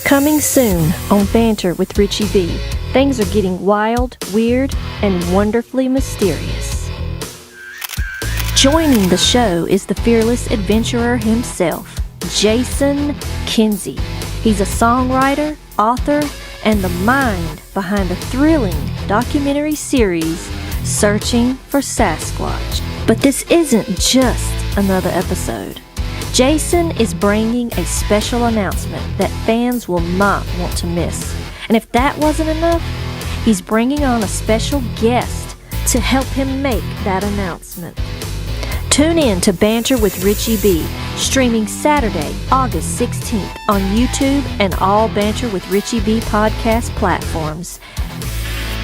Coming soon on Banter with Richie B. Things are getting wild, weird, and wonderfully mysterious. Joining the show is the fearless adventurer himself, Jason Kenzie. He's a songwriter, author, and the mind behind the thrilling documentary series, Searching for Sasquatch. But this isn't just another episode. Jason is bringing a special announcement that fans will not want to miss. And if that wasn't enough, he's bringing on a special guest to help him make that announcement. Tune in to Banter with Richie B, streaming Saturday, August 16th on YouTube and all Banter with Richie B podcast platforms.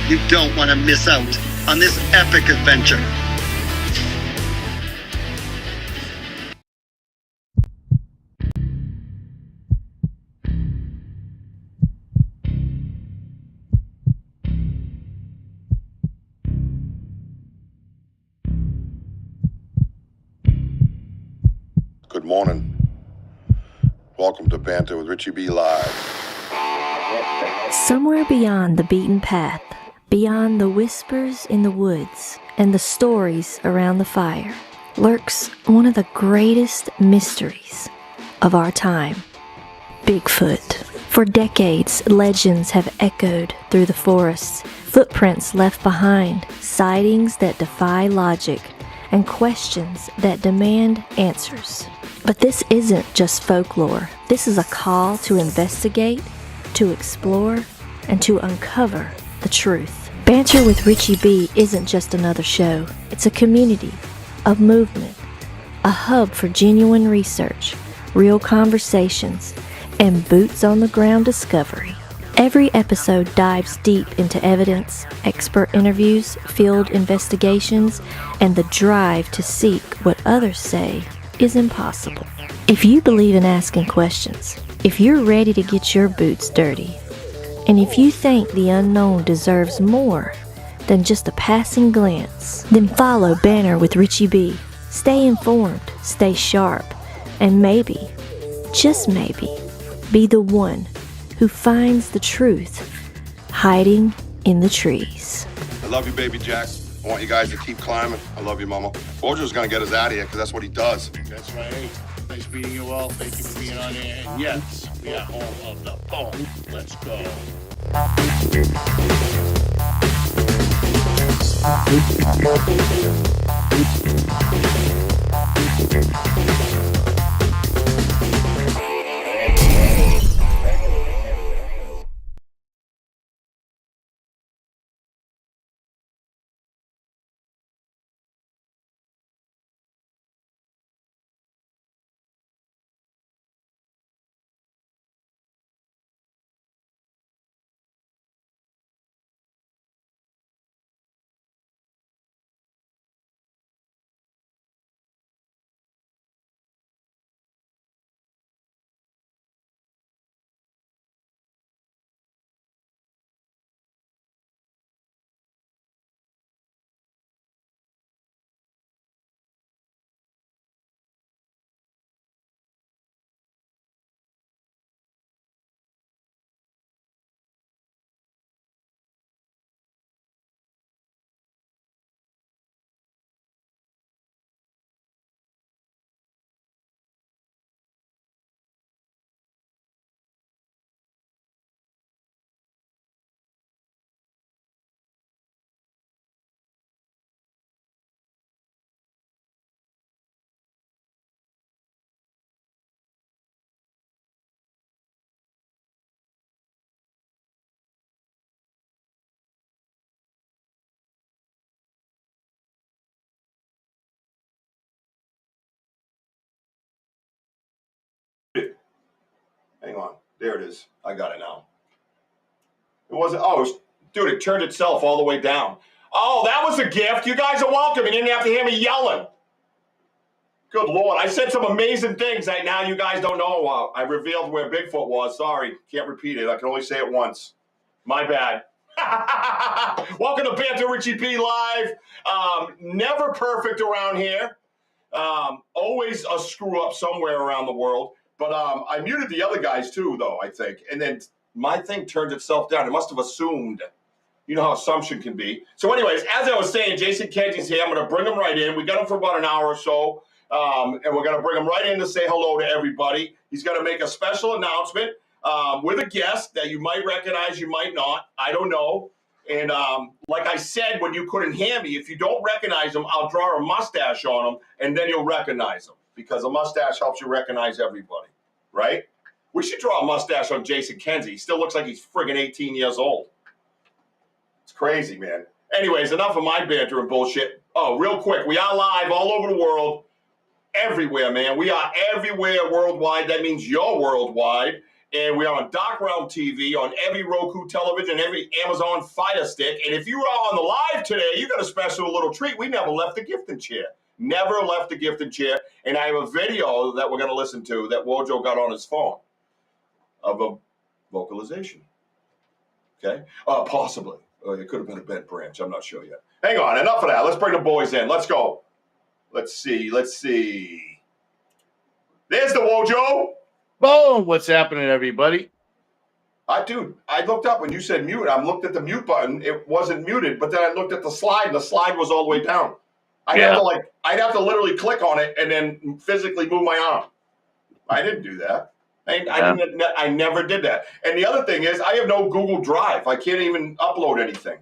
You don't want to miss out on this epic adventure. Good morning. Welcome to Banter with Richie B Live. Somewhere beyond the beaten path, beyond the whispers in the woods and the stories around the fire, lurks one of the greatest mysteries of our time, Bigfoot. For decades, legends have echoed through the forests, footprints left behind, sightings that defy logic, and questions that demand answers. But this isn't just folklore. This is a call to investigate, to explore, and to uncover the truth. Banter with Richie B isn't just another show. It's a community, a movement, a hub for genuine research, real conversations, and boots-on-the-ground discovery. Every episode dives deep into evidence, expert interviews, field investigations, and the drive to seek what others say is impossible. If you believe in asking questions, if you're ready to get your boots dirty, and if you think the unknown deserves more than just a passing glance, then follow Banter with Richie B. Stay informed, stay sharp, and maybe, just maybe, be the one who finds the truth hiding in the trees. I love you, baby Jack. I want you guys to keep climbing. I love you, Mama. Bojo's gonna get us out of here because that's what he does. That's right. Nice meeting you all. Thank you for being on here. And yes, we are all of the phone. Let's go. Hang on. There it is. I got it now. It wasn't. Oh, dude, it turned itself all the way down. Oh, that was a gift. You guys are welcome. You didn't have to hear me yelling. Good Lord. I said some amazing things that now you guys don't know. I revealed where Bigfoot was. Sorry. Can't repeat it. I can only say it once. My bad. Welcome to Banter Richie B Live. Never perfect around here. Always a screw up somewhere around the world. But I muted the other guys too, though, I think. And then my thing turned itself down. It must have assumed. You know how assumption can be. So anyways, as I was saying, Jason Kenzie's here. I'm going to bring him right in. We got him for about an hour or so. And we're going to bring him right in to say hello to everybody. He's going to make a special announcement with a guest that you might recognize, you might not. I don't know. And like I said, when you couldn't hear me, if you don't recognize him, I'll draw a mustache on him, and then you'll recognize him. Because a mustache helps you recognize everybody, right? We should draw a mustache on Jason Kenzie. He still looks like he's friggin' 18 years old. It's crazy, man. Anyways, enough of my banter and bullshit. Oh, real quick, we are live all over the world. Everywhere, man. We are everywhere worldwide. That means you're worldwide. And we are on Dark Realm TV, on every Roku television, every Amazon Fire Stick. And if you are on the live today, you got a special little treat. We never left the gifting chair. Never left the gifting chair. And I have a video that we're going to listen to that Wojo got on his phone of a vocalization. Okay? Possibly. It could have been a bent branch. I'm not sure yet. Hang on. Enough of that. Let's bring the boys in. Let's go. Let's see. There's the Wojo. Boom! What's happening, everybody? Dude, I looked up when you said mute. I looked at the mute button. It wasn't muted, but then I looked at the slide, and the slide was all the way down. I'd have to literally click on it and then physically move my arm. I didn't do that. I never did that. And the other thing is, I have no Google Drive. I can't even upload anything.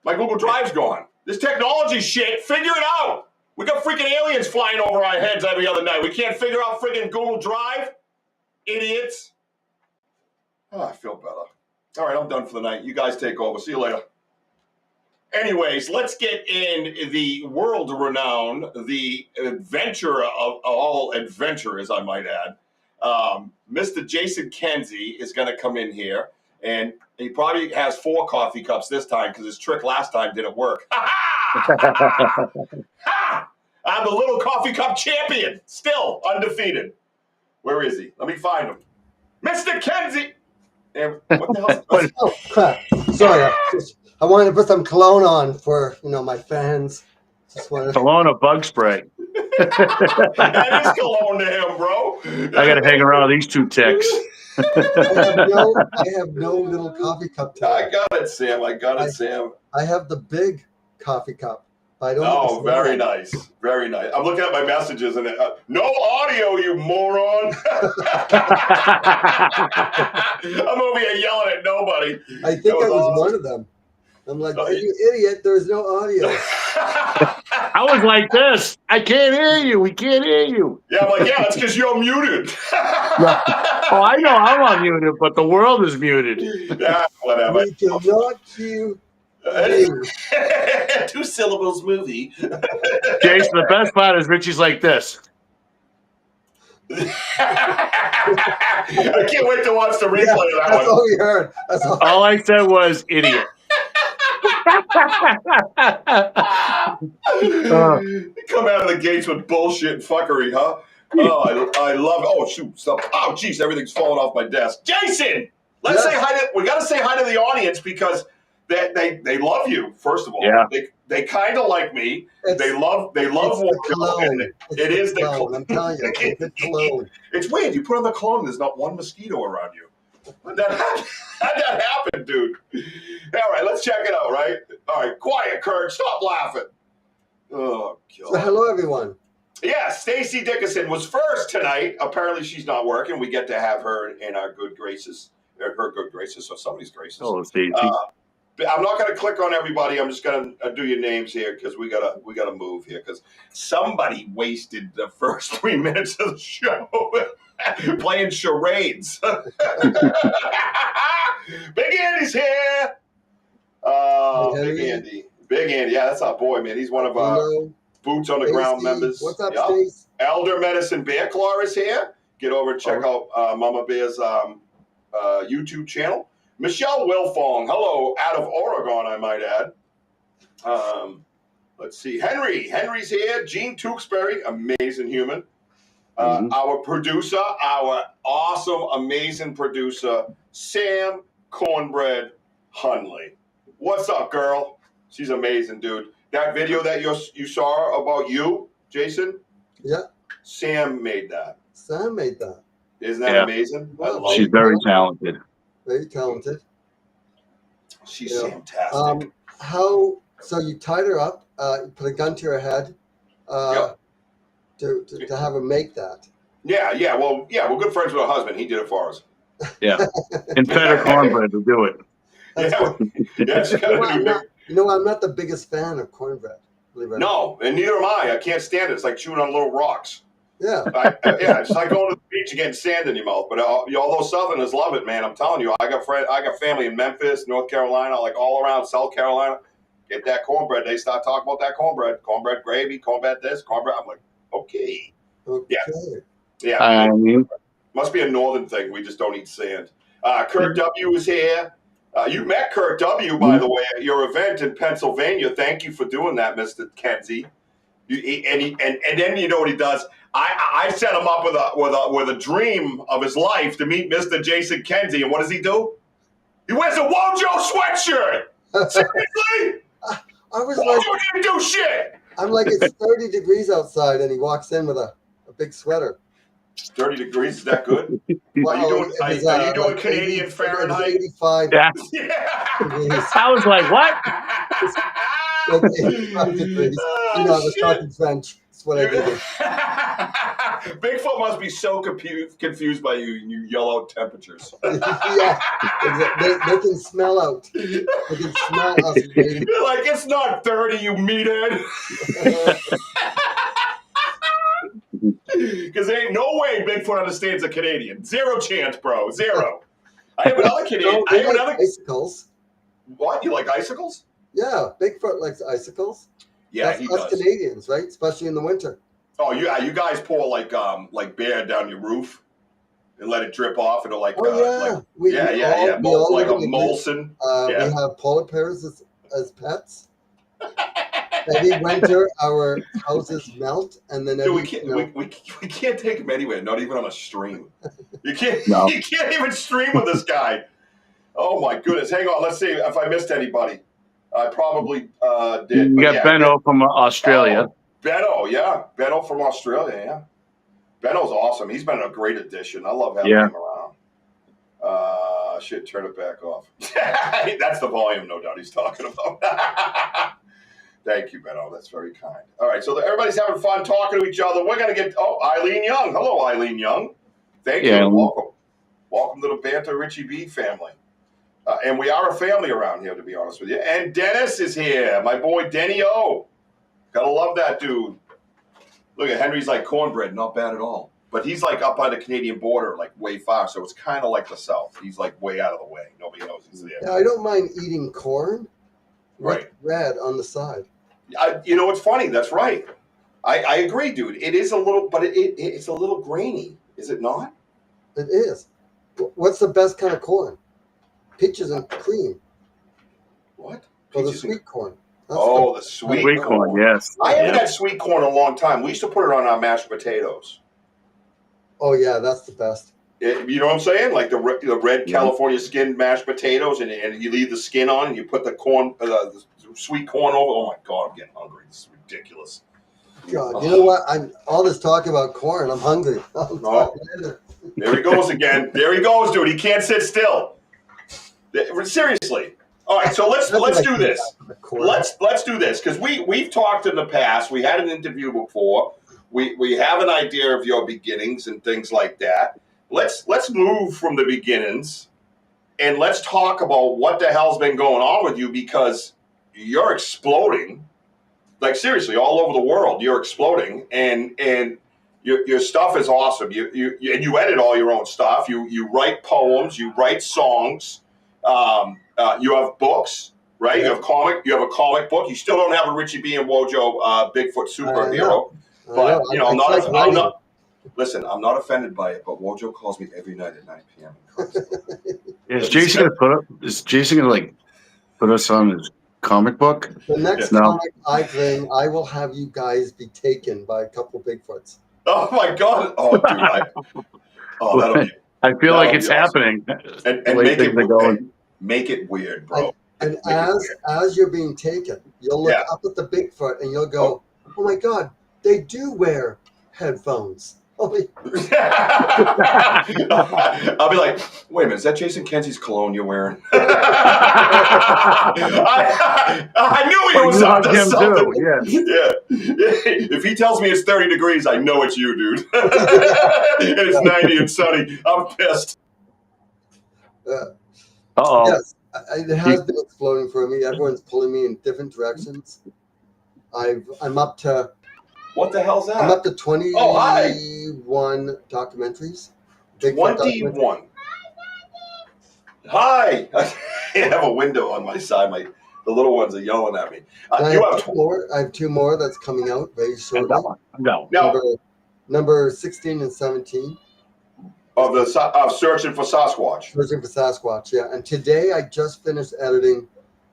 My Google Drive's gone. This technology shit, figure it out. We got freaking aliens flying over our heads every other night. We can't figure out freaking Google Drive? Idiots. Oh, I feel better. All right, I'm done for the night. You guys take over. See you later. Anyways, let's get in the world renowned, the adventurer of all adventurers, I might add. Mr. Jason Kenzie is going to come in here, and he probably has 4 coffee cups this time because his trick last time didn't work. I'm the little coffee cup champion, still undefeated. Where is he? Let me find him. Mr. Kenzie! And what the hell? Oh, crap. Sorry. I wanted to put some cologne on for, my fans. Cologne or bug spray? That is cologne to him, bro. I got to hang around these 2 ticks. I have no little coffee cup today. I got it, Sam. I have the big coffee cup. I don't. Oh, very nice. Very nice. I'm looking at my messages and no audio, you moron. I'm over here yelling at nobody. I think I was one of them. I'm like, you idiot, there's no audio. I was like this. I can't hear you. We can't hear you. Yeah, I'm like, yeah, it's because you're muted. Oh, I know I'm unmuted, but the world is muted. Yeah, whatever. We cannot hear. 2 syllables movie. Jason, the best part is Richie's like this. I can't wait to watch the replay of that that's one. all we heard. All I said was idiot. Come out of the gates with bullshit and fuckery, huh? Oh, I love it. Oh, shoot. Stop. Oh, jeez, everything's falling off my desk. Jason! Let's say hi to, we got to say hi to the audience because they love you, first of all. Yeah. They kind of like me. They love the cologne. It is the cologne. I'm telling you, it's the cologne. It's weird. You put on the cologne, there's not one mosquito around you. How'd that happen, dude? All right, let's check it out, right? All right, quiet, Kurt. Stop laughing. Oh, God. So, hello, everyone. Yeah, Stacy Dickinson was first tonight. Apparently, she's not working. We get to have her in our good graces, or her good graces, or somebody's graces. Oh, Stacy. I'm not going to click on everybody. I'm just going to do your names here because we gotta move here because somebody wasted the first 3 minutes of the show playing charades. Big Andy's here. Big Andy. Yeah, that's our boy, man. He's one of our boots on the ground members. What's up, Stace? Elder Medicine Bear Claw is here. Get over and check out Mama Bear's YouTube channel. Michelle Wilfong, hello, out of Oregon, I might add. Let's see, Henry's here. Gene Tewksbury, amazing human. Our producer, our awesome, amazing producer, Sam Cornbread Hunley. What's up, girl? She's amazing, dude. That video that you saw about you, Jason? Yeah. Sam made that. Sam made that. Isn't that amazing? I love She's it. very talented. Very talented. She's fantastic. So you tied her up, you put a gun to her head to have her make that. Yeah. Well, we're good friends with her husband. He did it for us. Yeah. And fed her cornbread to do it. I'm not the biggest fan of cornbread. No, and neither am I. I can't stand it. It's like chewing on little rocks. Yeah. It's like going to the beach and getting sand in your mouth. But all those Southerners love it, man. I'm telling you, I got family in Memphis, North Carolina, like all around South Carolina. Get that cornbread. They start talking about that cornbread gravy, cornbread this, cornbread. I'm like, okay. Yeah. I mean, must be a northern thing. We just don't eat sand. Kurt W. is here. You met Kurt W., by the way, at your event in Pennsylvania. Thank you for doing that, Mr. Kenzie. And then you know what he does? I set him up with a dream of his life to meet Mr. Jason Kenzie. And what does he do? He wears a Wojo sweatshirt. Seriously? Wojo didn't do shit. I'm like, it's 30 degrees outside, and he walks in with a big sweater. 30 degrees, is that good? Are you doing Canadian Fahrenheit? 85. Yeah. I was like, what? Like 85 degrees. I was talking French. That's what I did. Babyfoot must be so confused by you yell out temperatures. Yeah, they can smell out. They can smell us. You're like, it's not 30, you meathead. Because there ain't no way Bigfoot understands a Canadian. Zero chance, bro. Zero. I have another Canadian. I have another icicles. What? You like icicles? Yeah, Bigfoot likes icicles. Yeah, he does. Us Canadians, right? Especially in the winter. Oh, yeah. You guys pour like bear down your roof and let it drip off. It'll like yeah. We like a Molson. We have polar bears as pets. Every winter, our houses melt, and then we can't take him anywhere. Not even on a stream. You can't. You can't even stream with this guy. Oh my goodness! Hang on. Let's see if I missed anybody. I probably did. You got Benno from Australia. Benno from Australia. Yeah, Benno's awesome. He's been a great addition. I love having him around. Shit, turn it back off. That's the volume, no doubt he's talking about. Thank you, Benno. That's very kind. All right, so everybody's having fun talking to each other. We're going to get... Oh, Eileen Young. Hello, Eileen Young. Thank you. Welcome. Welcome to the BanterWithRichieB family. And we are a family around here, to be honest with you. And Dennis is here. My boy, Denny O. Gotta love that dude. Look at Henry's like cornbread. Not bad at all. But he's like up by the Canadian border, like way far. So it's kind of like the South. He's like way out of the way. Nobody knows he's there. Yeah, I don't mind eating corn. Right. Red on the side. You know, it's funny. That's right. I agree, dude. It is a little, but it's a little grainy. Is it not? It is. What's the best kind of corn? Peaches and cream. What? Or the sweet corn. That's the sweet corn, yes. I haven't had sweet corn in a long time. We used to put it on our mashed potatoes. Oh, yeah, that's the best. You know what I'm saying? Like the red California skinned mashed potatoes, and you leave the skin on, and you put the corn, the sweet corn over. Oh my God, I'm getting hungry. This is ridiculous. God, you know what? I'm all this talk about corn. I'm hungry. There he goes again. There he goes, dude. He can't sit still. Seriously. All right, so let's do this. Let's do this because we've talked in the past. We had an interview before. We have an idea of your beginnings and things like that. Let's move from the beginnings and let's talk about what the hell's been going on with you because you're exploding. Like seriously, all over the world, you're exploding and your stuff is awesome. You edit all your own stuff. You write poems, you write songs. You have books, right? Yeah. You have a comic book. You still don't have a RichiebB and Wojo Bigfoot superhero. But I'm not. Listen, I'm not offended by it, but Wojo calls me every night at 9 p.m. Is Jason gonna put us on his comic book? The next comic I bring, I will have you guys be taken by a couple Bigfoots. Oh my God! Oh, dude! That'll be. I feel like it's happening. And make it weird, bro. And as you're being taken, you'll look up at the Bigfoot and you'll go, "Oh my God, they do wear headphones." Probably. I'll be like, wait a minute, is that Jason Kenzie's cologne you're wearing? I knew he was up to something. Yeah. If he tells me it's 30 degrees, I know it's you, dude. And it's 90 and sunny. I'm pissed. Uh-oh. Yes, it has been exploding for me. Everyone's pulling me in different directions. I'm up to. What the hell's that? I'm up to 21 Oh, hi. documentaries. Bigfoot 21. documentaries. Hi. I have a window on my side. The little ones are yelling at me. I have two more that's coming out very shortly. No. Number 16 and 17. Of Searching for Sasquatch. Searching for Sasquatch, yeah. And today I just finished editing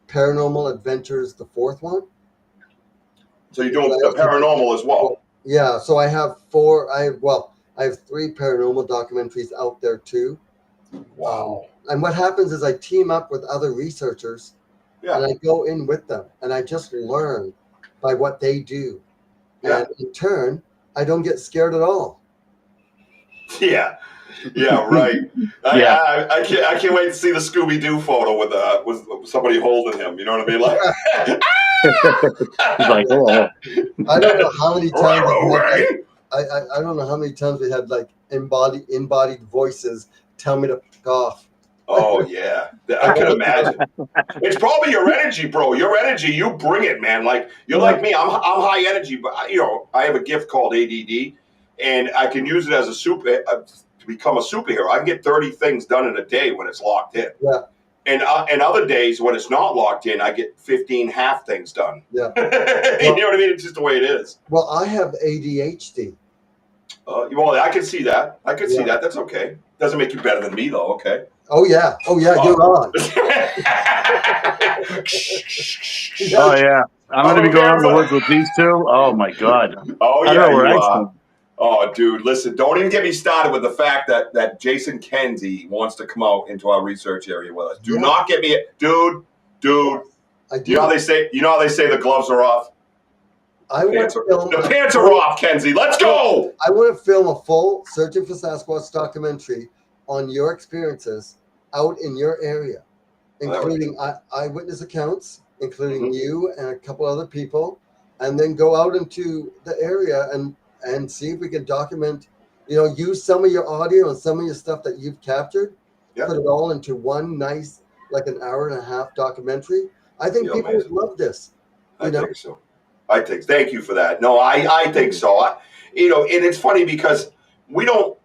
Paranormal Adventures, the fourth one. So you're doing the paranormal as well? Yeah, so I have I have 3 paranormal documentaries out there too. Wow. And what happens is I team up with other researchers and I go in with them and I just learn by what they do. Yeah. And in turn, I don't get scared at all. Yeah. Yeah, right. I can't wait to see the Scooby-Doo photo with somebody holding him. You know what I mean? Like, he's like, oh. I don't know how many times I don't know how many times we had like embodied voices tell me to fuck off. Oh yeah, I can imagine. It's probably your energy, bro. Your energy, you bring it, man. Like you're like me. I'm high energy, but I have a gift called ADD, and I can use it as to become a superhero. I can get 30 things done in a day when it's locked in. Yeah. And other days when it's not locked in, I get 15 half things done. Yeah. You know what I mean? It's just the way it is. Well, I have ADHD. Well, I can see that. I can see that. That's okay. Doesn't make you better than me, though. Okay. Oh yeah. You're on. Oh yeah. I'm gonna be going out in the woods with these two. Oh my god. Oh yeah. I don't know where I Oh, dude, listen, don't even get me started with the fact that Jason Kenzie wants to come out into our research area with us. Do not get me, dude. I do. You know how they say the gloves are off? The pants are off, Kenzie. Let's go. I want to film a full Searching for Sasquatch documentary on your experiences out in your area, including eyewitness accounts, including you and a couple other people, and then go out into the area and see if we can document, use some of your audio and some of your stuff that you've captured, put it all into one nice, like an hour and a half documentary. I think people would love this. I think so. Thank you for that. No, I think so. And it's funny because we don't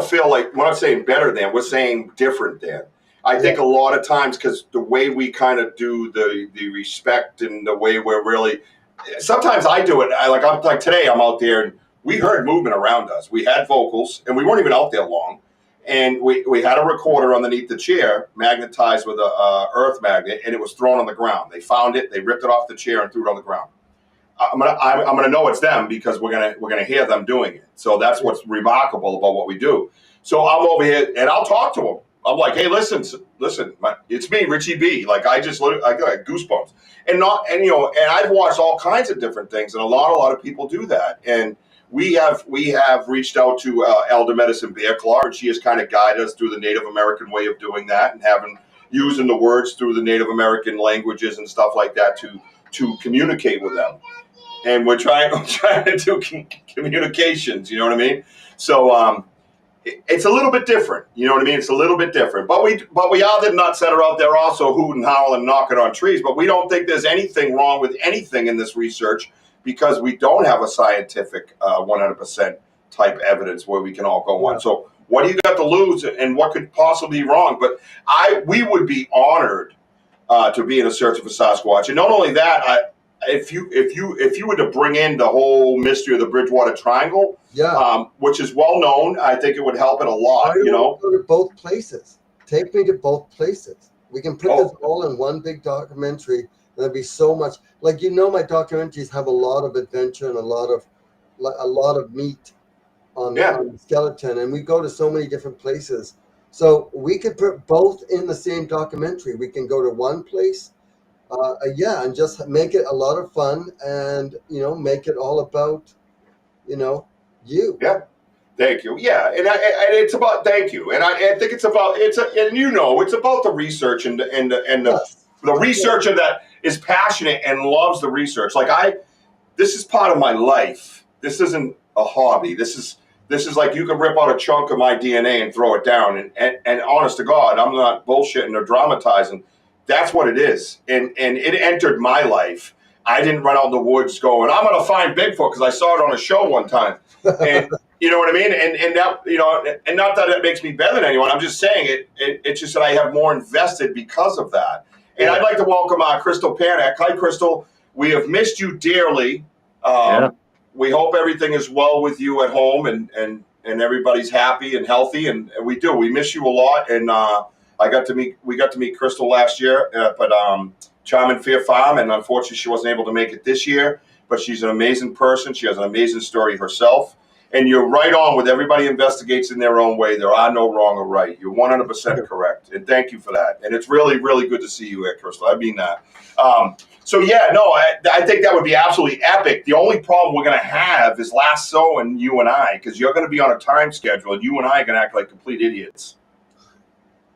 feel like we're not saying better than, we're saying different than. I think a lot of times because the way we kind of do the respect and the way we're really, sometimes I do it. Like today I'm out there and we heard movement around us. We had vocals and we weren't even out there long. And we had a recorder underneath the chair, magnetized with a earth magnet, and it was thrown on the ground. They found it, they ripped it off the chair and threw it on the ground. I'm gonna know it's them because we're gonna hear them doing it. So that's what's remarkable about what we do. So I'm over here and I'll talk to them. I'm like, hey, listen, it's me, Richie B. Like I got goosebumps, and I've watched all kinds of different things, and a lot of people do that. And we have reached out to Elder Medicine Bear Claw, and she has kind of guided us through the Native American way of doing that, and using the words through the Native American languages and stuff like that to communicate with them. And we're trying to do communications. You know what I mean? So it's a little bit different. You know what I mean? It's a little bit different. But we all did nuts that are out there also hooting, howling, knocking on trees. But we don't think there's anything wrong with anything in this research because we don't have a scientific 100% type evidence where we can all go on. So what do you got to lose and what could possibly be wrong? But we would be honored to be in a search for Sasquatch. And not only that, if you were to bring in the whole mystery of the Bridgewater Triangle, which is well known, I think it would help it a lot. Go to both places. Take me to both places. We can put this all in one big documentary, and there'd be so much. Like my documentaries have a lot of adventure and a lot of meat on the skeleton, and we go to so many different places. So we could put both in the same documentary. We can go to one place. And just make it a lot of fun and, make it all about, you. Yeah. Thank you. Yeah, and it's about thank you, and I think it's about it's about the research and Yes. the researcher that is passionate and loves the research. This is part of my life. This isn't a hobby. This is like you can rip out a chunk of my DNA and throw it down. And honest to God, I'm not bullshitting or dramatizing. That's what it is. And it entered my life. I didn't run out in the woods going, I'm going to find Bigfoot because I saw it on a show one time. And you know what I mean? And that, and not that it makes me better than anyone. I'm just saying it's just that I have more invested because of that. And I'd like to welcome Crystal Panek. Hi, Crystal. We have missed you dearly. We hope everything is well with you at home and everybody's happy and healthy. And we do. We miss you a lot. And we got to meet Crystal last year, but Charming Fair Farm, and unfortunately she wasn't able to make it this year. But she's an amazing person. She has an amazing story herself. And you're right on with everybody investigates in their own way. There are no wrong or right. You're 100% correct. And thank you for that. And it's really, really good to see you here, Crystal. I mean that. So yeah, no, I think that would be absolutely epic. The only problem we're going to have is Lasso and you and I, because you're going to be on a time schedule and you and I are going to act like complete idiots.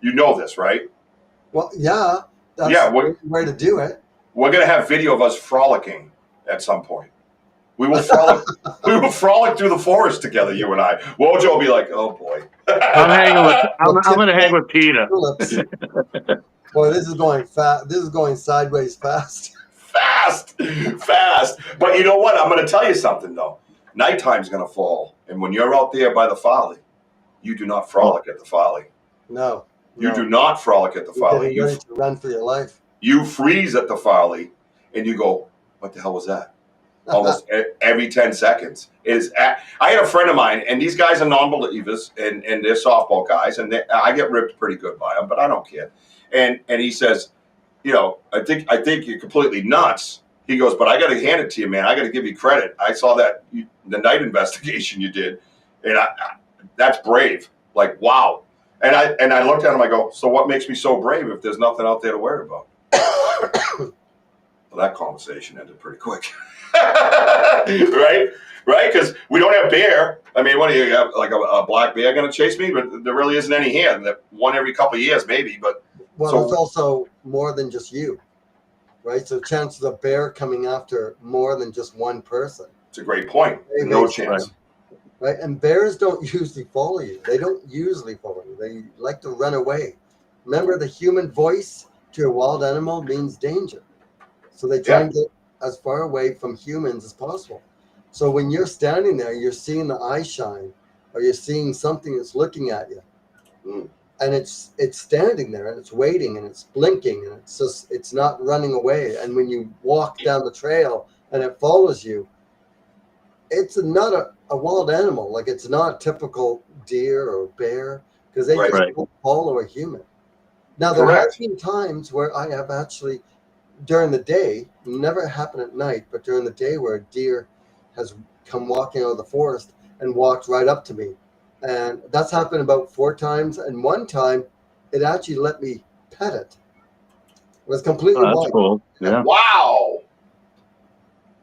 You know this, right? Well, yeah. That's the way to do it. We're going to have video of us frolicking at some point. We will frolic. We will frolic through the forest together, you and I. Wojo will be like, "Oh boy." I'm going to hang with Peter. Boy, this is going fast. This is going sideways fast. Fast. But you know what? I'm going to tell you something though. Nighttime's going to fall, and when you're out there by the folly, you do not frolic at the folly. No. You do not frolic at the folly. You're ready to run for your life. You freeze at the folly, and you go, "What the hell was that?" Almost every 10 seconds. I had a friend of mine, and these guys are non-believers, and they're softball guys, and I get ripped pretty good by them, but I don't care. And he says, I think you're completely nuts. He goes, but I got to hand it to you, man. I got to give you credit. I saw the night investigation you did, and that's brave. Like, wow. And I looked at him. I go, so what makes me so brave if there's nothing out there to worry about? Well, that conversation ended pretty quick. Right? Because we don't have bear. I mean, what do you have? Like a black bear going to chase me? But there really isn't any here. One every couple of years, maybe. But it's also more than just you, right? So chances of bear coming after more than just one person. It's a great point. No chance. Right? And bears don't usually follow you. They don't usually follow you. They like to run away. Remember, the human voice to a wild animal means danger. So they try and get as far away from humans as possible. So when you're standing there, you're seeing the eye shine, or you're seeing something that's looking at you, and it's standing there and it's waiting and it's blinking and it's not running away. And when you walk down the trail and it follows you, it's not a wild animal. Like, it's not a typical deer or bear, because they just don't follow a human. Now, there have been times where I have actually, during the day, never happened at night, but during the day, where a deer has come walking out of the forest and walked right up to me. And that's happened about 4 times. And one time, it actually let me pet it. It was completely white. That's cool. Yeah. Wow.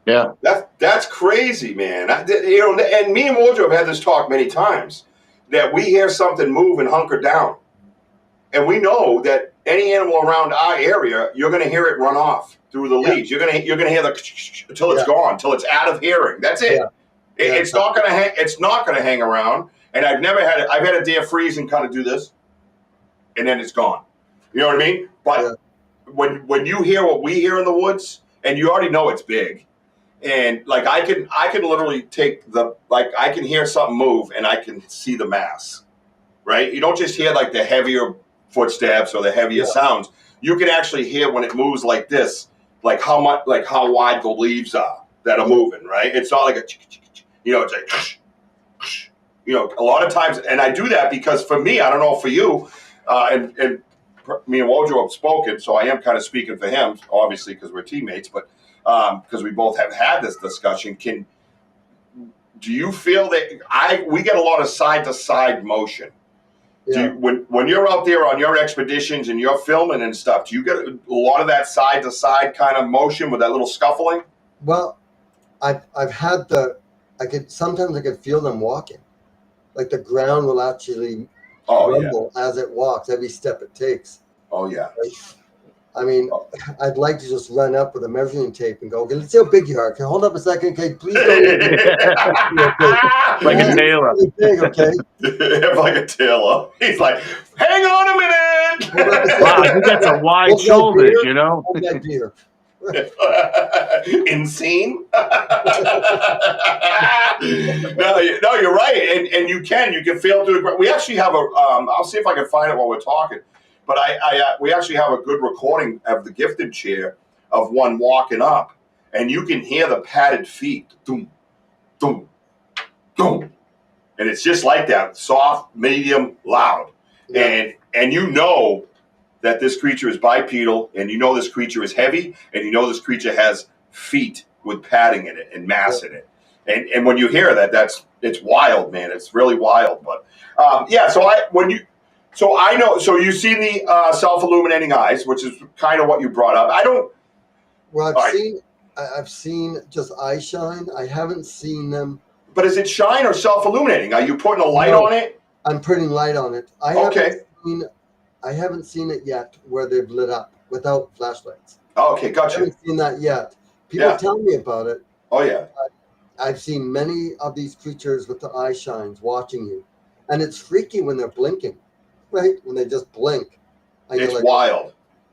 Yeah. That's crazy, man. And me and Wojo have had this talk many times, that we hear something move and hunker down. And we know that any animal around our area, you're going to hear it run off through the leaves. You're going to hear the until it's gone, until it's out of hearing. That's it. It's not going to hang. It's not going to hang around. And I've had a deer freeze and kind of do this, and then it's gone. You know what I mean? But when you hear what we hear in the woods, and you already know it's big, and like I can literally I can hear something move and I can see the mass. Right? You don't just hear like the heavier footsteps or the heavier sounds. You can actually hear when it moves like this, like how wide the leaves are that are moving, right? It's not like it's like, a lot of times, and I do that because for me, I don't know for you, and me and Wojo have spoken, so I am kind of speaking for him, obviously, because we're teammates, but because we both have had this discussion. Do you feel that we get a lot of side-to-side motion? Yeah. When you're out there on your expeditions and you're filming and stuff, do you get a lot of that side-to-side kind of motion with that little scuffling? Well, I've had sometimes I could feel them walking. Like the ground will actually rumble as it walks, every step it takes. Oh yeah. Right? I mean, I'd like to just run up with a measuring tape and go, okay, let's see how big you are. Okay, hold up a second. Okay, please don't. Like a tailor. Really big, okay? Like a tailor. He's like, hang on a minute. Wow, he got some wide shoulders, you know? Hold that beer. Insane. No, you're right, and you can feel through the ground. We actually have a. I'll see if I can find it while we're talking. But we actually have a good recording of the gifted chair of one walking up, and you can hear the padded feet, doom, doom, doom, and it's just like that, soft, medium, loud, and you know that this creature is bipedal, and you know this creature is heavy, and you know this creature has feet with padding in it and mass in it, and when you hear that, it's wild, man. It's really wild, but So I know. So you've seen the self-illuminating eyes, which is kind of what you brought up. I don't. Well, I've seen just eye shine. I haven't seen them. But is it shine or self-illuminating? Are you putting a light on it? I'm putting light on it. I haven't seen it yet where they've lit up without flashlights. Okay, gotcha. I haven't seen that yet. People tell me about it. Oh yeah. I've seen many of these creatures with the eye shines watching you, and it's freaky when they're blinking. Right when they just blink, it's like, wild.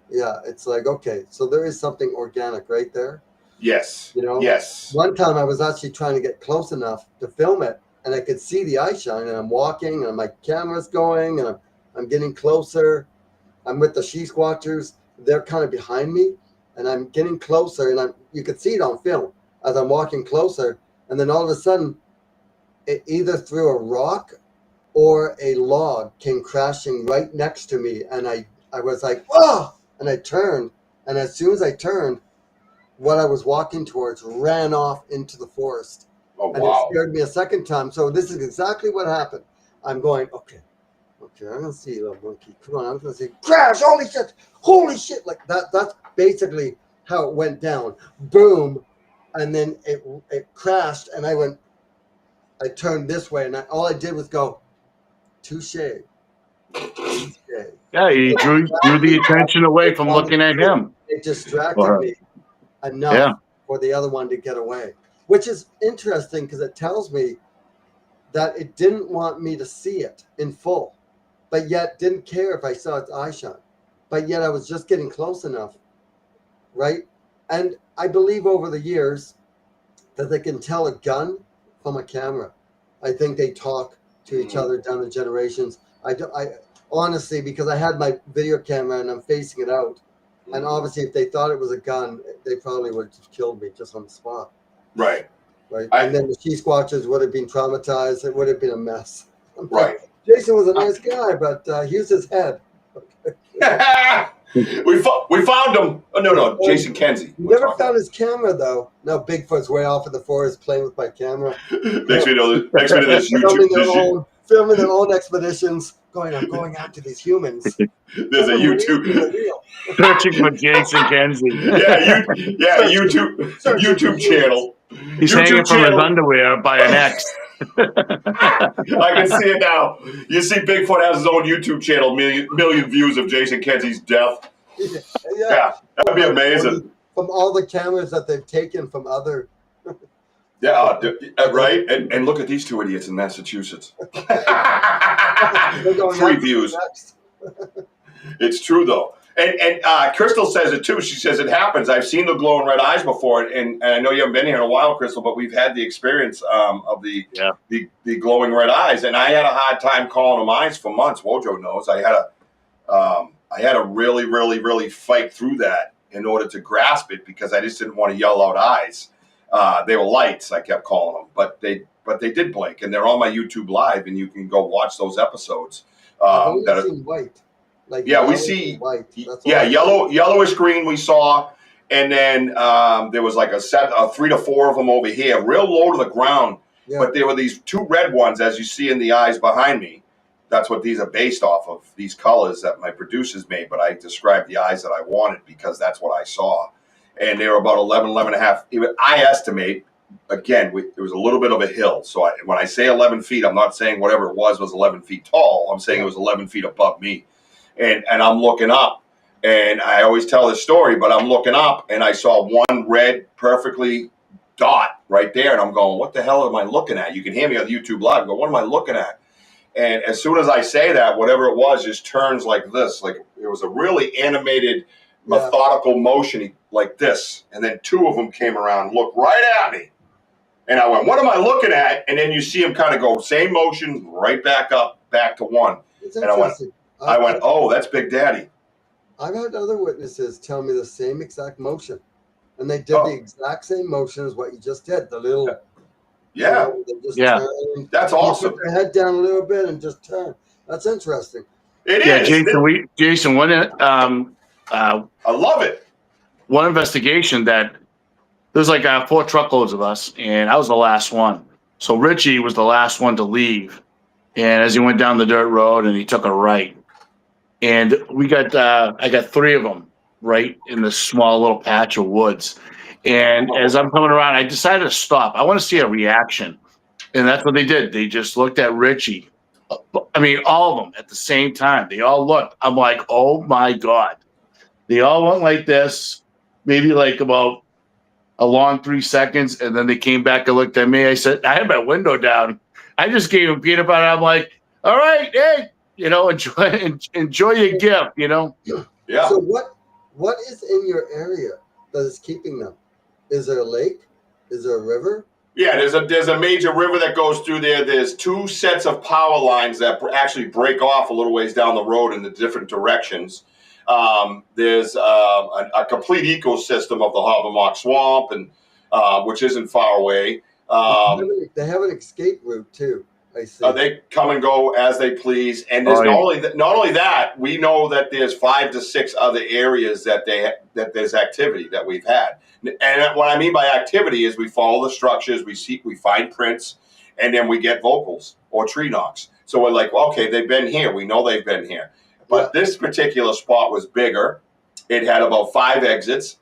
Yeah, it's like, okay, so there is something organic right there. Yes. You know. Yes. One time I was actually trying to get close enough to film it, and I could see the eye shine, and I'm walking, and my camera's going, and I'm getting closer. I'm with the she squatchers. They're kind of behind me, and I'm getting closer, and you could see it on film as I'm walking closer, and then all of a sudden, it either threw a rock or a log came crashing right next to me, and I was like, whoa! And I turned, and as soon as I turned, what I was walking towards ran off into the forest. Oh, wow. And it scared me a second time. So this is exactly what happened. I'm going, okay, I'm gonna see you, little monkey. Come on, I'm gonna see crash, holy shit, like that. That's basically how it went down. Boom, and then it crashed, and I turned this way, and all I did was go, touche. Yeah, he drew the attention away from looking at him. It distracted me enough for the other one to get away, which is interesting because it tells me that it didn't want me to see it in full, but yet didn't care if I saw its eye shine. But yet I was just getting close enough, right? And I believe over the years that they can tell a gun from a camera. I think they talk to each other down the generations. I honestly, because I had my video camera and I'm facing it out, and obviously if they thought it was a gun, they probably would have just killed me just on the spot. Right. And then the she squatchers would have been traumatized. It would have been a mess. Right. Jason was a nice guy, but here's his head. We found him. Oh, no, Jason Kenzie. We never found his camera, though. No, Bigfoot's way off in the forest playing with my camera. Next video, this YouTube. Filming their own expeditions. I'm going after these humans. There's a YouTube. Searching for Jason Kenzie. YouTube channel. He's hanging from his underwear by an X. I can see it now. You see Bigfoot has his own YouTube channel, million views of Jason Kenzie's death. Yeah, that'd be amazing. From all the cameras that they've taken from other... Yeah, right? And look at these two idiots in Massachusetts. 3 views. It's true, though. And Crystal says it, too. She says it happens. I've seen the glowing red eyes before, and I know you haven't been here in a while, Crystal, but we've had the experience of the glowing red eyes, and I had a hard time calling them eyes for months. Wojo knows. I had to really, really, really fight through that in order to grasp it because I just didn't want to yell out eyes. They were lights, I kept calling them, but they did blink, and they're on my YouTube Live, and you can go watch those episodes. That are white. Like we see white. Yellowish green we saw, and then there was like a set of 3 to 4 of them over here, real low to the ground. Yeah. But there were these 2 red ones, as you see in the eyes behind me. That's what these are based off of, these colors that my producers made. But I described the eyes that I wanted because that's what I saw. And they were about 11 and a half. I estimate, again, there was a little bit of a hill. So when I say 11 feet, I'm not saying whatever it was 11 feet tall. I'm saying it was 11 feet above me. And I'm looking up, and I always tell this story, but I'm looking up, and I saw one red, perfectly dot right there, and I'm going, what the hell am I looking at? You can hear me on YouTube Live. I go, what am I looking at? And as soon as I say that, whatever it was just turns like this. Like it was a really animated, methodical motion like this. And then two of them came around, looked right at me. And I went, what am I looking at? And then you see him kind of go, same motion, right back up, back to one. It's and interesting. I went, oh, that's Big Daddy. I've had other witnesses tell me the same exact motion. And they did the exact same motion as what you just did. The little... Yeah. Turn, that's awesome. Put their head down a little bit and just turn. That's interesting. It is. Jason, one I love it. One investigation that there's like 4 truckloads of us, and I was the last one. So Richie was the last one to leave, and as he went down the dirt road, and he took a right, and I got 3 of them right in this small little patch of woods. And as I'm coming around, I decided to stop. I want to see a reaction. And that's what they did. They just looked at Richie. I mean, all of them at the same time. They all looked. I'm like, oh, my God. They all went like this, maybe like about a long 3 seconds. And then they came back and looked at me. I said, I had my window down. I just gave them peanut butter. I'm like, all right, hey, enjoy your gift, Yeah. So what is in your area that is keeping them? Is there a lake? Is there a river? Yeah, there's a major river that goes through there. There's 2 sets of power lines that actually break off a little ways down the road in the different directions. There's a complete ecosystem of the Hobbermock Swamp, and which isn't far away. They have an escape route too. I see. They come and go as they please, and there's not only that, we know that there's 5 to 6 other areas that there's activity that we've had. And what I mean by activity is we follow the structures, we find prints, and then we get vocals or tree knocks. So we're like, well, okay, they've been here. We know they've been here. But this particular spot was bigger. It had about 5 exits.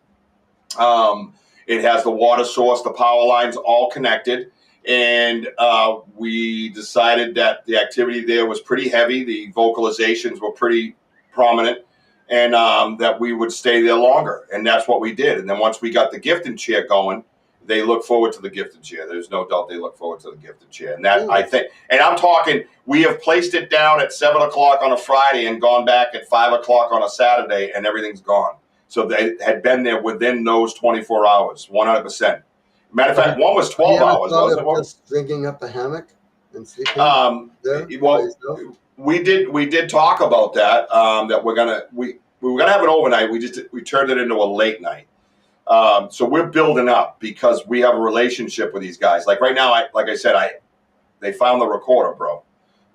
It has the water source, the power lines all connected. And we decided that the activity there was pretty heavy. The vocalizations were pretty prominent, and that we would stay there longer. And that's what we did. And then once we got the gifting chair going, they look forward to the gifting chair. There's no doubt they look forward to the gifting chair. And that, I think, and I'm talking, we have placed it down at 7 o'clock on a Friday and gone back at 5 o'clock on a Saturday, and everything's gone. So they had been there within those 24 hours, 100%. Matter of fact, one was 12 hours. Wasn't it? Just drinking up a hammock and sleeping there? Well, we did talk about that. That we were gonna have an overnight. We turned it into a late night. So we're building up because we have a relationship with these guys. Like right now, they found the recorder, bro,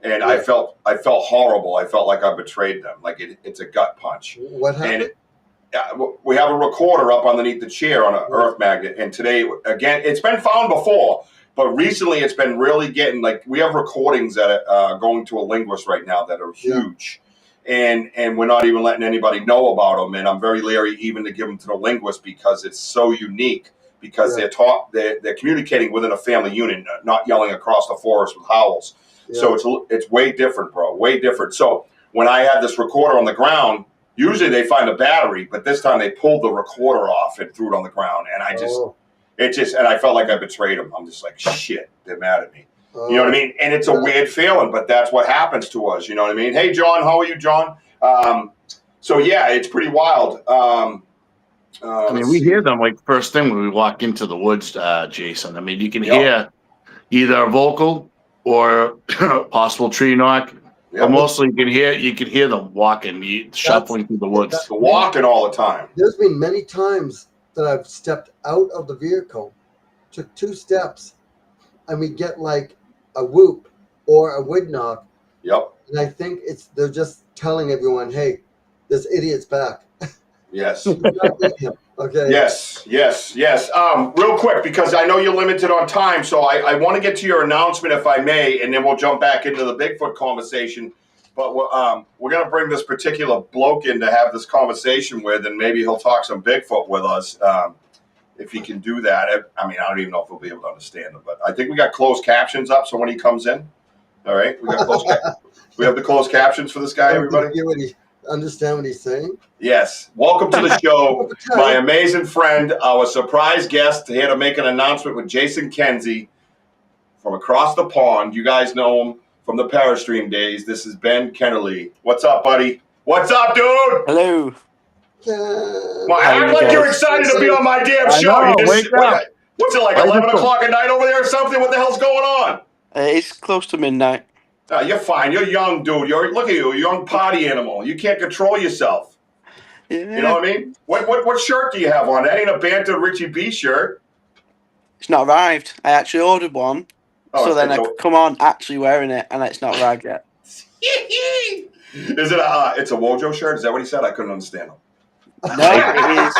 and I felt horrible. I felt like I betrayed them. Like it's a gut punch. What happened? We have a recorder up underneath the chair on an earth magnet, and today, again, it's been found before, but recently it's been really getting, like, we have recordings that are going to a linguist right now that are huge, and we're not even letting anybody know about them, and I'm very leery even to give them to the linguist because it's so unique, because they're communicating within a family unit, not yelling across the forest with howls. So it's way different, bro, way different. So when I had this recorder on the ground, usually they find a battery, but this time they pulled the recorder off and threw it on the ground. And and I felt like I betrayed them. I'm just like, shit, they're mad at me. You know what I mean? And it's a weird feeling, but that's what happens to us. You know what I mean? Hey, John, how are you, John? So yeah, it's pretty wild. I mean, we hear them like first thing when we walk into the woods, Jason. I mean, you can hear either a vocal or possible tree knock. But mostly you can hear them walking, shuffling through the woods. Walking all the time. There's been many times that I've stepped out of the vehicle, took 2 steps, and we get like a whoop or a wood knock. Yep. And I think they're just telling everyone, hey, this idiot's back. Yes. Okay. Yes. Real quick, because I know you're limited on time, so I want to get to your announcement, if I may, and then we'll jump back into the Bigfoot conversation. But we're going to bring this particular bloke in to have this conversation with, and maybe he'll talk some Bigfoot with us. if he can do that. I mean, I don't even know if he'll be able to understand him, but I think we got closed captions up. So when he comes in, all right, we have the closed captions for this guy, everybody. Understand what he's saying? Yes. Welcome to the show, my amazing friend, our surprise guest here to make an announcement with Jason Kenzie from across the pond. You guys know him from the Parastream days. This is Ben Kennerly. What's up, buddy? What's up, dude? Hello. Well, act like you're excited to be on my damn show. Wake up. What's it like, 11 o'clock at night over there or something? What the hell's going on? It's close to midnight. You're fine. You're young, dude. Look at you, a young party animal. You can't control yourself. Yeah. You know what I mean? What shirt do you have on? That ain't a BanterWithRichieB shirt. It's not arrived. I actually ordered one. So then I come on actually wearing it, and it's not arrived yet. Is it it's a Wojo shirt? Is that what he said? I couldn't understand him. No, it is.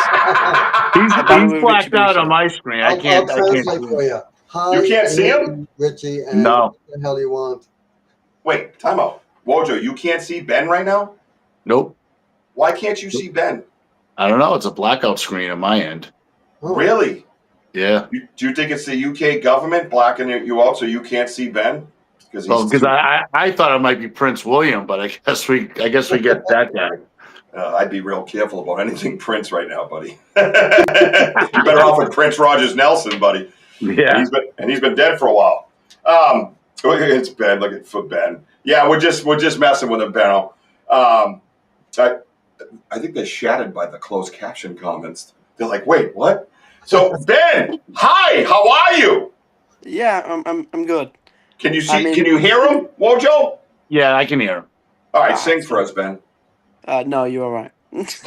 He's blacked out on my screen. I can't translate for you. Hi, you can't see him? Richie, and no. What the hell do you want? Wait, time out. Wojo, you can't see Ben right now? Nope. Why can't you see Ben? I don't know. It's a blackout screen on my end. Oh. Really? Yeah. Do you think it's the UK government blacking you out so you can't see Ben? Because I thought it might be Prince William, but I guess we get that guy. I'd be real careful about anything Prince right now, buddy. You're better off with Prince Rogers Nelson, buddy. Yeah. And he's been dead for a while. It's Ben. Look for Ben. Yeah, we're just messing with him, Benno. I think they're shattered by the closed caption comments. They're like, wait, what? So Ben, hi, how are you? Yeah, I'm good. Can you see? Can you hear him, Wojo? Yeah, I can hear him. All right, sing for us, Ben. No, you're all right. First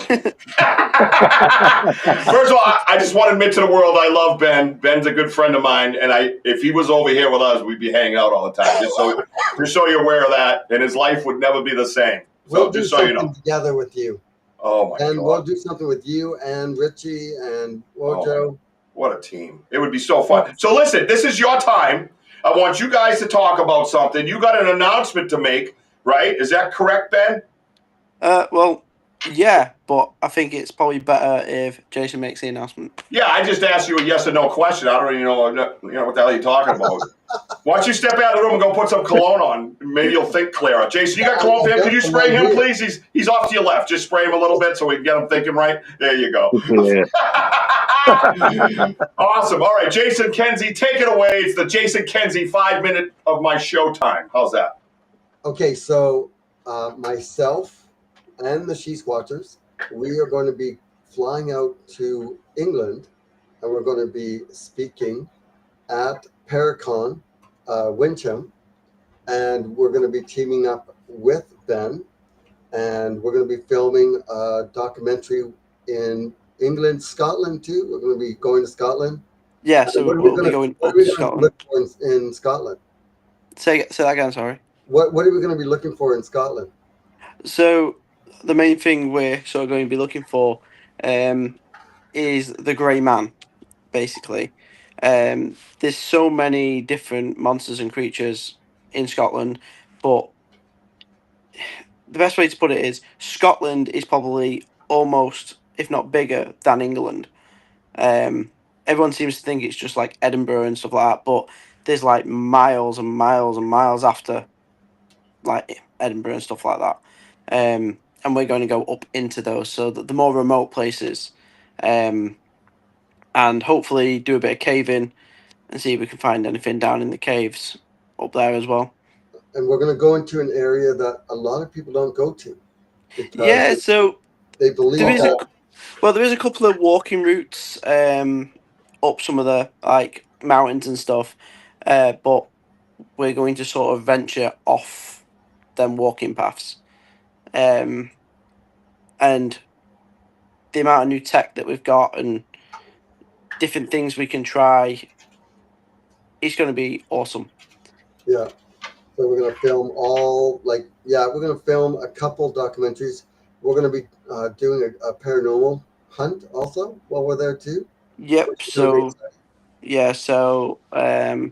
of all, I just want to admit to the world I love Ben. Ben's a good friend of mine, and if he was over here with us, we'd be hanging out all the time. Just so you're aware of that, and his life would never be the same. So we'll do something together with you. Oh my God! And we'll do something with you and Richie and Wojo. What a team! It would be so fun. So listen, this is your time. I want you guys to talk about something. You got an announcement to make, right? Is that correct, Ben? Well, yeah, but I think it's probably better if Jason makes the announcement. Yeah, I just asked you a yes or no question. I don't even know what the hell you're talking about. Why don't you step out of the room and go put some cologne on? Maybe you'll think clearer. Jason, you got cologne for him? Could you spray him, please? He's off to your left. Just spray him a little bit so we can get him thinking right. There you go. Yeah. Awesome. All right, Jason Kenzie, take it away. It's the Jason Kenzie 5 minute of my show time. How's that? Okay, so myself and the She's Watchers, we are going to be flying out to England, and we're going to be speaking at Paracon, Wincham, and we're going to be teaming up with Ben, and we're going to be filming a documentary in England, Scotland too. We're going to be going to Scotland. Yeah, so we'll be going to Scotland. Look for in Scotland. Say that again, sorry. What are we going to be looking for in Scotland? So the main thing we're sort of going to be looking for is the Grey Man, basically. There's so many different monsters and creatures in Scotland, but the best way to put it is Scotland is probably almost, if not bigger, than England. Everyone seems to think it's just like Edinburgh and stuff like that, but there's like miles and miles and miles after like Edinburgh and stuff like that. And we're going to go up into those, so the more remote places, and hopefully do a bit of caving and see if we can find anything down in the caves up there as well. And we're going to go into an area that a lot of people don't go to. Yeah, so they believe there is a couple of walking routes up some of the like mountains and stuff, but we're going to sort of venture off them walking paths. And the amount of new tech that we've got and different things we can try, it's going to be awesome. Yeah. So we're going to film we're going to film a couple documentaries. We're going to be doing a paranormal hunt also while we're there too. Yep. So I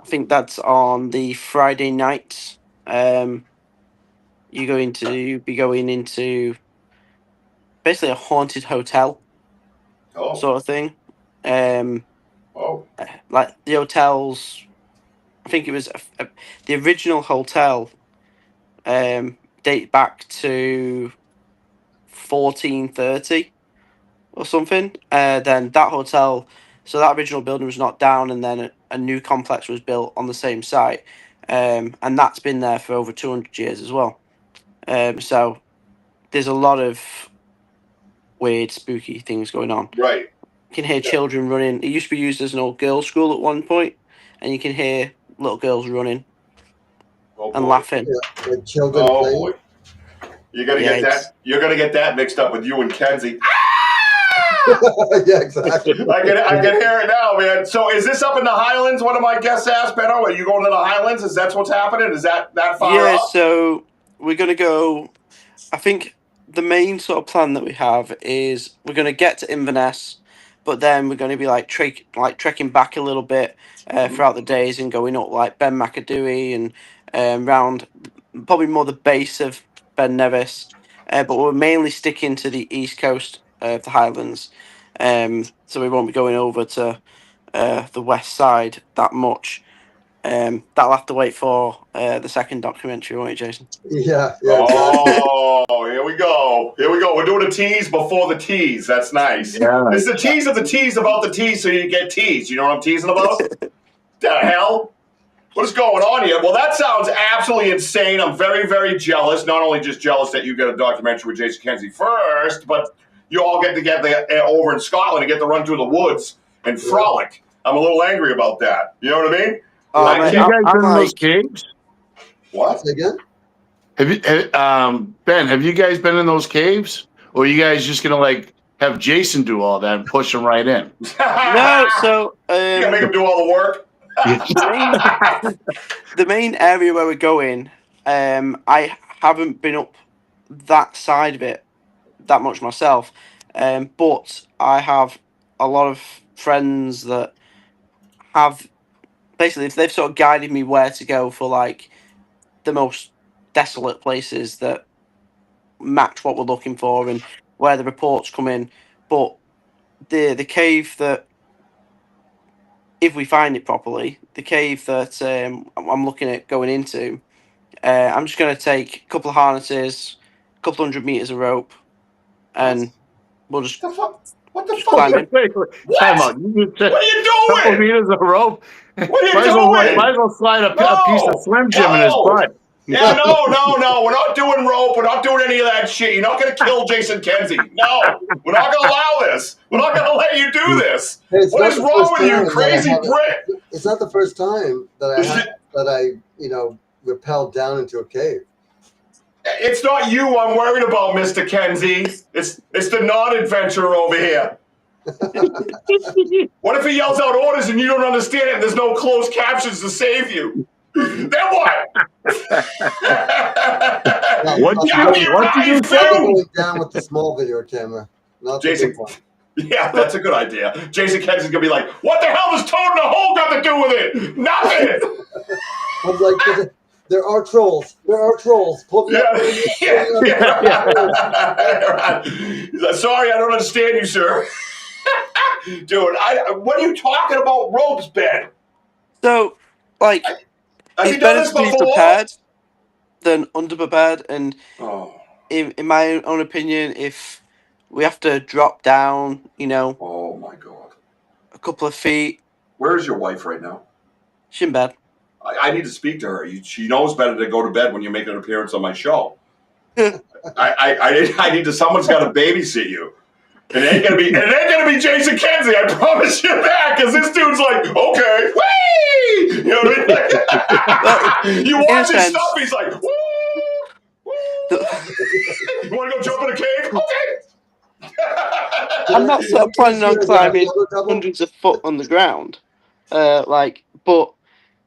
think that's on the Friday night. You're going to be going into basically a haunted hotel sort of thing. Like the hotels, I think it was the original hotel date back to 1430 or something. Then that hotel, so that original building was knocked down, and then a new complex was built on the same site, and that's been there for over 200 years as well. So there's a lot of weird, spooky things going on. Right. You can hear children running. It used to be used as an old girls' school at one point, and you can hear little girls running and laughing. Yeah, like children Oh playing. boy. You're gonna get that. You're gonna get that mixed up with you and Kenzie. Yeah, exactly. I can hear it now, man. So is this up in the Highlands? One of my guests asked, Benno, are you going to the Highlands? Is that what's happening? Is that far up? So we're gonna go. I think the main sort of plan that we have is we're gonna get to Inverness, but then we're gonna be like trekking back a little bit throughout the days and going up like Ben Macadooey and round probably more the base of Ben Nevis, but we're mainly sticking to the east coast of the Highlands, so we won't be going over to the west side that much. That'll have to wait for the second documentary, won't it, Jason? Yeah. Oh, here we go. We're doing a tease before the tease. That's nice. Yeah. It's the tease of the tease about the tease, so you get teased. You know what I'm teasing about? The hell? What is going on here? Well, that sounds absolutely insane. I'm very, very jealous. Not only just jealous that you get a documentary with Jason Kenzie first, but you all get to get over in Scotland and get to run through the woods and frolic. I'm a little angry about that. You know what I mean? Have you guys been in those caves? What? Say again? Have you, Ben? Have you guys been in those caves, or are you guys just gonna like have Jason do all that and push him right in? No, so you gotta make him do all the work. The main area where we're going, I haven't been up that side of it that much myself, but I have a lot of friends that have basically they've sort of guided me where to go for like the most desolate places that match what we're looking for and where the reports come in. But the cave that, if we find it properly, the cave that I'm looking at going into, I'm just going to take a couple of harnesses, a couple 100 meters of rope, and we'll just What the fuck? climb in. Wait, time out. What are you doing? Couple meters of rope. What are you might doing? as well slide a piece of Slim Jim in his butt. Yeah, no. We're not doing rope. We're not doing any of that shit. You're not going to kill Jason Kenzie. No, we're not going to allow this. We're not going to let you do this. Hey, what is wrong with you, crazy Brit? It's not the first time that I rappelled down into a cave. It's not you I'm worried about, Mr. Kenzie. It's the non-adventurer over here. What if he yells out orders and you don't understand it and there's no closed captions to save you? Then what? What did you say? Going down with the small video camera, not Jason. the big one. Yeah, that's a good idea. Jason Kenzie's gonna be like, "What the hell does toting a hole got to do with it? Nothing." I was like, there are trolls. There are trolls. Yeah. He's like, sorry, I don't understand you, sir. Dude, what are you talking about ropes, Ben? So, like, Have it's you done better this to be before? prepared than underprepared. And Oh. in my own opinion, if we have to drop down, Oh my God. a couple of feet. Where is your wife right now? She's in bed. I need to speak to her. She knows better to go to bed when you make an appearance on my show. I need to. Someone's got to babysit you. It ain't gonna be Jason Kenzie. I promise you that, because this dude's like, okay, whee! You know what I mean? You watch his stuff, he's like, woo, woo. You want to go jump in a cave? Okay. I'm not sort of planning on climbing hundreds of foot on the ground, but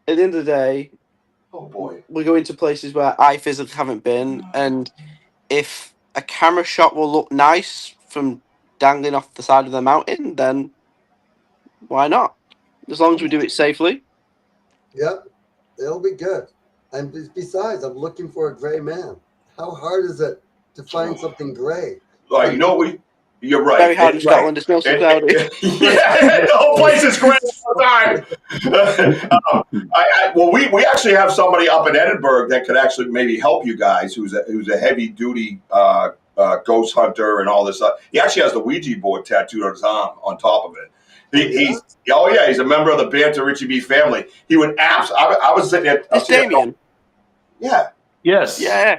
at the end of the day, oh boy, we're going to places where I physically haven't been, and if a camera shot will look nice from dangling off the side of the mountain, then why not? As long as we do it safely. Yep, it'll be good. And besides, I'm looking for a gray man. How hard is it to find something gray? All right, you know what You're right. Very hard in Scotland. It's mostly cloudy. Yeah, the whole place is great all the time. Well, we actually have somebody up in Edinburgh that could actually maybe help you guys, who's a heavy duty ghost hunter and all this stuff. He actually has the Ouija board tattooed on his arm on top of it. He's a member of the BanterWithRichieB family. He would I was sitting at It's Damien. Yeah. Yes. Yeah.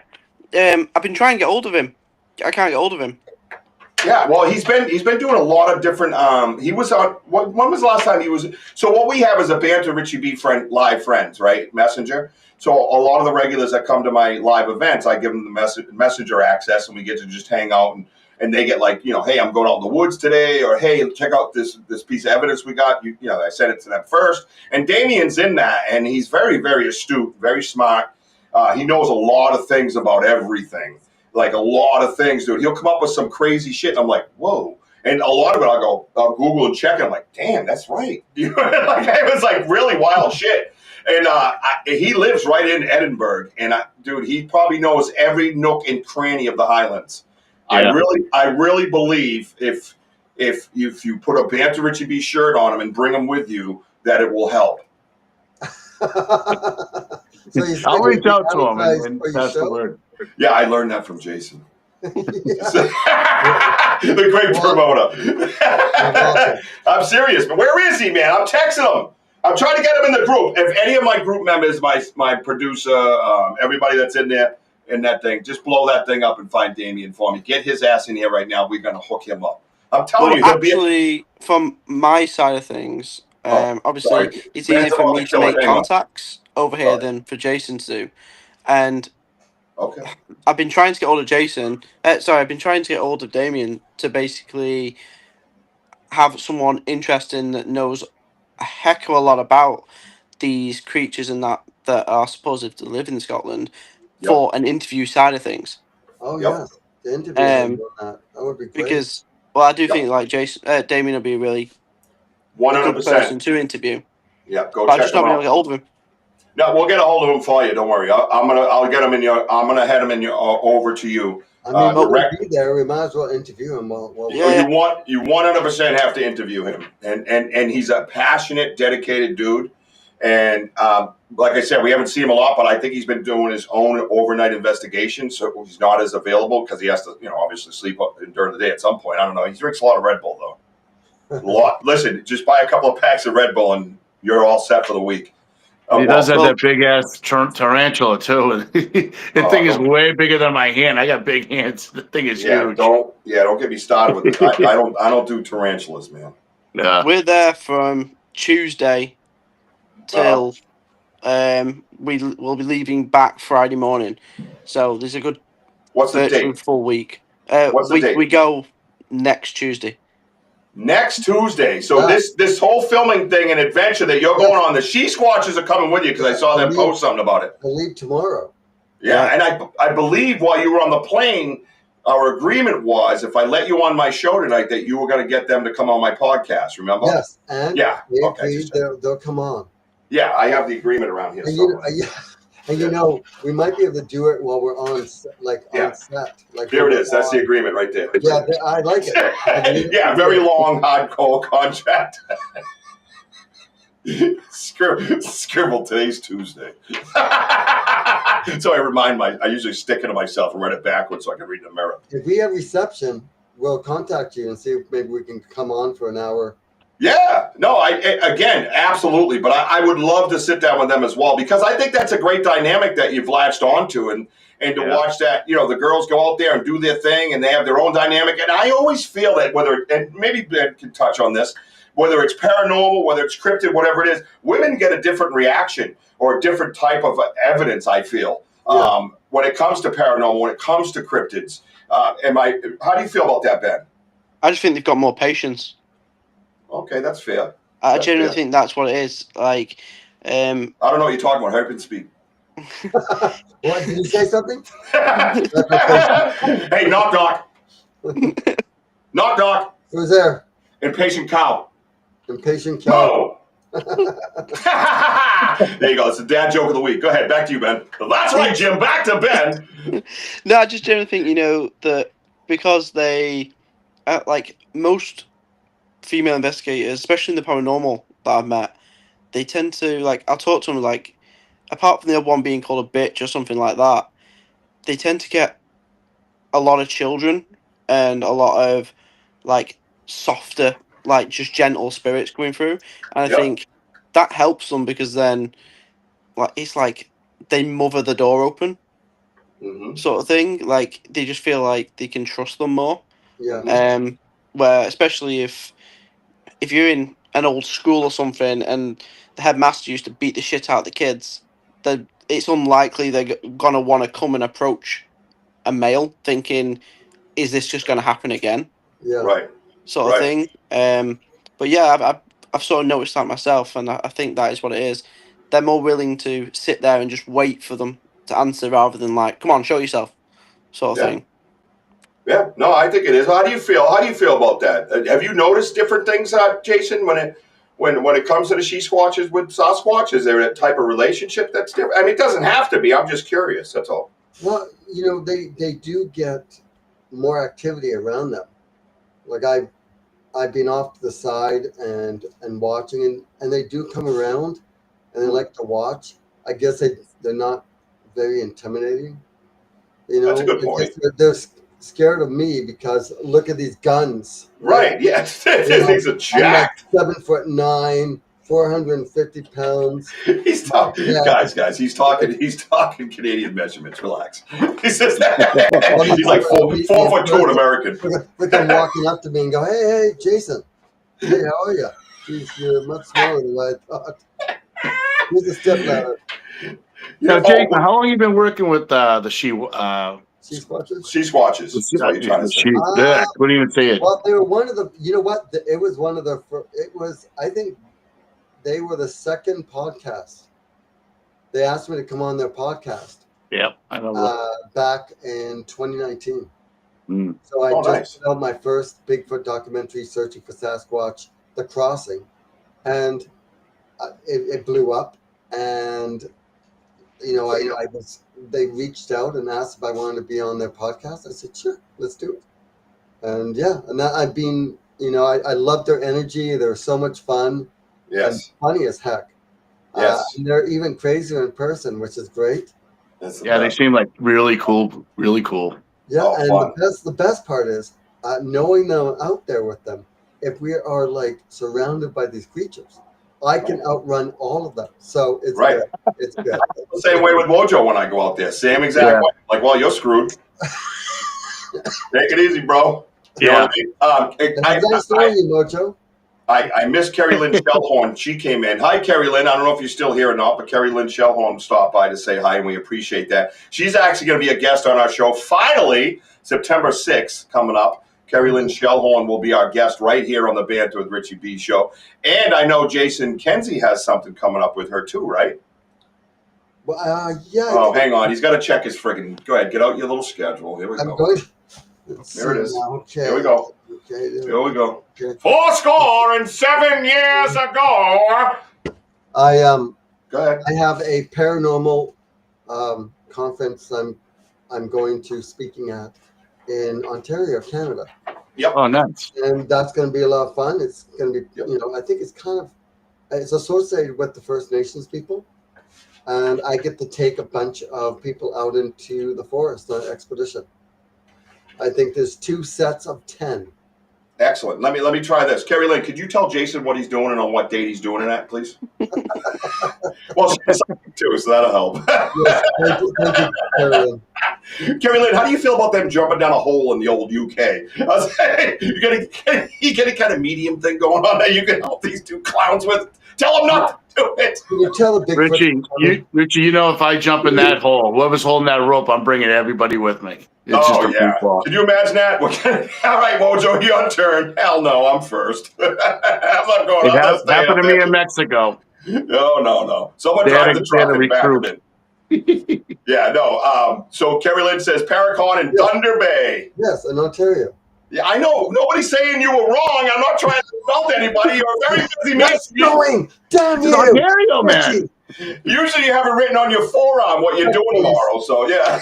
I've been trying to get hold of him. I can't get hold of him. Yeah, well, he's been doing a lot of different. He was on. When was the last time he was? So what we have is a BanterWithRichieB live friends, right? Messenger. So a lot of the regulars that come to my live events, I give them the messenger access, and we get to just hang out and they get like, hey, I'm going out in the woods today, or hey, check out this piece of evidence we got. I sent it to them first, and Damien's in that, and he's very, very astute, very smart. He knows a lot of things about everything. Like a lot of things, dude. He'll come up with some crazy shit. And I'm like, whoa. And a lot of it, I'll Google and check. And I'm like, damn, that's right. It was like really wild shit. And he lives right in Edinburgh. And dude, he probably knows every nook and cranny of the Highlands. Yeah. I really believe if you put a BanterWithRichieB shirt on him and bring him with you, that it will help. So I'll reach out to him and pass the word. Yeah, I learned that from Jason. The great promoter. I'm serious, but where is he, man? I'm texting him. I'm trying to get him in the group. If any of my group members, my producer, everybody that's in there in that thing, just blow that thing up and find Damien for me. Get his ass in here right now. We're gonna hook him up. I'm telling you. Actually, from my side of things, obviously sorry. it's easier for me to make contacts over here than for Jason to do, and. Okay. I've been trying to get hold of Jason. I've been trying to get hold of Damien to basically have someone interesting that knows a heck of a lot about these creatures and that are supposed to live in Scotland for an interview side of things. Oh yes, the interview on that would be great. Because I do think like Damien would be a really 100% good person to interview. Yeah, go but check I just not been able to get hold of him. No, we'll get a hold of him for you. Don't worry. I'll get him in your. I'm gonna head him in your over to you. I mean, we'll be there. We might as well interview him. You 100% have to interview him, and he's a passionate, dedicated dude. And like I said, we haven't seen him a lot, but I think he's been doing his own overnight investigation, so he's not as available because he has to, obviously sleep up during the day at some point. I don't know. He drinks a lot of Red Bull though. A lot. Listen, just buy a couple of packs of Red Bull and you're all set for the week. He does have that big ass tarantula too. The thing is way bigger than my hand. I got big hands. The thing is huge. Don't get me started with it. I don't do tarantulas, man. Yeah. We're there from Tuesday till we'll be leaving back Friday morning. So there's a good full week. What's the date? We go next Tuesday. Next Tuesday. So this whole filming thing and adventure that you're going on, the She-Squatchers are coming with you because I saw them post something about it. I leave tomorrow. Yeah, and I believe while you were on the plane, our agreement was if I let you on my show tonight that you were going to get them to come on my podcast, remember? Yes, and they agreed they'll come on. Yeah, I have the agreement around here. And we might be able to do it while we're on set. Like there it is. That's the agreement right there. Yeah, I like it. Yeah, very long, hardcore contract. Scribble, today's Tuesday. So I usually stick it to myself and write it backwards so I can read in the mirror. If we have reception, we'll contact you and see if maybe we can come on for an hour. Yeah, no, again, absolutely. But I would love to sit down with them as well because I think that's a great dynamic that you've latched onto and to watch that, the girls go out there and do their thing and they have their own dynamic. And I always feel that and maybe Ben can touch on this, whether it's paranormal, whether it's cryptid, whatever it is, women get a different reaction or a different type of evidence, I feel, when it comes to paranormal, when it comes to cryptids. How do you feel about that, Ben? I just think they've got more patience. Okay, that's fair. I genuinely think that's what it is. Like, I don't know what you're talking about. Hurry up and speak. What, did you say something? Hey, knock. Knock. Who's there? Impatient cow. Impatient cow. There you go. It's the dad joke of the week. Go ahead. Back to you, Ben. That's right, Jim. Back to Ben. No, I just generally think, that because they like most female investigators, especially in the paranormal that I've met, they tend to like. I'll talk to them like, apart from the other one being called a bitch or something like that, they tend to get a lot of children and a lot of like softer, like just gentle spirits coming through, and I Yep. think that helps them because then, like, it's like they mother the door open, sort of thing. Like they just feel like they can trust them more. Yeah. Where especially if you're in an old school or something and the headmaster used to beat the shit out of the kids, then it's unlikely they're gonna want to come and approach a male thinking, is this just going to happen again? Yeah. Right. Sort of thing. But yeah, I've sort of noticed that myself, and I think that is what it is. They're more willing to sit there and just wait for them to answer rather than like, come on, show yourself, sort of thing. Yeah, no, I think it is. How do you feel? How do you feel about that? Have you noticed different things, Jason, when it comes to the she squatches with Sasquatch? Is there a type of relationship that's different? I mean, it doesn't have to be. I'm just curious. That's all. Well, they do get more activity around them. Like I've been off to the side and watching, and they do come around, and they like to watch. I guess they're not very intimidating. That's a good point. They're scared of me because look at these guns. Right? Yeah, these are jacked. I'm like 7'9", 450 pounds. He's talking, guys. He's talking Canadian measurements. Relax. He says that. He's like 4'2" in American. Look, I'm walking up to me and go, hey, Jason. Hey, how are you? Jeez, you're much smaller than what I thought. Here's a step ladder. Now, Jason, how long have you been working with the she? She squatches. She squatches. That's what you're trying to say. I couldn't even say it. Well, they were one of the. You know what? It was one of the. It was. I think they were the second podcast. They asked me to come on their podcast. Yep, I know. Back in 2019. So I just filmed my first Bigfoot documentary, Searching for Sasquatch, The Crossing, and it blew up. And they reached out and asked if I wanted to be on their podcast. I said, sure, let's do it. And I've been, I love their energy. They're so much fun. Yes. And funny as heck. Yes. And they're even crazier in person, which is great. They seem like really cool. Really cool. Yeah, and the best part is knowing them out there with them. If we are like surrounded by these creatures, I can outrun all of them. So it's good. It's good. The same way with Mojo when I go out there. Same exact way. Like, well, you're screwed. Take it easy, bro. You know what I mean? Mojo. I miss Carrie Lynn Shellhorn. She came in. Hi, Carrie Lynn. I don't know if you're still here or not, but Carrie Lynn Shellhorn stopped by to say hi, and we appreciate that. She's actually going to be a guest on our show. Finally, September 6th coming up. Carrie Lynn Shellhorn will be our guest right here on the Banter with Richie B show. And I know Jason Kenzie has something coming up with her too, right? Well, yeah. Oh, hang on. He's got to check his friggin'. Go ahead. Get out your little schedule. Here we go. There it is. Okay. Here we go. Okay. Here we go. Okay. 407 years ago. Go ahead. I have a paranormal conference I'm going to speaking at in Ontario, Canada. Yep. Oh, nice. And that's going to be a lot of fun. It's going to be, I think it's associated with the First Nations people. And I get to take a bunch of people out into the forest on an expedition. I think there's 2 sets of 10. Excellent. Let me try this. Carrie Lynn, could you tell Jason what he's doing and on what date he's doing it at, please? Well, she's too, so that'll help. Yes, thank you, Carrie Lynn. Carrie Lynn, how do you feel about them jumping down a hole in the old UK? I was saying, you get a kind of medium thing going on that you can help these 2 clowns with. Tell them not to do it. Can you tell the big Richie, if I jump in that hole, whoever's holding that rope, I'm bringing everybody with me. It's just a free fall. Can you imagine that? All right, Mojo, your turn. Hell no, I'm first. I'm not going. It happened to me in Mexico. No. Someone drive the truck and back in. Yeah, no. So Carrie Lynn says Paracon in Thunder Bay. Yes, in Ontario. Yeah, I know. Nobody's saying you were wrong. I'm not trying to insult anybody. You're a very busy man. Going. Damn you. Ontario, man. Usually you have it written on your forearm what you're doing tomorrow. So, yeah.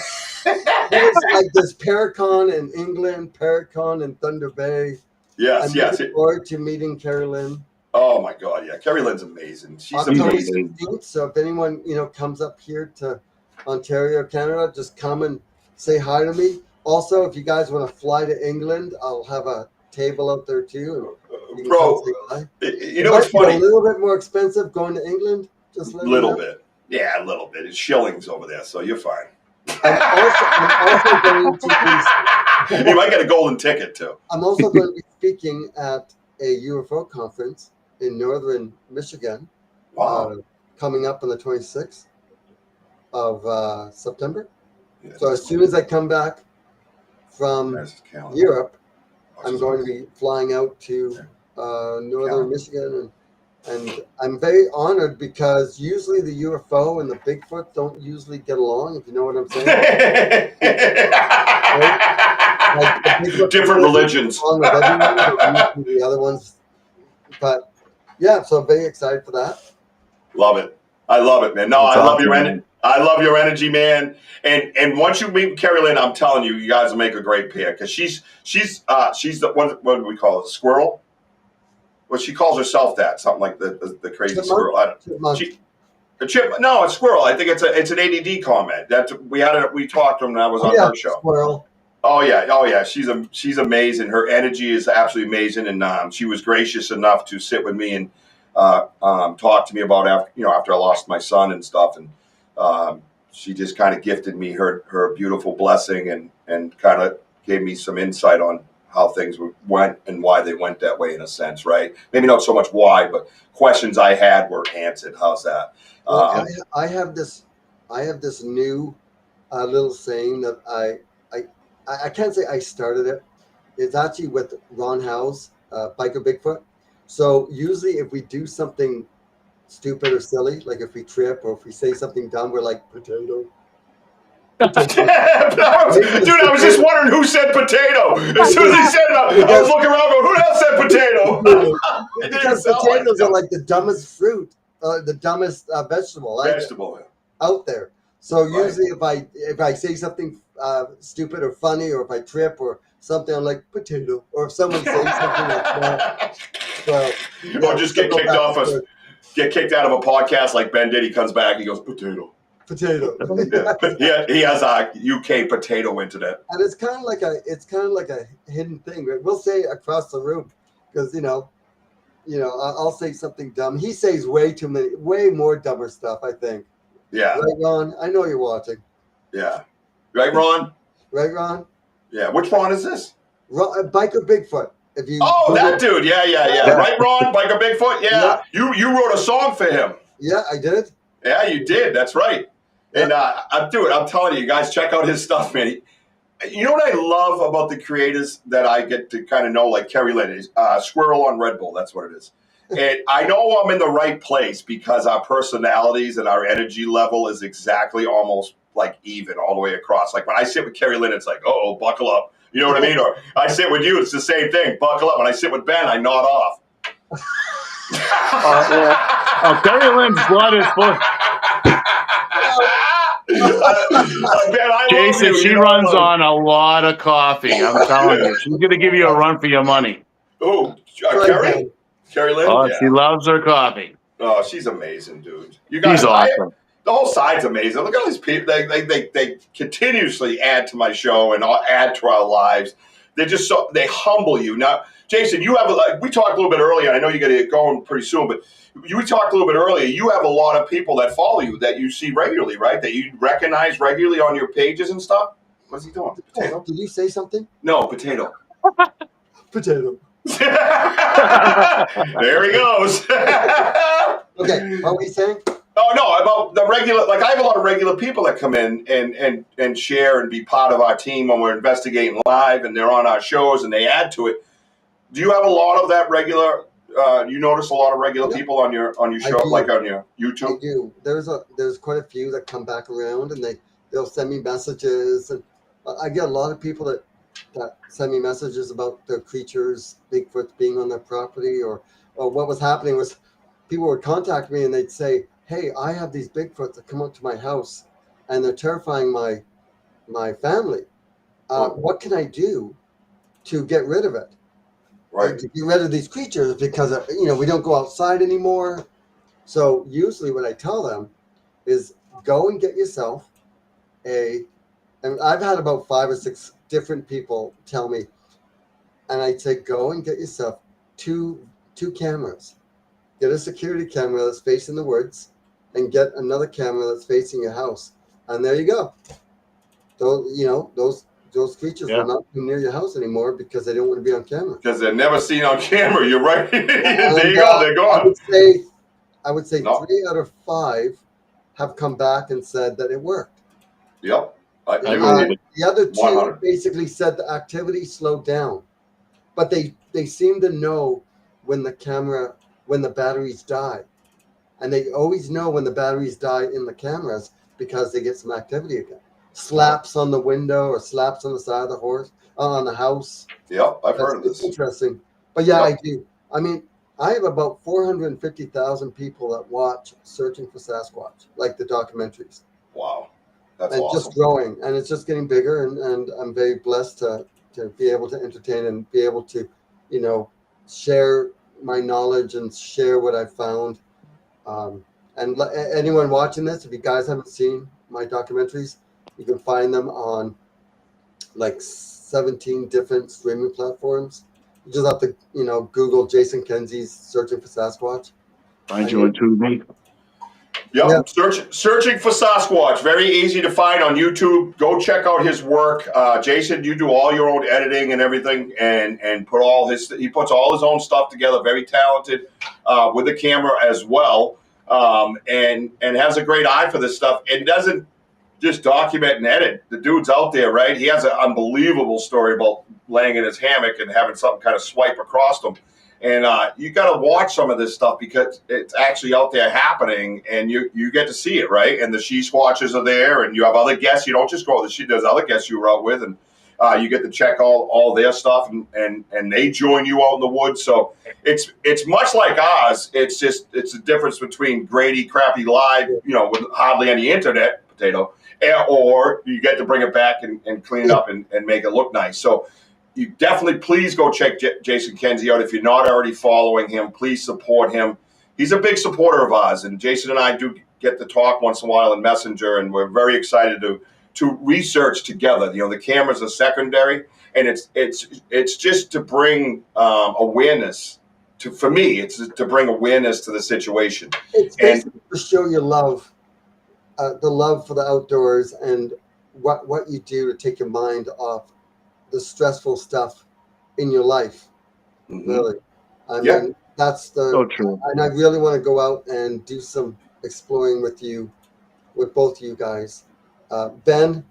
There's Paracon in England, Paracon in Thunder Bay. Yes, I'm yes. looking forward to meeting Carrie Lynn. Oh my God, yeah. Carrie Lynn's amazing. She's October amazing. 16th. So if anyone comes up here to Ontario, Canada, just come and say hi to me. Also, if you guys want to fly to England, I'll have a table out there too. And you can Bro, come say hi. you know what's funny? A little bit more expensive going to England. Just A little bit. Yeah, a little bit. It's shillings over there, so you're fine. I'm also going to You might get a golden ticket too. I'm also going to be speaking at a UFO conference in northern Michigan. Wow. Coming up on the 26th of September. Yeah, So as soon as I come back from Europe, I'm going to be flying out to northern Michigan, and I'm very honored because usually the UFO and the Bigfoot don't usually get along, if you know what I'm saying. Like different religions. Along with everyone, the other ones, but yeah, so I'm very excited for that. Love it. I love it, man. No, That's I love awesome, your man. energy. I love your energy, man. And once you meet Carrie Lynn, I'm telling you, you guys will make a great pair because she's the what do we call it? A squirrel? Well, she calls herself that, something like the crazy Chipmunk? squirrel. A chip? No, a squirrel. I think it's an ADD comment. We talked when I was on her show. Squirrel. Oh yeah. She's amazing. Her energy is absolutely amazing, and she was gracious enough to sit with me and talk to me about after I lost my son and stuff, and she just kind of gifted me her beautiful blessing and kind of gave me some insight on how things went and why they went that way in a sense, right? Maybe not so much why, but questions I had were answered. How's that? Well, I have this new little saying that I can't say I started it. It's actually with Ron Howell's Biker Bigfoot. So usually if we do something stupid or silly, like if we trip or if we say something dumb, we're like potato. Dude, I was just wondering who said potato. As soon as he said it, I was looking around going, who else said potato? Because potatoes are like the dumbest fruit, the dumbest vegetable out there. So usually if I say something stupid or funny, or if I trip or something, I'm like potato. Or if someone says something like that. So, or just get kicked out of a podcast like Ben did. He comes back, he goes, potato. Yeah, he has a UK potato internet. And it's kind of like a hidden thing. Right? We'll say across the room because I'll say something dumb. He says way more dumber stuff, I think. Yeah. Right, Ron? I know you're watching. Yeah. Right, Ron? Right, Ron? Yeah. Which Ron is this? Biker Bigfoot. That dude. Yeah. Right, Ron? Biker Bigfoot? Yeah. You wrote a song for him. Yeah, I did. Yeah, you did. That's right. And I'm telling you guys, check out his stuff, man. You know what I love about the creators that I get to kind of know, like Carrie Lynn, is Squirrel on Red Bull. That's what it is. And I know I'm in the right place because our personalities and our energy level is exactly almost like even all the way across. Like when I sit with Carrie Lynn, it's like, oh, buckle up. You know what I mean? Or I sit with you, it's the same thing. Buckle up. When I sit with Ben, I nod off. Carrie Lynn's blood is full. Jason, she runs on a lot of coffee. I'm telling you, she's going to give you a run for your money. Oh, Carrie? Carrie Lynn? Oh, she loves her coffee. Oh, she's amazing, dude. You guys, she's awesome. The whole side's amazing. Look at all these people. They continuously add to my show and add to our lives. They're just they humble you. Now, Jason, you have we talked a little bit earlier. I know you got to get going pretty soon, but we talked a little bit earlier. You have a lot of people that follow you that you see regularly, right? That you recognize regularly on your pages and stuff. What's he doing? Potato. Did you say something? No, potato. Potato. There he goes. Okay, what were you saying? Oh no, about the regular. Like I have a lot of regular people that come in and share and be part of our team when we're investigating live, and they're on our shows and they add to it. Do you have a lot of that regular? You notice a lot of regular people on your show, like on your YouTube? I do. There's quite a few that come back around and they'll send me messages, and I get a lot of people that send me messages about the creatures, Bigfoot being on their property, or what was happening was people would contact me and they'd say, hey, I have these Bigfoots that come up to my house and they're terrifying my my family. What can I do to get rid of it? Right. To get rid of these creatures because we don't go outside anymore. So usually what I tell them is go and get yourself and I've had about 5 or 6 different people tell me, and I'd say go and get yourself two cameras. Get a security camera that's facing the woods, and get another camera that's facing your house, and there you go. Those creatures will not be near your house anymore because they don't want to be on camera. Because they're never seen on camera. You're right. There you go. They're gone. I would say 3 out of 5 have come back and said that it worked. Yep. The other 2 100. basically said the activity slowed down, but they seem to know when the batteries die, and they always know when the batteries die in the cameras because they get some activity again. Slaps on the window or slaps on the side of the horse on the house. Yep, I've heard of this. Interesting, but yeah, I do. I mean, I have about 450,000 people that watch Searching for Sasquatch, like the documentaries. Wow. That's and awesome. Just growing, and it's just getting bigger, and I'm very blessed to be able to entertain and be able to, share my knowledge and share what I found. And anyone watching this, if you guys haven't seen my documentaries, you can find them on like 17 different streaming platforms. You just have to, Google Jason Kenzie's Searching for Sasquatch. Find you on Tubi. Yeah. Searching for Sasquatch. Very easy to find on YouTube. Go check out his work. Jason, you do all your own editing and everything, and he puts all his own stuff together. Very talented with the camera as well, and has a great eye for this stuff. And doesn't just document and edit. The dude's out there, right? He has an unbelievable story about laying in his hammock and having something kind of swipe across him. And you got to watch some of this stuff because it's actually out there happening, and you get to see it, right? And the she-squatchers are there, and you have other guests. You don't just go with there's other guests you were out with, and you get to check all their stuff, and they join you out in the woods. So it's much like ours. It's a difference between grainy, crappy live, with hardly any internet, or you get to bring it back and clean it up and make it look nice. So you definitely please go check Jason Kenzie out. If you're not already following him, please support him. He's a big supporter of ours, and Jason and I do get to talk once in a while in Messenger, and we're very excited to research together. The cameras are secondary, and it's just to bring awareness for me. It's to bring awareness to the situation. It's basically to show your love, the love for the outdoors, and what you do to take your mind off the stressful stuff in your life. Mm-hmm. Really, I mean, that's so true. And I really want to go out and do some exploring with both of you guys. Ben,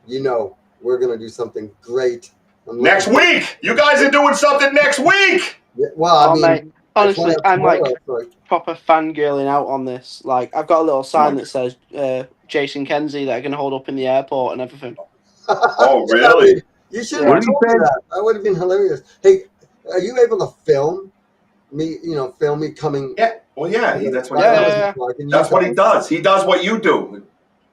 we're gonna do something great next week. You guys are doing something next week. Yeah, well, mate, honestly, I'm like proper fangirling out on this. Like, I've got a little sign that says Jason Kenzie that I can hold up in the airport and everything. Oh, really? You should have told me that. That would have been hilarious. Hey, are you able to film me? Film me coming. Yeah. Well, yeah. That's what he does. That's what he does. He does what you do.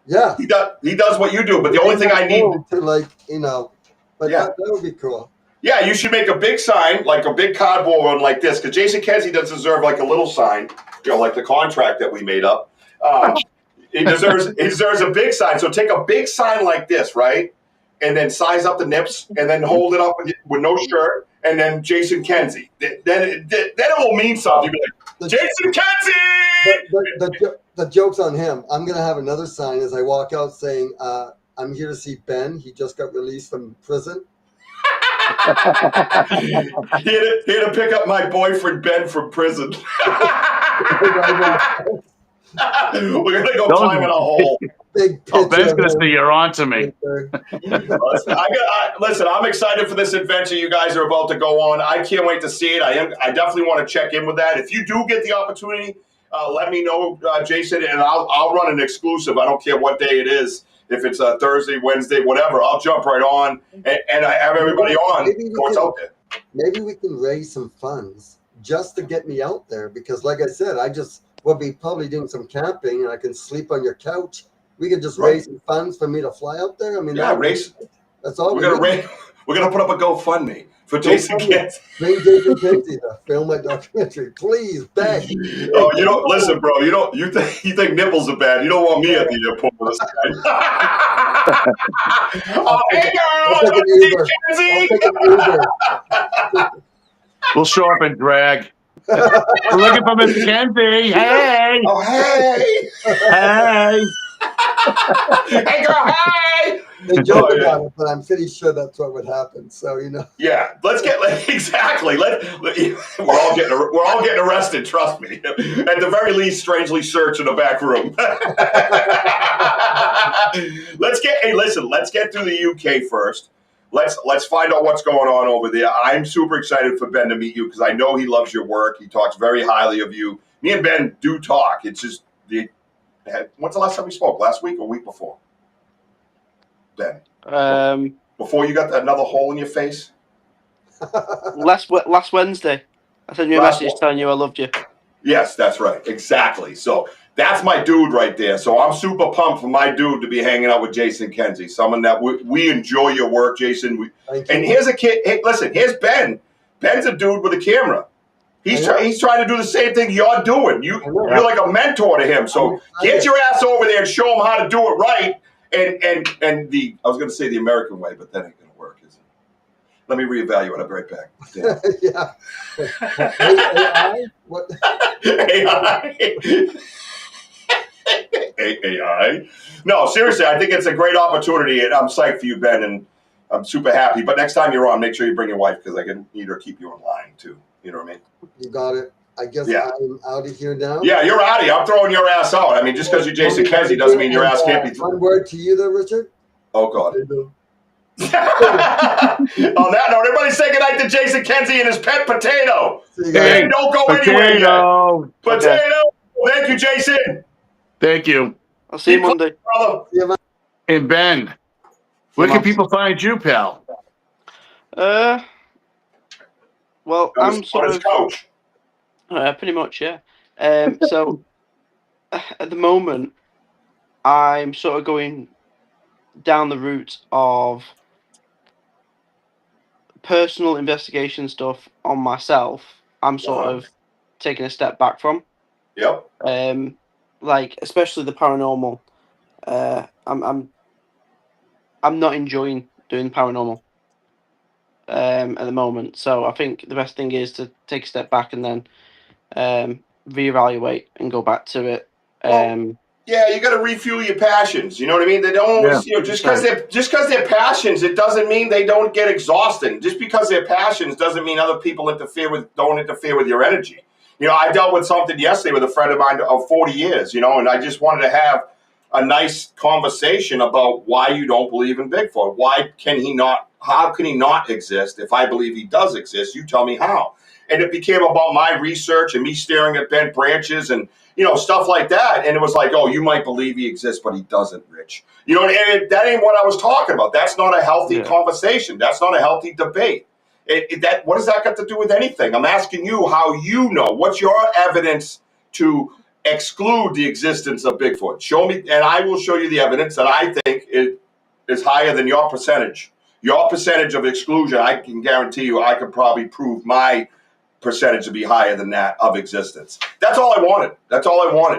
Yeah. He does what you do. But the only thing I need to But that would be cool. Yeah, you should make a big sign, like a big cardboard one like this, because Jason Kenzie doesn't deserve like a little sign, like the contract that we made up. He deserves a big sign. So take a big sign like this, right? And then size up the nips, and then hold it up with no shirt, and then Jason Kenzie. Then it will mean something. You'll be like, Jason Kenzie! The joke's on him. I'm going to have another sign as I walk out saying, I'm here to see Ben. He just got released from prison. Here to pick up my boyfriend Ben from prison. We're going to go climb in a hole. Ben's going to say you're on to me. Listen, I'm excited for this adventure you guys are about to go on. I can't wait to see it. I definitely want to check in with that. If you do get the opportunity, let me know, Jason, and I'll run an exclusive. I don't care what day it is. If it's a Thursday, Wednesday, whatever, I'll jump right on and I have everybody on what's out there. Maybe we can raise some funds just to get me out there, because like I said, I just will be probably doing some camping, and I can sleep on your couch We could just raise some funds for me to fly up there. I mean, race. That's all We're gonna put up a GoFundMe for Jason Kenzie. Bring Jason Kenzie to film my documentary, please. Beg. Oh, you don't listen, bro. You think nipples are bad? You don't want me at the airport with this guy. Oh, hey I'll take an Uber. We'll show up in drag. We're looking for Miss Kenzie. Hey. Oh, hey. Hey. Hey, girl. Hey. They joke about it, but I'm pretty sure that's what would happen. So Yeah, let's get exactly. We're all getting arrested. Trust me. At the very least, strangely searched in the back room. Let's get through the UK first. Let's find out what's going on over there. I'm super excited for Ben to meet you because I know he loves your work. He talks very highly of you. Me and Ben do talk. It's just when's the last time we spoke? Last week or week before? Ben. Before you got another hole in your face? Last Wednesday, I sent you a message telling you I loved you. Yes, that's right. Exactly. So that's my dude right there. So I'm super pumped for my dude to be hanging out with Jason Kenzie, someone that we enjoy your work, Jason. And here's a kid. Hey, listen, here's Ben. Ben's a dude with a camera. He's trying to do the same thing you're doing. You're like a mentor to him. So get your ass over there and show him how to do it right. And I was going to say the American way, but that ain't going to work, is it? Let me reevaluate. I'll be right back. Yeah. AI? What? AI? No, seriously, I think it's a great opportunity, and I'm psyched for you, Ben, and I'm super happy. But next time you're on, make sure you bring your wife because I can need her to keep you in line, too. You know what I mean? You got it. I guess I'm out of here now. Yeah, you're out of here. I'm throwing your ass out. I mean, just because you're Jason Kenzie doesn't mean your ass can't be thrown. One word to you there, Richard. Oh, God. On that note, everybody say goodnight to Jason Kenzie and his pet Potato. Hey, don't go anywhere yet. Potato. Thank you, Jason. Thank you. I'll see you Monday. Brother. And Ben, where can people find you, pal? Well, I'm sort of coach. Pretty much, yeah. So at the moment, I'm sort of going down the route of personal investigation stuff on myself. I'm sort of taking a step back from. Yep. Like especially the paranormal. I'm not enjoying doing paranormal at the moment. So I think the best thing is to take a step back and then reevaluate and go back to it. Yeah, you got to refuel your passions. You know what I mean? They don't always, just because they're passions, it doesn't mean they don't get exhausting. Just because they're passions doesn't mean other people don't interfere with your energy. You know, I dealt with something yesterday with a friend of mine of 40 years, and I just wanted to have a nice conversation about why you don't believe in Bigfoot. How can he not exist? If I believe he does exist, you tell me how. And it became about my research and me staring at bent branches and, stuff like that. And it was like, oh, you might believe he exists, but he doesn't, Rich. And that ain't what I was talking about. That's not a healthy conversation. That's not a healthy debate. What does that got to do with anything? I'm asking you how you know. What's your evidence to exclude the existence of Bigfoot? Show me, and I will show you the evidence that I think is higher than your percentage. Your percentage of exclusion, I can guarantee you, I could probably prove my percentage to be higher than that of existence. That's all I wanted.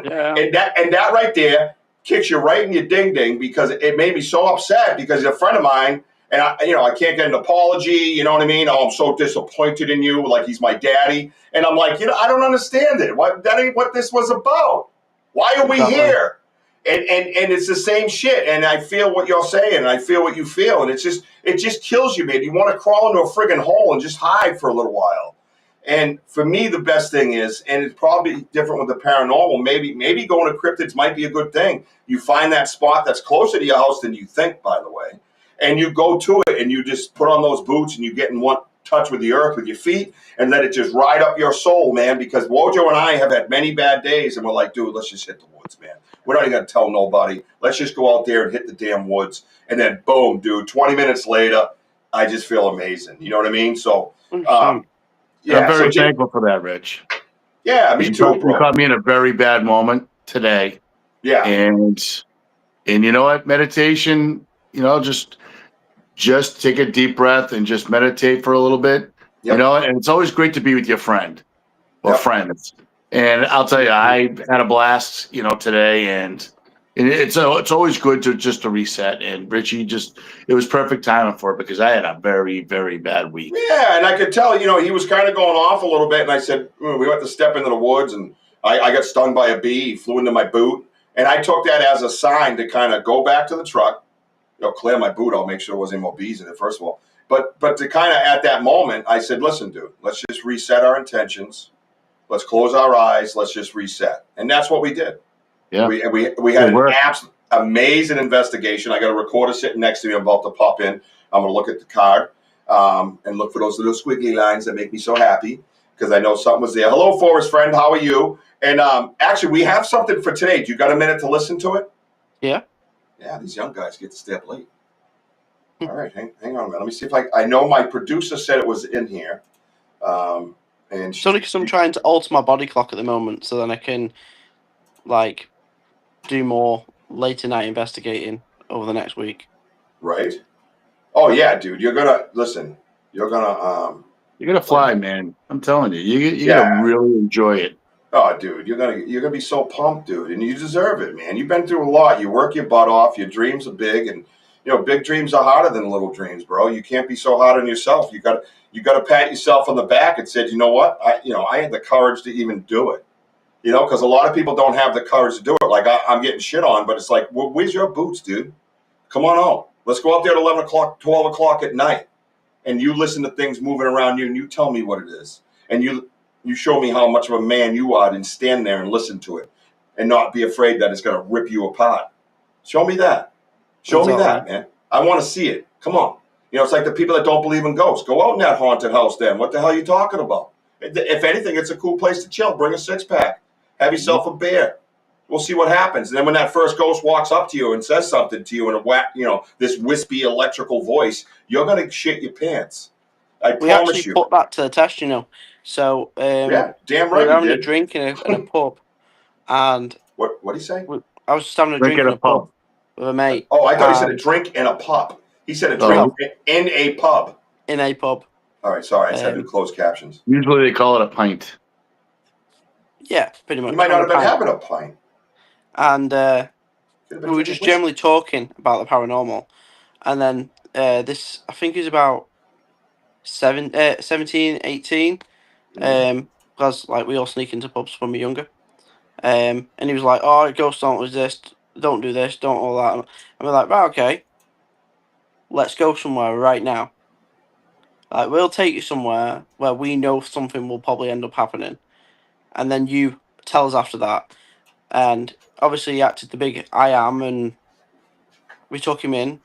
Yeah. And that right there kicks you right in your ding ding because it made me so upset because you're a friend of mine and I can't get an apology. You know what I mean? Oh, I'm so disappointed in you. Like he's my daddy. And I'm like, I don't understand it. That ain't what this was about. Why are we here? And it's the same shit. And I feel what you're saying. And I feel what you feel. And it just kills you, man. You want to crawl into a friggin' hole and just hide for a little while. And for me, the best thing is, and it's probably different with the paranormal, maybe going to cryptids might be a good thing. You find that spot that's closer to your house than you think, by the way, and you go to it and you just put on those boots and you get in one touch with the earth with your feet and let it just ride up your soul, man, because Wojo and I have had many bad days and we're like, dude, let's just hit the woods, man. We're not even going to tell nobody. Let's just go out there and hit the damn woods. And then boom, dude, 20 minutes later, I just feel amazing. You know what I mean? So, I'm very thankful for that, Rich. Yeah, me too, bro. You caught me in a very bad moment today. Yeah. And And you know what? Meditation, just take a deep breath and just meditate for a little bit. Yep. And it's always great to be with your friend or Yep. friends. And I'll tell you, I had a blast, today, and it's always good to reset. And Richie it was perfect timing for it because I had a very, very bad week. Yeah, and I could tell, he was kind of going off a little bit, and I said, we went to step into the woods, and I got stung by a bee. He flew into my boot, and I took that as a sign to kind of go back to the truck, clear my boot. I'll make sure there wasn't any more bees in it, first of all. But to kind of, at that moment, I said, listen, dude, let's just reset our intentions. Let's close our eyes. Let's just reset. And that's what we did. Yeah. We had an absolute amazing investigation. I got a recorder sitting next to me. I'm about to pop in. I'm going to look at the card and look for those little squiggly lines that make me so happy because I know something was there. Hello, Forrest friend. How are you? And actually, we have something for today. Do you got a minute to listen to it? Yeah. Yeah, these young guys get to stay up late. All right, hang on a minute. Let me see if I know my producer said it was in here. And it's only because I'm trying to alter my body clock at the moment so then I can, do more later night investigating over the next week. Right. Oh, yeah, dude. You're going to, listen, you're going to fly, man. I'm telling you, you're going to really enjoy it. Oh, dude, you're gonna be so pumped, dude, and you deserve it, man. You've been through a lot. You work your butt off. Your dreams are big, and big dreams are harder than little dreams, bro. You can't be so hard on yourself. You got to pat yourself on the back and say, you know what? I had the courage to even do it. Because a lot of people don't have the courage to do it. Like I'm getting shit on, but it's like, where's your boots, dude? Come on out. Let's go out there at 11 o'clock, 12 o'clock at night, and you listen to things moving around you, and you tell me what it is, and you show me how much of a man you are, and stand there and listen to it and not be afraid that it's going to rip you apart. Show me that. Show me that, man. I want to see it. Come on. It's like the people that don't believe in ghosts. Go out in that haunted house then. What the hell are you talking about? If anything, it's a cool place to chill. Bring a six-pack. Have yourself a beer. We'll see what happens. And then when that first ghost walks up to you and says something to you in this wispy electrical voice, you're going to shit your pants. I promise you. We actually put that to the test, So yeah, damn right. We were having a drink in a pub, and what did he say? I was just having a drink in a pub with a mate. Oh, I thought he said a drink in a pub. He said a drink in a pub. In a pub. All right, sorry, I just had to do closed captions. Usually they call it a pint. Yeah, pretty much. You might not have been having a pint. And we were just generally talking about the paranormal, and then this, I think, is about 17, 18, because we all sneak into pubs when we're younger, and he was like, "Oh, ghosts don't resist, don't do this, don't all that," and we're like, "Right, okay, let's go somewhere right now. We'll take you somewhere where we know something will probably end up happening, and then you tell us after that." And obviously he acted the big I am, and we took him in,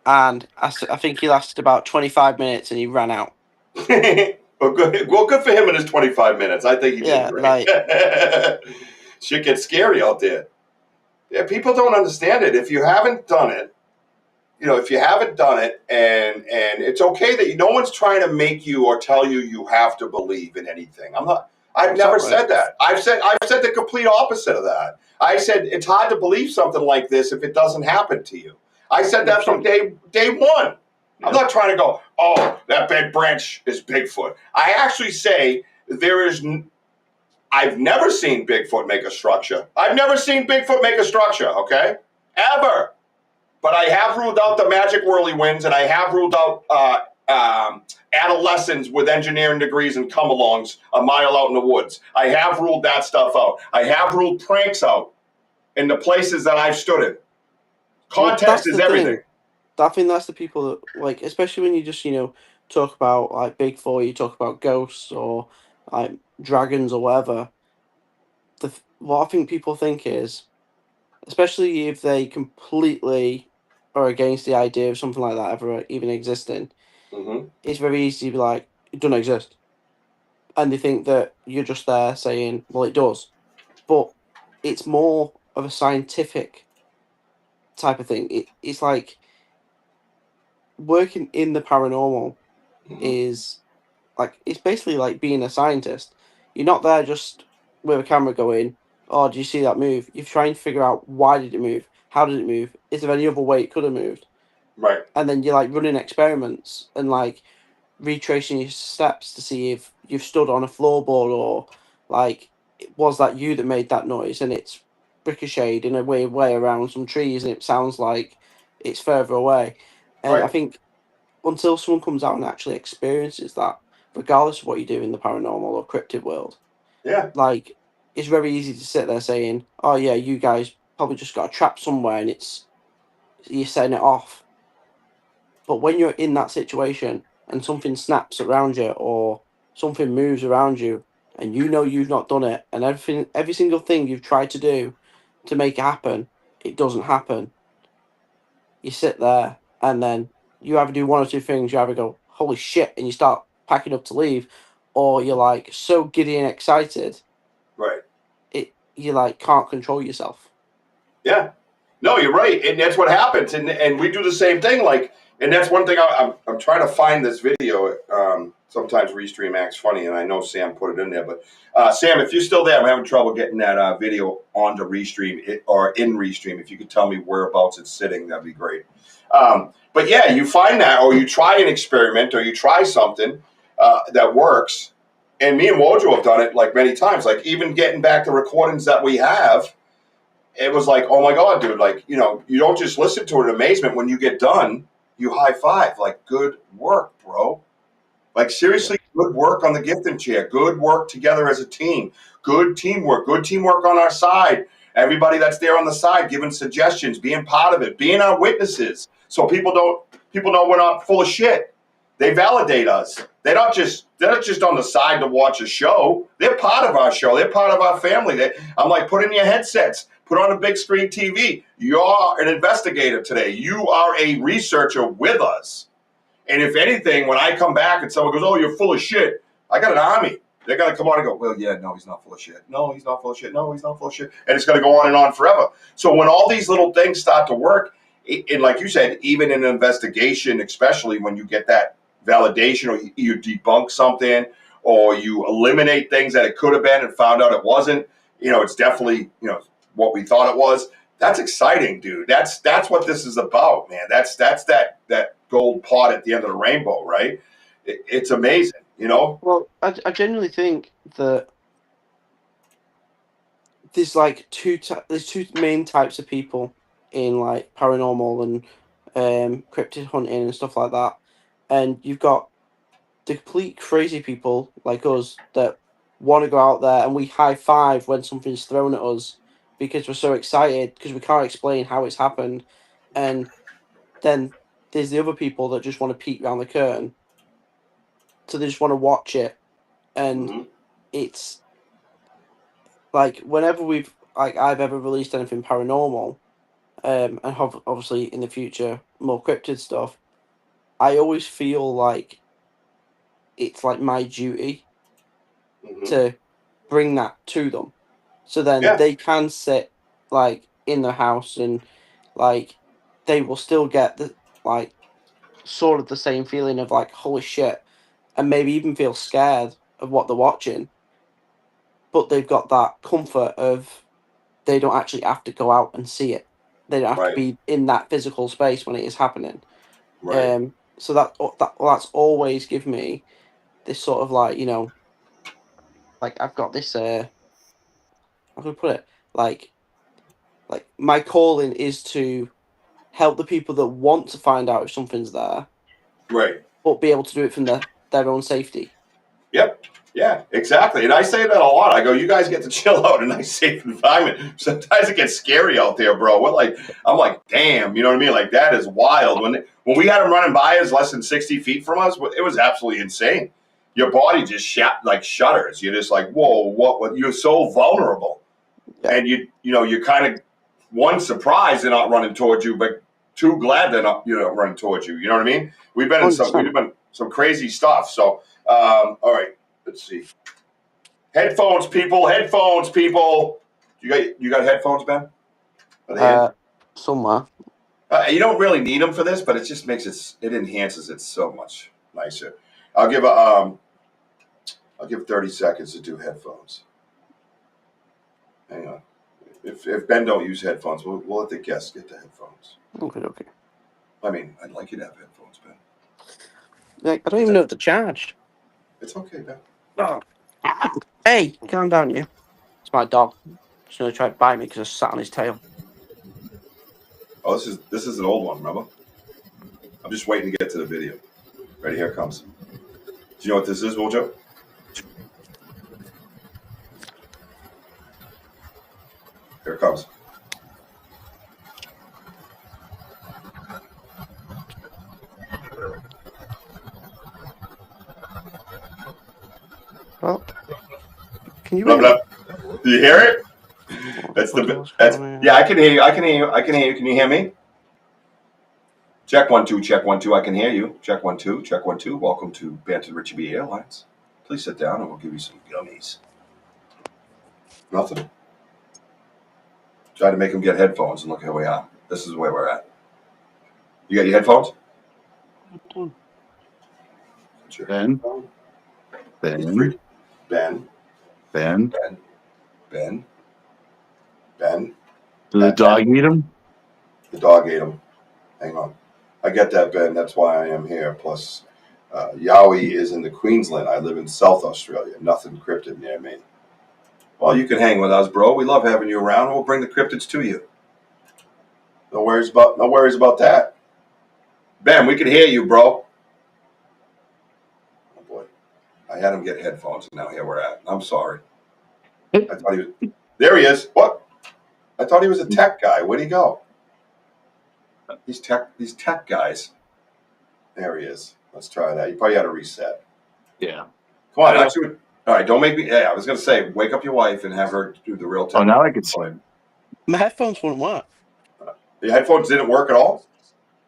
and I think he lasted about 25 minutes and he ran out. Well, good for him in his 25 minutes. I think he did great. Shit gets scary out there. Yeah, people don't understand it. If you haven't done it, and it's okay that no one's trying to make you or tell you have to believe in anything. I've never said that. I've said the complete opposite of that. I said it's hard to believe something like this if it doesn't happen to you. I said that from day one. I'm not trying to go, oh, that big branch is Bigfoot. I actually say I've never seen Bigfoot make a structure. I've never seen Bigfoot make a structure, okay? Ever. But I have ruled out the magic whirlywinds, and I have ruled out adolescents with engineering degrees and come-alongs a mile out in the woods. I have ruled that stuff out. I have ruled pranks out in the places that I've stood in. Context is everything. I think that's the people that, especially when you just, talk about, Bigfoot, you talk about ghosts or, dragons or whatever. What I think people think is, especially if they completely are against the idea of something like that ever even existing, it's very easy to be like, it doesn't exist. And they think that you're just there saying, well, it does. But it's more of a scientific type of thing. It's like working in the paranormal is it's basically like being a scientist. You're not there just with a camera going, oh, do you see that move? You're trying to figure out why did it move? How did it move? Is there any other way it could have moved? Right. And then you're like running experiments and like retracing your steps to see if you've stood on a floorboard or like was that you that made that noise, and it's ricocheted in a way around some trees and it sounds like it's further away. And I Right. think until someone comes out and actually experiences that, regardless of what you do in the paranormal or cryptid world, Yeah. like it's very easy to sit there saying, "Oh yeah, you guys probably just got a trap somewhere and you're setting it off." But when you're in that situation and something snaps around you or something moves around you and you know you've not done it and every single thing you've tried to do to make it happen, it doesn't happen. You sit there and then you either do one or two things. You either go, holy shit, and you start packing up to leave, or you're like so giddy and excited, Right. you like can't control yourself. Yeah. No, you're right, and that's what happens, and we do the same thing. Like, and that's one thing I'm trying to find this video. Sometimes Restream acts funny, and I know Sam put it in there. But Sam, if you're still there, I'm having trouble getting that video onto Restream or in Restream. If you could tell me whereabouts it's sitting, that'd be great. But yeah, you find that, or you try an experiment, or you try something that works. And me and Wojo have done it like many times. Like even getting back the recordings that we have. It was like, oh my God, dude, like, you don't just listen to it in amazement. When you get done, you high five, like, good work, bro. Like, seriously, good work on the gifting chair. Good work together as a team. Good teamwork on our side. Everybody that's there on the side giving suggestions, being part of it, being our witnesses. So people know we're not full of shit. They validate us. They're not just on the side to watch a show. They're part of our show. They're part of our family. I'm like, put in your headsets. Put on a big screen TV. You're an investigator today. You are a researcher with us. And if anything, when I come back and someone goes, oh, you're full of shit, I got an army. They're going to come on and go, well, yeah, no, he's not full of shit. No, he's not full of shit. No, he's not full of shit. And it's going to go on and on forever. So when all these little things start to work, and like you said, even in an investigation, especially when you get that validation or you debunk something or you eliminate things that it could have been and found out it wasn't, it's definitely, what we thought it was. That's exciting, dude. That's what this is about, man. That's that gold pot at the end of the rainbow, right? It's amazing, Well, I genuinely think that there's like there's two main types of people in like paranormal and cryptid hunting and stuff like that, and you've got the complete crazy people like us that want to go out there and we high five when something's thrown at us because we're so excited because we can't explain how it's happened, and then there's the other people that just want to peek around the curtain, so they just want to watch it, and Mm-hmm. it's like whenever I've ever released anything paranormal, and have obviously in the future more cryptid stuff, I always feel like it's like my duty Mm-hmm. to bring that to them, so then Yeah, they can sit like in their house and like they will still get the like sort of the same feeling of like holy shit, and maybe even feel scared of what they're watching, but they've got that comfort of they don't actually have to go out and see it. They don't have to right, be in that physical space when it is happening. right. So that's always given me this sort of like like I've got this how can I put it like my calling is to help the people that want to find out if something's there, Right. but be able to do it from their own safety. Yep. Yeah, exactly. And I say that a lot. I go, you guys get to chill out in a nice, safe environment. Sometimes it gets scary out there, bro. I'm like, damn, you know what I mean? Like, that is wild. When we had them running by us less than 60 feet from us, it was absolutely insane. Your body just shudders. You're just like, whoa, what? You're so vulnerable. Yeah. And you're kind of, one, surprised they're not running towards you, but two, glad they're not, running towards you. You know what I mean? We've been in 100%. some crazy stuff. So, all right, let's see. Headphones, people. You got headphones, Ben? Are they in? Somewhere. You don't really need them for this, but it just makes it enhances it so much nicer. I'll give 30 seconds to do headphones. Hang on. If Ben don't use headphones, we'll let the guests get the headphones. Okay. I mean, I'd like you to have headphones, Ben. Like, I don't even know if they're charged. It's okay, Ben. Oh. Hey, calm down, you. It's my dog. He's gonna try to bite me because I sat on his tail. Oh, this is an old one, remember? I'm just waiting to get to the video. Ready, here it comes. Do you know what this is, Wojo? Here it comes. Well, can you Blah, hear blah. Do you hear it? Yeah, I can hear you. I can hear you. Can you hear me? Check 1 2, check 1 2. I can hear you. Check 1 2, check 1 2. Welcome to BanterWithRichieB Airlines. Please sit down and we'll give you some gummies. Nothing. Try to make them get headphones and look how we are. This is where we're at. You got your headphones? Sure. Ben. Ben. Did the dog eat him? The dog ate him. Hang on. I get that, Ben. That's why I am here. Plus, Yowie is in the Queensland. I live in South Australia. Nothing cryptid near me. Well, you can hang with us, bro. We love having you around. We'll bring the cryptids to you. No worries about that. Ben, we can hear you, bro. Oh boy. I had him get headphones, and now here we're at. I'm sorry. I thought he was. There he is. What? I thought he was a tech guy. Where'd he go? These tech guys. There he is. Let's try that. You probably had to reset. Yeah. Come on, actually. All right, don't make me. Yeah, I was gonna say, wake up your wife and have her do the real tech. Oh, now I can see him. My headphones wouldn't work. The headphones didn't work at all?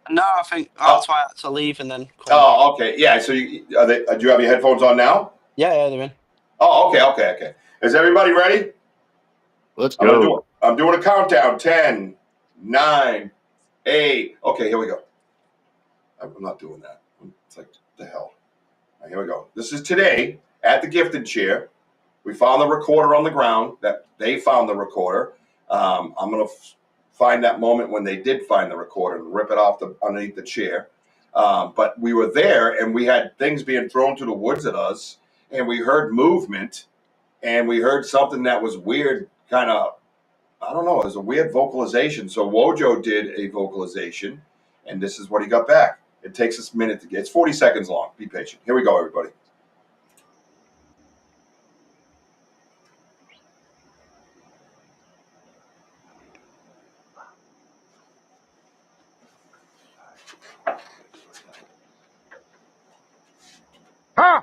No, I think that's why I had to leave and then come back. Okay. Yeah, so do you have your headphones on now? Yeah, they're in. Oh, okay. Is everybody ready? Let's go. I'm doing a countdown. 10, 9, 8. Okay, here we go. I'm not doing that. It's like, the hell. All right, here we go. This is today at the gifted chair. We found the recorder on the ground. That they found the recorder. I'm going to find that moment when they did find the recorder and rip it off underneath the chair. But we were there, and we had things being thrown through the woods at us, and we heard movement, and we heard something that was weird, kind of, I don't know, it was a weird vocalization. So Wojo did a vocalization, and this is what he got back. It takes us a minute to get. It's 40 seconds long. Be patient. Here we go, everybody. Ah!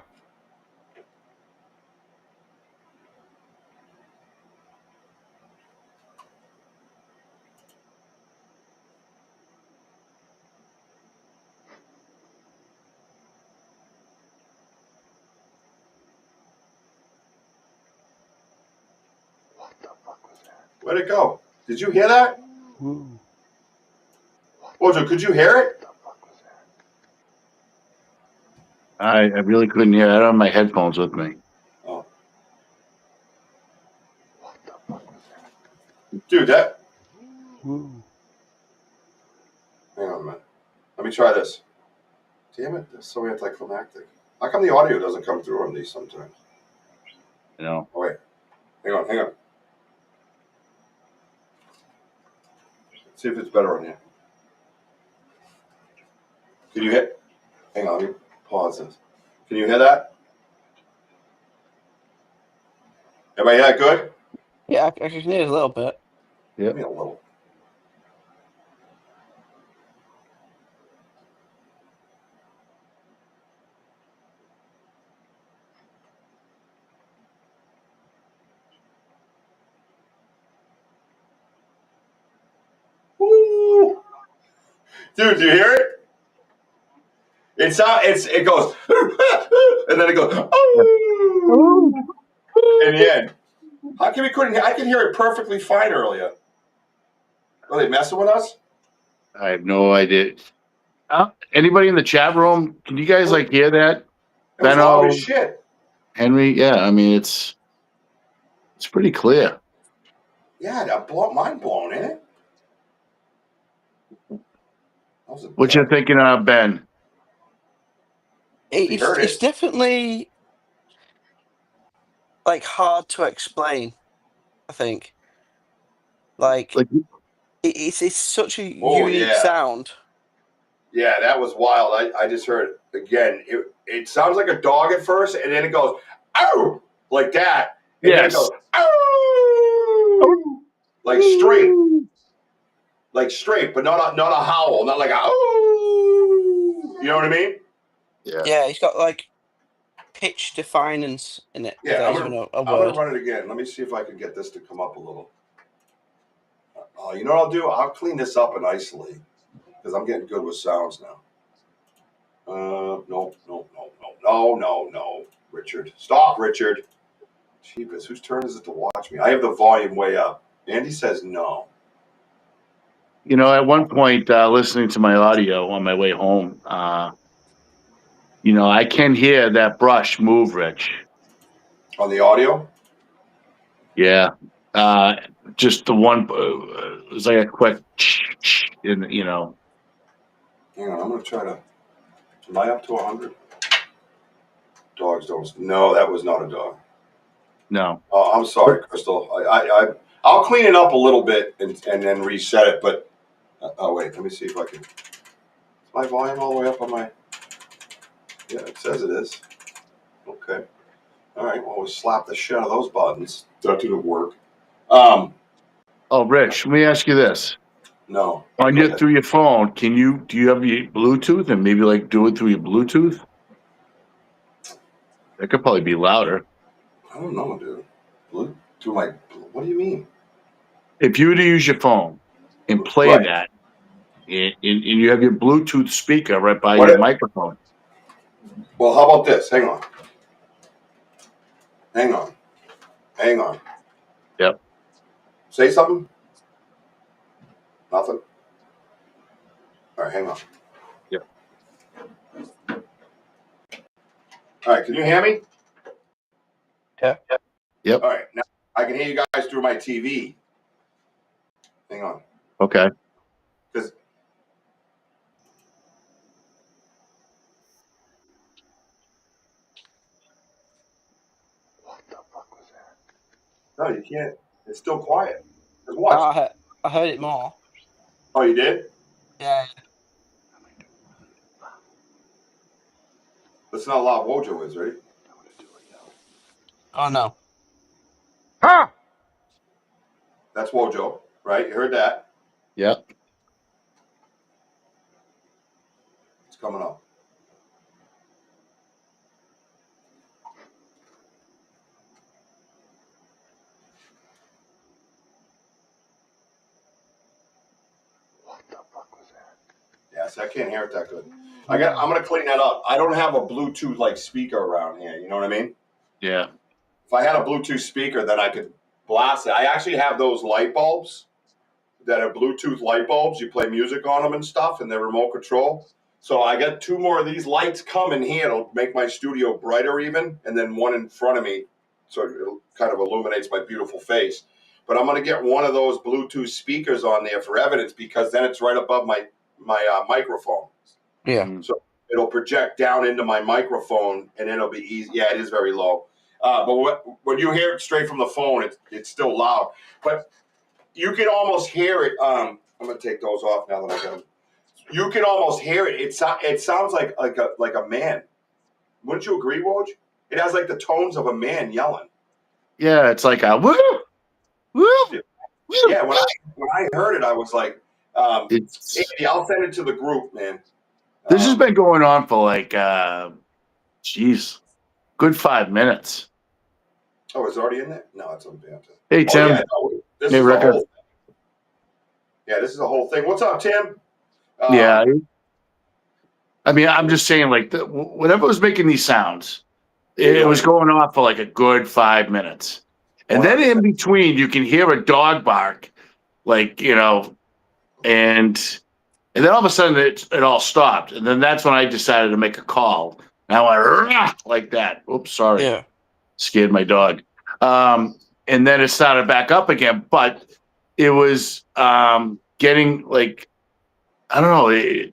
Where'd it go? Did you hear that? Wojo, could you hear it? I really couldn't hear. I don't have my headphones with me. Oh. What the fuck was that? Dude, that. Hang on a minute. Let me try this. Damn it, that's so anticlimactic. How come the audio doesn't come through on these sometimes? You know. Oh, wait. Hang on. Let's see if it's better on here. Can you hit? Hang on, let me pause this. Can you hear that? Everybody hear that good? Yeah, I can hear it a little bit. Yeah. I mean, a little. Woo! Dude, do you hear it? It goes, and then it goes, oh, in the end. How come we couldn't? I could hear it perfectly fine earlier. Are they messing with us? I have no idea. Anybody in the chat room? Can you guys hear that? It was loud as shit. Henry, yeah. I mean, it's pretty clear. Yeah, mind blown, ain't it? What you thinking of, Ben? It's definitely like hard to explain. I think like it's such a unique sound. Yeah, that was wild. I just heard again. It sounds like a dog at first, and then it goes ow like that, and then it goes ow like straight, but not a howl, not like a ow. You know what I mean? Yeah, it's got like pitch definance in it. Yeah, I'm gonna run it again. Let me see if I can get this to come up a little. You know what I'll do? I'll clean this up and isolate because I'm getting good with sounds now. No. Richard. Stop, Richard. Jeepers, whose turn is it to watch me? I have the volume way up. Andy says no. You know, at one point, listening to my audio on my way home, you know, I can hear that brush move, Rich. On the audio? Yeah. Just the one, it was like a quick, you know. Hang on, I'm going to try to, am I up to 100? Dogs don't, no, that was not a dog. No. Oh, I'm sorry, Crystal. I'll clean it up a little bit and then reset it, but, wait, let me see if I can, is my volume all the way up on my, yeah, it says it is. Okay. All right, well, we slap the shit out of those buttons. That didn't work. Oh, Rich, let me ask you this. No. Through your phone, do you have your Bluetooth and maybe like do it through your Bluetooth? That could probably be louder. I don't know, dude. What do you mean? If you were to use your phone and play that, and you have your Bluetooth speaker right by your microphone. Well, how about this? Hang on. Yep. Say something? Nothing? All right, hang on. Yep. All right, can you hear me? Yeah. Yep. All right, now I can hear you guys through my TV. Hang on. Okay. What the fuck was that? No, you can't. It's still quiet. Just watch. I heard it more. Oh, you did? Yeah. Listen how loud Wojo is, right? Oh no. Huh? That's Wojo, right? You heard that? Yep. It's coming up. What the fuck was that? Yeah, see, I can't hear it that good. I'm gonna clean that up. I don't have a Bluetooth like speaker around here. You know what I mean? Yeah. If I had a Bluetooth speaker, then I could blast it. I actually have those light bulbs that are Bluetooth light bulbs. You play music on them and stuff, and they're remote control. So I got 2 more of these lights coming here. It'll make my studio brighter even, and then one in front of me, so it kind of illuminates my beautiful face. But I'm going to get one of those Bluetooth speakers on there for evidence, because then it's right above my microphone. Yeah. So it'll project down into my microphone, and it'll be easy. Yeah, it is very low. But when you hear it straight from the phone, it's still loud. But you can almost hear it. I'm going to take those off now that I got them. You can almost hear it. It sounds like a man. Wouldn't you agree, Woj? It has like the tones of a man yelling. Yeah, it's like a woo, woo. Yeah, when I heard it, I was like, Andy, I'll send it to the group, man. This has been going on for like, good 5 minutes. Oh, it's already in there? No, it's on Banter. Hey, Tim. Yeah, no, this is a whole thing. Yeah, this is a whole thing. What's up, Tim? Yeah. I mean, I'm just saying, like, whenever it was making these sounds, it was going on for like a good 5 minutes. And then in between, you can hear a dog bark, like, you know, and then all of a sudden it all stopped. And then that's when I decided to make a call. And I went, rah, like that. Oops, sorry. Yeah. Scared my dog. and then it started back up again. But it was getting like, I don't know,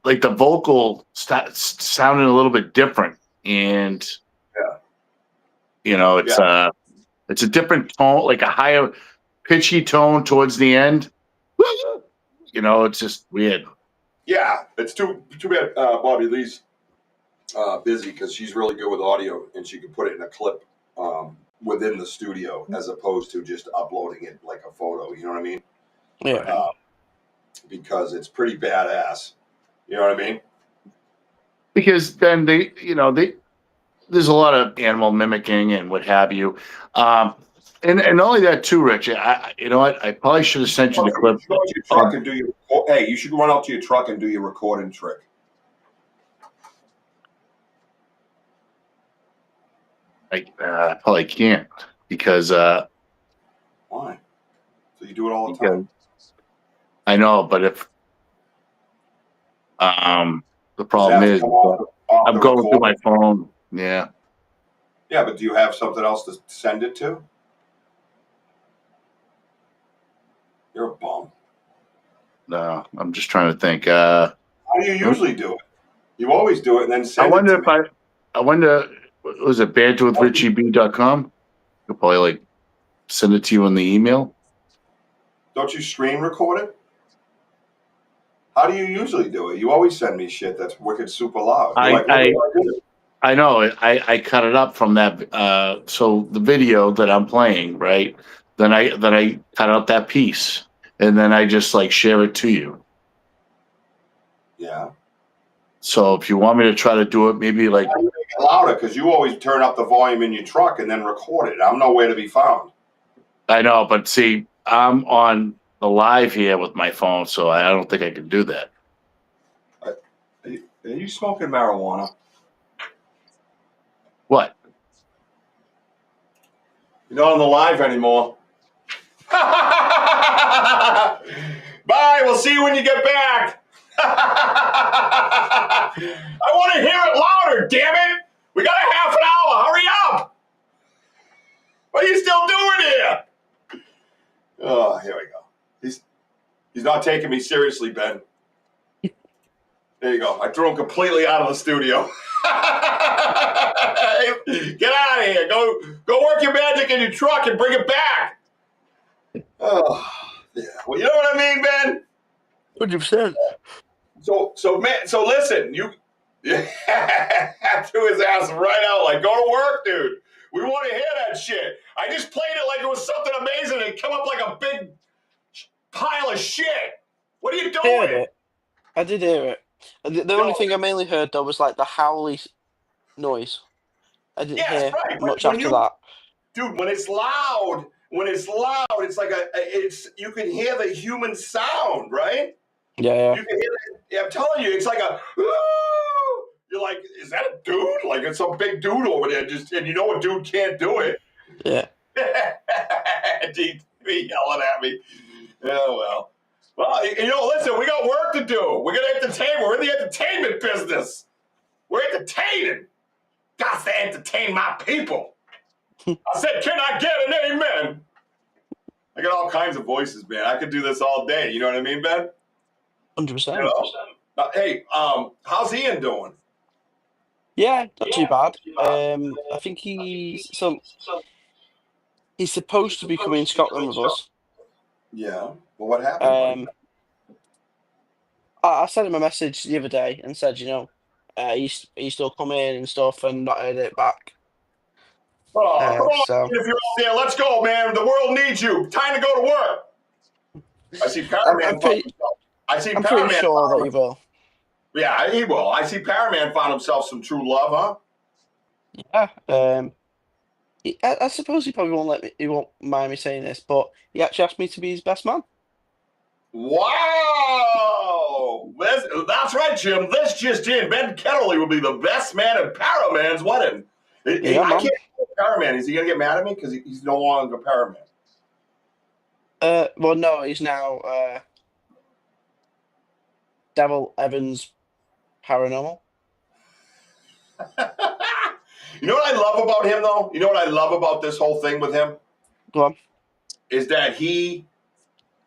like the vocal sounded a little bit different, and you know, it's a different tone, like a higher pitchy tone towards the end. You know, it's just weird. Yeah, it's too bad Bobby Lee's busy because she's really good with audio and she can put it in a clip within the studio as opposed to just uploading it like a photo. You know what I mean? Yeah. Because it's pretty badass. You know what I mean? Because then there's a lot of animal mimicking and what have you. And not only that too, Rich. You know what? I probably should have sent you the clip. You should run out to your truck and do your recording trick. I probably can't because Why? So you do it all the time. I know, but if the problem is I'm going through my phone. Yeah. Yeah, but do you have something else to send it to? You're a bum. No, I'm just trying to think. How do you usually do it? You always do it and then send it to me. I wonder, was it BanterWithRichieB.com? I'll probably like send it to you in the email. Don't you screen record it? How do you usually do it? You always send me shit that's wicked super loud. I know. I cut it up from that. So the video that I'm playing, right? Then I cut out that piece, and then I just like share it to you. Yeah. So if you want me to try to do it, maybe like louder, because you always turn up the volume in your truck and then record it. I'm nowhere to be found. I know, but see, I'm on the live here with my phone, so I don't think I can do that. Are you smoking marijuana? What? You're not on the live anymore. Bye. We'll see you when you get back. I want to hear it louder, damn it. We got a half an hour. Hurry up. What are you still doing here? Oh, here we go. He's not taking me seriously, Ben. There you go. I threw him completely out of the studio. Get out of here. Go work your magic in your truck and bring it back. Oh, yeah. Well, you know what I mean, Ben? 100%. So listen, you threw his ass right out. Like, go to work, dude. We want to hear that shit. I just played it like it was something amazing and it come up like a big pile of shit. What are you doing? I did hear it. The only thing I mainly heard though was like the howly noise. I didn't hear much after that. Dude, when it's loud, it's like you can hear the human sound, right? Yeah. You can hear it. Yeah, I'm telling you, it's like a. You're like, is that a dude? Like it's some big dude over there, and you know a dude can't do it. Yeah. DP yelling at me. Oh well. Well, listen, we got work to do. We're gonna entertain. We're in the entertainment business. We're entertaining. Got to entertain my people. I said, can I get an amen? I got all kinds of voices, man. I could do this all day. You know what I mean, Ben? 100%. Hey, how's Ian doing? Yeah, not too bad. I think he's supposed to be coming to Scotland with us. Yeah. Well, what happened? I sent him a message the other day and said, he's still coming and stuff, and not heard it back. Oh, come on, if you're out there, let's go, man. The world needs you. Time to go to work. I see Paraman. I'm pretty sure that he will. Yeah, he will. I see Paraman found himself some true love, huh? Yeah. I suppose he probably won't mind me saying this, but he actually asked me to be his best man. Wow! That's right, Jim. This just in. Ben Ketterly will be the best man at Paraman's wedding. I can't get Paraman. Is he going to get mad at me? Because he's no longer Paraman. Well, no, he's now Devil Evans Paranormal. You know what I love about him, though? You know what I love about this whole thing with him? Go on. is that he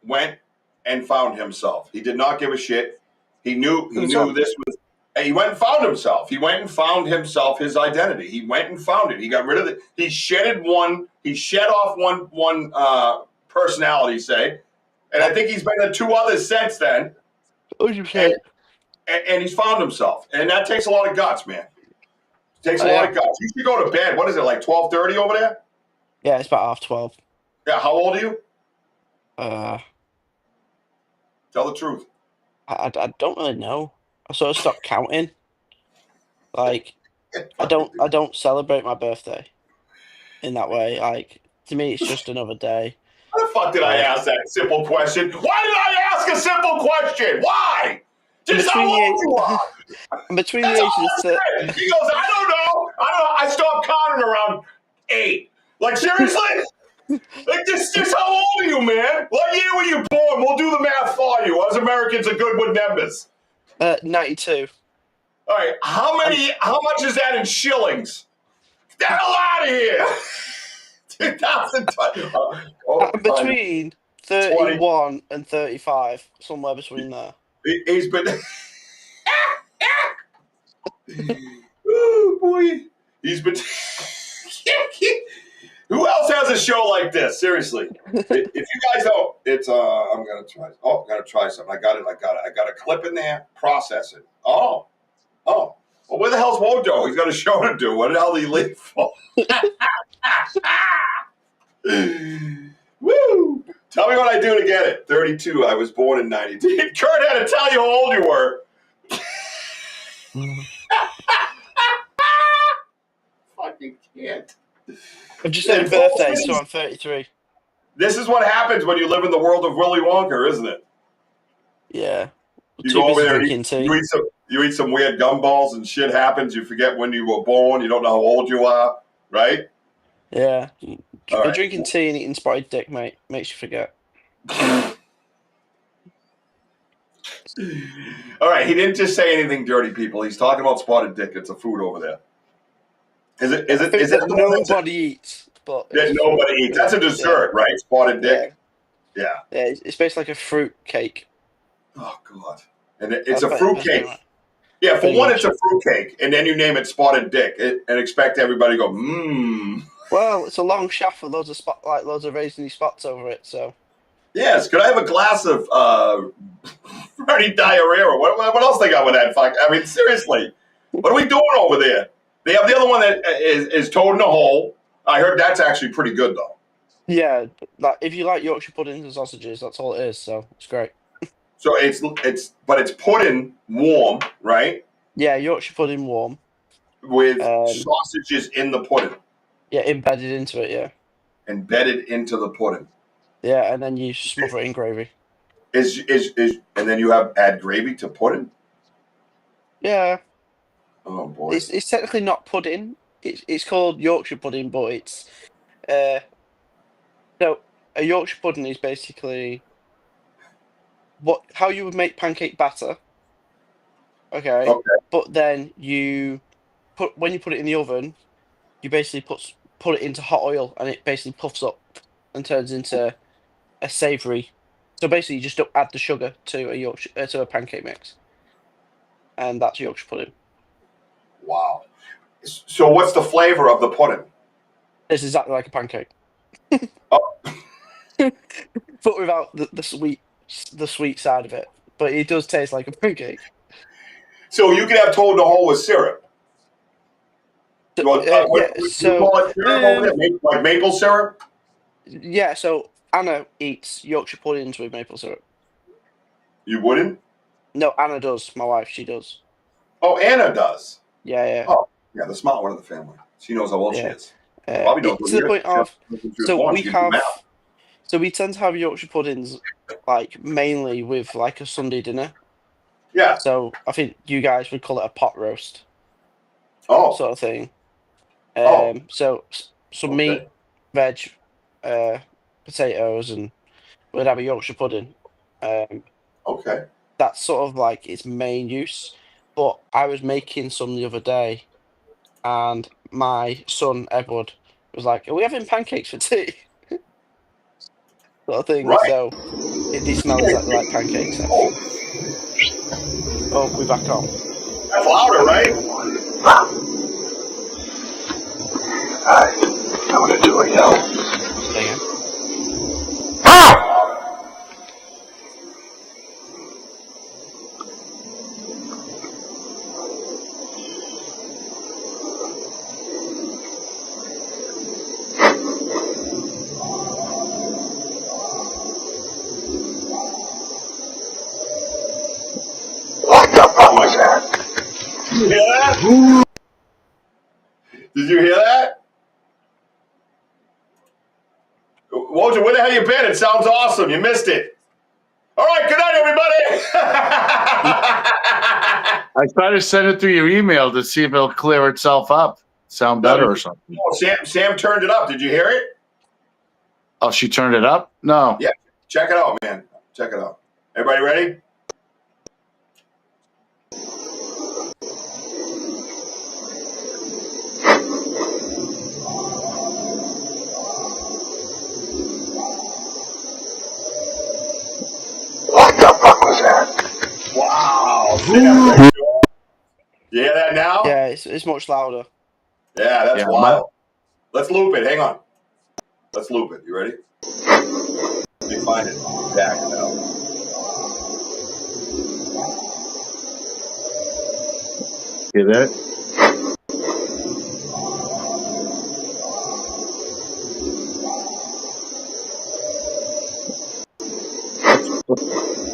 went and found himself. He did not give a shit. He knew this was. He went and found himself. He went and found himself his identity. He went and found it. He got rid of it. He shed off one personality, say, and I think he's been in 2 others since then. And he's found himself, and that takes a lot of guts, man. It takes a lot of guts. You should go to bed. What is it, like 12:30 over there? Yeah, it's about 12:30. Yeah. How old are you? Tell the truth. I don't really know. I sort of stopped counting. Like, I don't celebrate my birthday in that way. Like, to me, it's just another day. Why the fuck did I ask that simple question? Why did I ask a simple question? Why? Just how old you are. Between the ages of he goes, I don't know. I stopped counting around 8. Like, seriously? Like, just how old are you, man? What year were you born? We'll do the math for you. Us Americans are good with numbers. 92. All right. How much is that in shillings? Get the hell out of here. 2020. Between 31 and 35, somewhere between there. He's been. Oh boy, he's been. Who else has a show like this? Seriously, if you guys don't, it's I'm gonna try. Oh, I'm gonna try something. I got it. I got a clip in there. Process it. Oh. Well, where the hell's Wojo? He's got a show to do. What the hell did he leave for? Woo! Tell me what I do to get it. 32. I was born in 92. Kurt had to tell you how old you were. Fucking can't. I've just had a birthday, so I'm 33. This is what happens when you live in the world of Willy Wonka, isn't it? Yeah. You go over there, you eat some weird gumballs and shit happens. You forget when you were born. You don't know how old you are, right? Yeah. Drinking tea and eating spotted dick, mate, makes you forget. All right, he didn't just say anything dirty, people. He's talking about spotted dick. It's a food over there. Is it that nobody eats? But that nobody eats. That's a dessert, right? Spotted dick. Yeah. Yeah, it's basically like a fruit cake. Oh God! And it's a fruit cake. Yeah, for one, it's a fruit cake, and then you name it spotted dick, and expect everybody to go, mmm. Well, it's a long shaft with loads of raisiny spots over it. So. Yes. Could I have a glass of Fernie diarrhea? Or what else they got with that? Fuck. I mean, seriously, what are we doing over there? They have the other one that is Toad in a Hole. I heard that's actually pretty good though. Yeah, like if you like Yorkshire puddings and sausages, that's all it is. So it's great. So it's pudding warm, right? Yeah, Yorkshire pudding warm with sausages in the pudding. Yeah, embedded into it. Yeah. Embedded into the pudding. Yeah, and then you smother it in gravy. And then you add gravy to pudding. Yeah. Oh boy. It's technically not pudding. It's called Yorkshire pudding, but it's so a Yorkshire pudding is basically how you would make pancake batter. Okay. But then when you put it in the oven, you basically put it into hot oil, and it basically puffs up and turns into a savoury. So basically, you just don't add the sugar to a pancake mix, and that's Yorkshire pudding. Wow. So what's the flavor of the pudding? It's exactly like a pancake. Oh. But without the sweet side of it. But it does taste like a pancake. So you can have Toad in the Hole with syrup. You call it syrup over there? Like maple syrup? Yeah, so Anna eats Yorkshire puddings with maple syrup. You wouldn't? No, Anna does. My wife, she does. Oh, Anna does? Yeah. Oh, yeah, the smart one of the family. She knows how old she is. Probably knows to the point of, so we tend to have Yorkshire puddings like mainly with like a Sunday dinner. Yeah. So I think you guys would call it a pot roast. Oh. Sort of thing. So some meat, veg, potatoes, and we'd have a Yorkshire pudding. Okay. That's sort of like its main use. But I was making some the other day, and my son Edward was like, "Are we having pancakes for tea?" sort of thing. Right. So they smell exactly like pancakes. Everything. Oh, we're back on. That's louder, right? Alright, I'm gonna do a yell. Say again. What the fuck was that? Did you hear that? Did you hear that? Wojak, where the hell you been? It sounds awesome. You missed it. All right, good night, everybody. I tried to send it through your email to see if it'll clear itself up, sound better or something. Oh, Sam turned it up. Did you hear it? Oh, she turned it up? No. Yeah, check it out, man. Check it out. Everybody ready? What the fuck was that? Wow. Sam, you hear that now? Yeah, it's much louder. Yeah, that's wild. Let's loop it. Hang on. Let's loop it. You ready? Let me find it exact now. Hear that?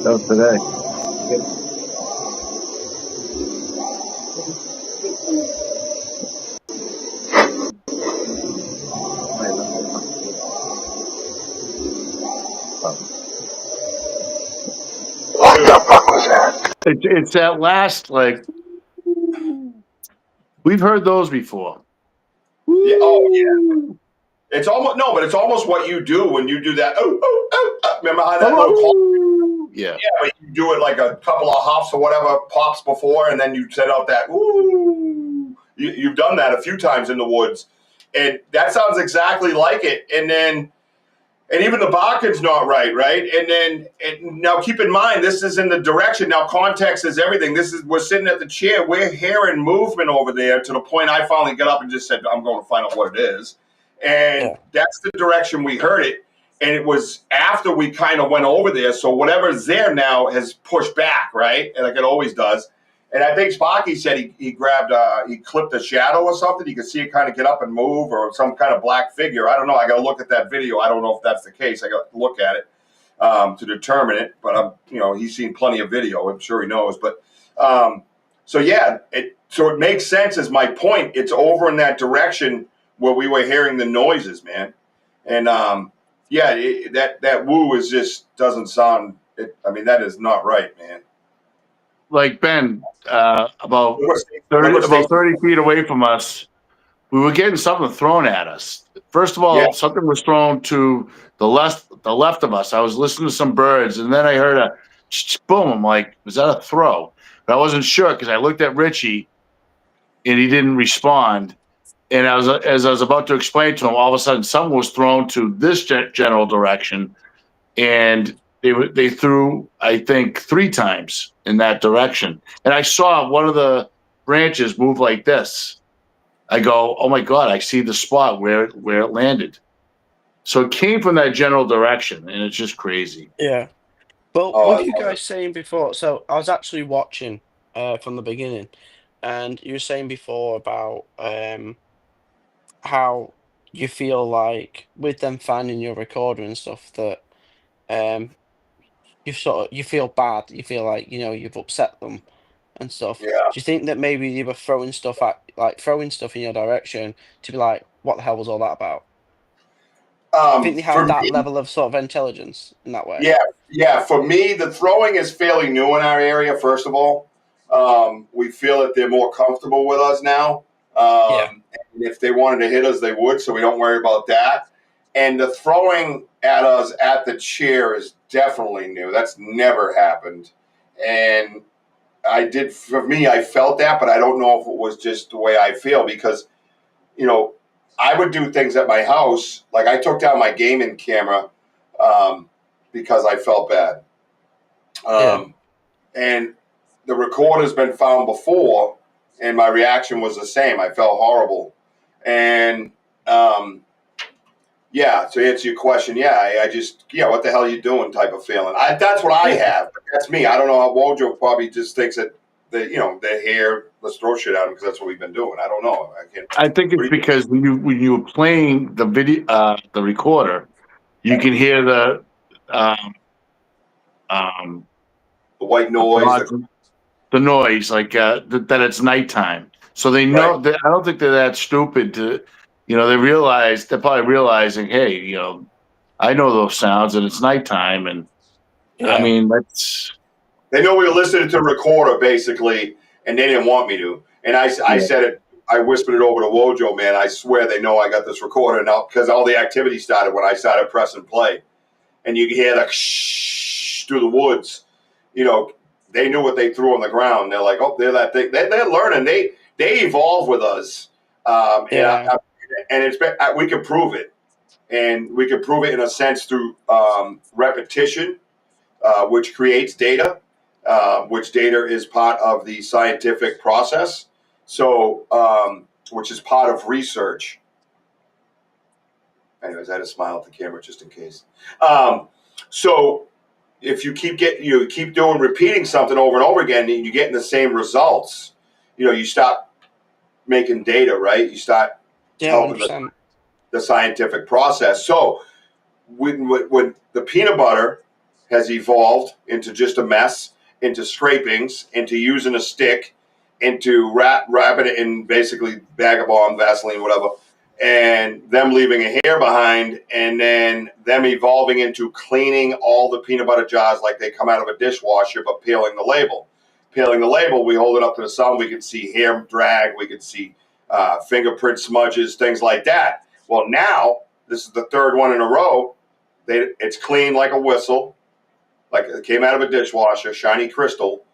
That was today. What the fuck was that? It's that last, like, we've heard those before. Yeah, oh, yeah. It's almost, no, but it's almost what you do when you do that. Remember how that little call? Yeah. Yeah, but you do it like a couple of hops or whatever, pops before, and then you set out that, ooh. You've done that a few times in the woods. And that sounds exactly like it. And even the barking's not right? And now keep in mind, this is in the direction. Now context is everything. We're sitting at the chair. We're hearing movement over there to the point I finally got up and just said, I'm going to find out what it is. And that's the direction we heard it. And it was after we kind of went over there. So whatever's there now has pushed back, right? And like it always does. And I think Sparky said he grabbed, he clipped a shadow or something. You could see it kind of get up and move, or some kind of black figure. I don't know. I got to look at that video. I don't know if that's the case. I got to look at it to determine it. But he's seen plenty of video. I'm sure he knows. But so it makes sense. As my point, it's over in that direction where we were hearing the noises, man. And that woo is just doesn't sound. That is not right, man. Like Ben, about 30 feet away from us, we were getting something thrown at us. First of all, something was thrown to the left of us. I was listening to some birds, and then I heard a boom. I'm like, was that a throw? But I wasn't sure because I looked at Richie, and he didn't respond. And as I was about to explain to him, all of a sudden, something was thrown to this general direction, and they threw, I think, 3 times in that direction. And I saw one of the branches move like this. I go, oh my God, I see the spot where it landed. So it came from that general direction, and it's just crazy. Yeah. But what you guys saying before? So I was actually watching from the beginning, and you were saying before about how you feel like with them finding your recorder and stuff that you feel bad. You feel like you've upset them and stuff. Yeah. Do you think that maybe you were throwing stuff in your direction to be like, what the hell was all that about? I think they have that level of sort of intelligence in that way. Yeah. For me, the throwing is fairly new in our area. First of all, we feel that they're more comfortable with us now. And if they wanted to hit us, they would. So we don't worry about that. And the throwing at us at the chair is definitely new. That's never happened. And for me, I felt that, but I don't know if it was just the way I feel because, I would do things at my house. Like I took down my gaming camera because I felt bad. And the recorder's been found before, and my reaction was the same. I felt horrible. And yeah, to answer your question, I just, what the hell are you doing type of feeling. That's what I have. That's me. I don't know how Wojo probably just thinks that, they're here, let's throw shit at them because that's what we've been doing. I don't know. I think it's because when you were playing the video, the recorder, you can hear the white noise, the noise, like that it's nighttime. So they know that. I don't think they're that stupid to, they're probably realizing, hey, I know those sounds and it's nighttime, and I mean they know we were listening to a recorder basically, and they didn't want me to. And I said it. I whispered it over to Wojo, man. I swear they know I got this recorder now because all the activity started when I started pressing play, and you can hear the shh through the woods. They knew what they threw on the ground. They're like, oh, they're that thing. They're learning. They evolve with us, and it's we can prove it, and we can prove it in a sense through repetition, which creates data, which data is part of the scientific process. So, which is part of research. Anyways, I had to smile at the camera just in case. So if you keep repeating something over and over again, and you're getting the same results, you stop making data, right? You start helping the scientific process. So when the peanut butter has evolved into just a mess, into scrapings, into using a stick, into wrapping it in basically Vagabond, Vaseline, whatever, and them leaving a hair behind, and then them evolving into cleaning all the peanut butter jars like they come out of a dishwasher, but peeling the label. Peeling the label, we hold it up to the sun, we can see hair drag, we can see fingerprint smudges, things like that. Well, now, this is the third one in a row, it's clean like a whistle, like it came out of a dishwasher, shiny crystal,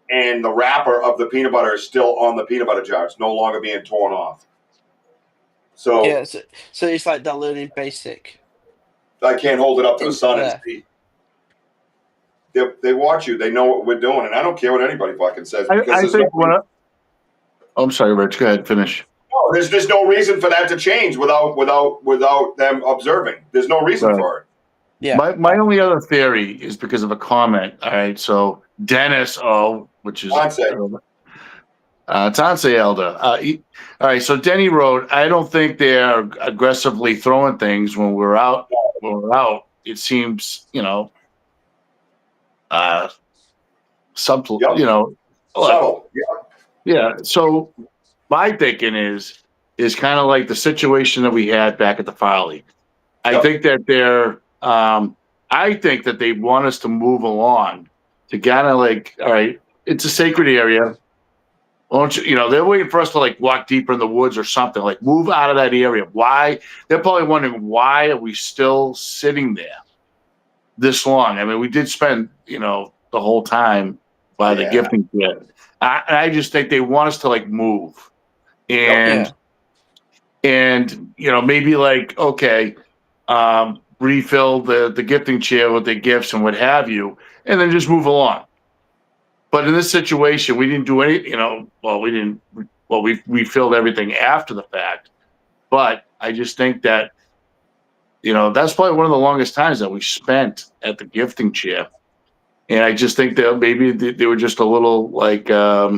and the wrapper of the peanut butter is still on the peanut butter jar. It's no longer being torn off. So so it's like they're learning basic. I can't hold it up to the sun and see. They watch you. They know what we're doing, and I don't care what anybody fucking says. I think I'm sorry, Rich. Go ahead, finish. No, there's no reason for that to change without them observing. There's no reason for it. Yeah. My only other theory is because of a comment. All right, so Dennis which is Tansei Elder. All right, so Denny wrote, I don't think they're aggressively throwing things when we're out. It seems, subtle, subtle. Yeah. So my thinking is kind of like the situation that we had back at the Farley. I think that I think that they want us to move along to kind of like, all right, it's a sacred area. They're waiting for us to like walk deeper in the woods or something, like move out of that area. Why? They're probably wondering, why are we still sitting there this long? I mean, we did spend, the whole time by the gifting pit. I just think they want us to like move and maybe like, okay, refill the gifting chair with the gifts and what have you, and then just move along. But in this situation, we didn't do any, we filled everything after the fact. But I just think that, that's probably one of the longest times that we spent at the gifting chair. And I just think that maybe they were just a little like, I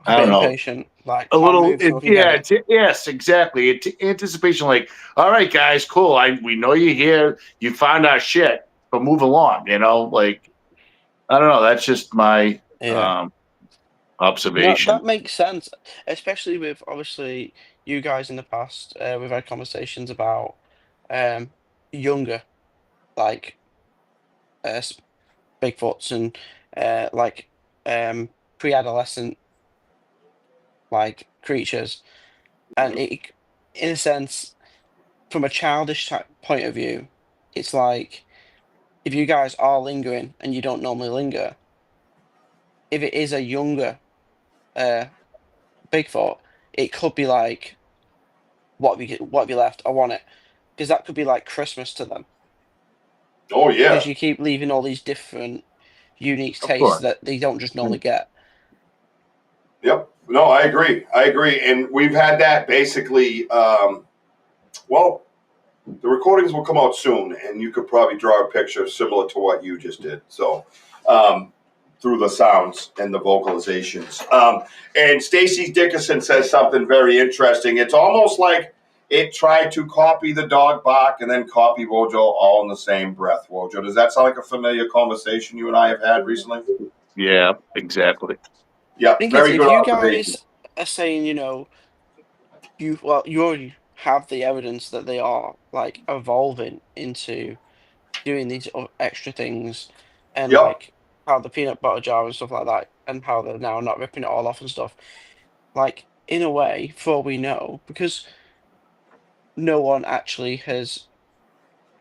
don't know. Impatient, like a little, yes, exactly. Anticipation, like, all right, guys, cool. We know you're here. You found our shit, but move along. Like, I don't know. That's just my observation. No, that makes sense, especially with obviously you guys in the past. We've had conversations about younger, like Bigfoots and like pre-adolescent like creatures, and it, in a sense, from a childish point of view, it's like if you guys are lingering and you don't normally linger, if it is a younger Bigfoot, it could be like, what have you left? I want it, because that could be like Christmas to them. Oh yeah, because you keep leaving all these different unique Of tastes course. that they don't just normally get. yep. No, I agree. And we've had that basically. Well, the recordings will come out soon, and you could probably draw a picture similar to what you just did. So, through the sounds and the vocalizations. And Stacy Dickerson says something very interesting. It's almost like it tried to copy the dog bark and then copy Wojo all in the same breath. Wojo, does that sound like a familiar conversation you and I have had recently? Yeah, exactly. Yeah, Thing is, very if good you observation. guys are saying, you already have the evidence that they are like evolving into doing these extra things, and Yep, like how the peanut butter jar and stuff like that, and how they're now not ripping it all off and stuff. Like in a way, for all we know, because no one actually has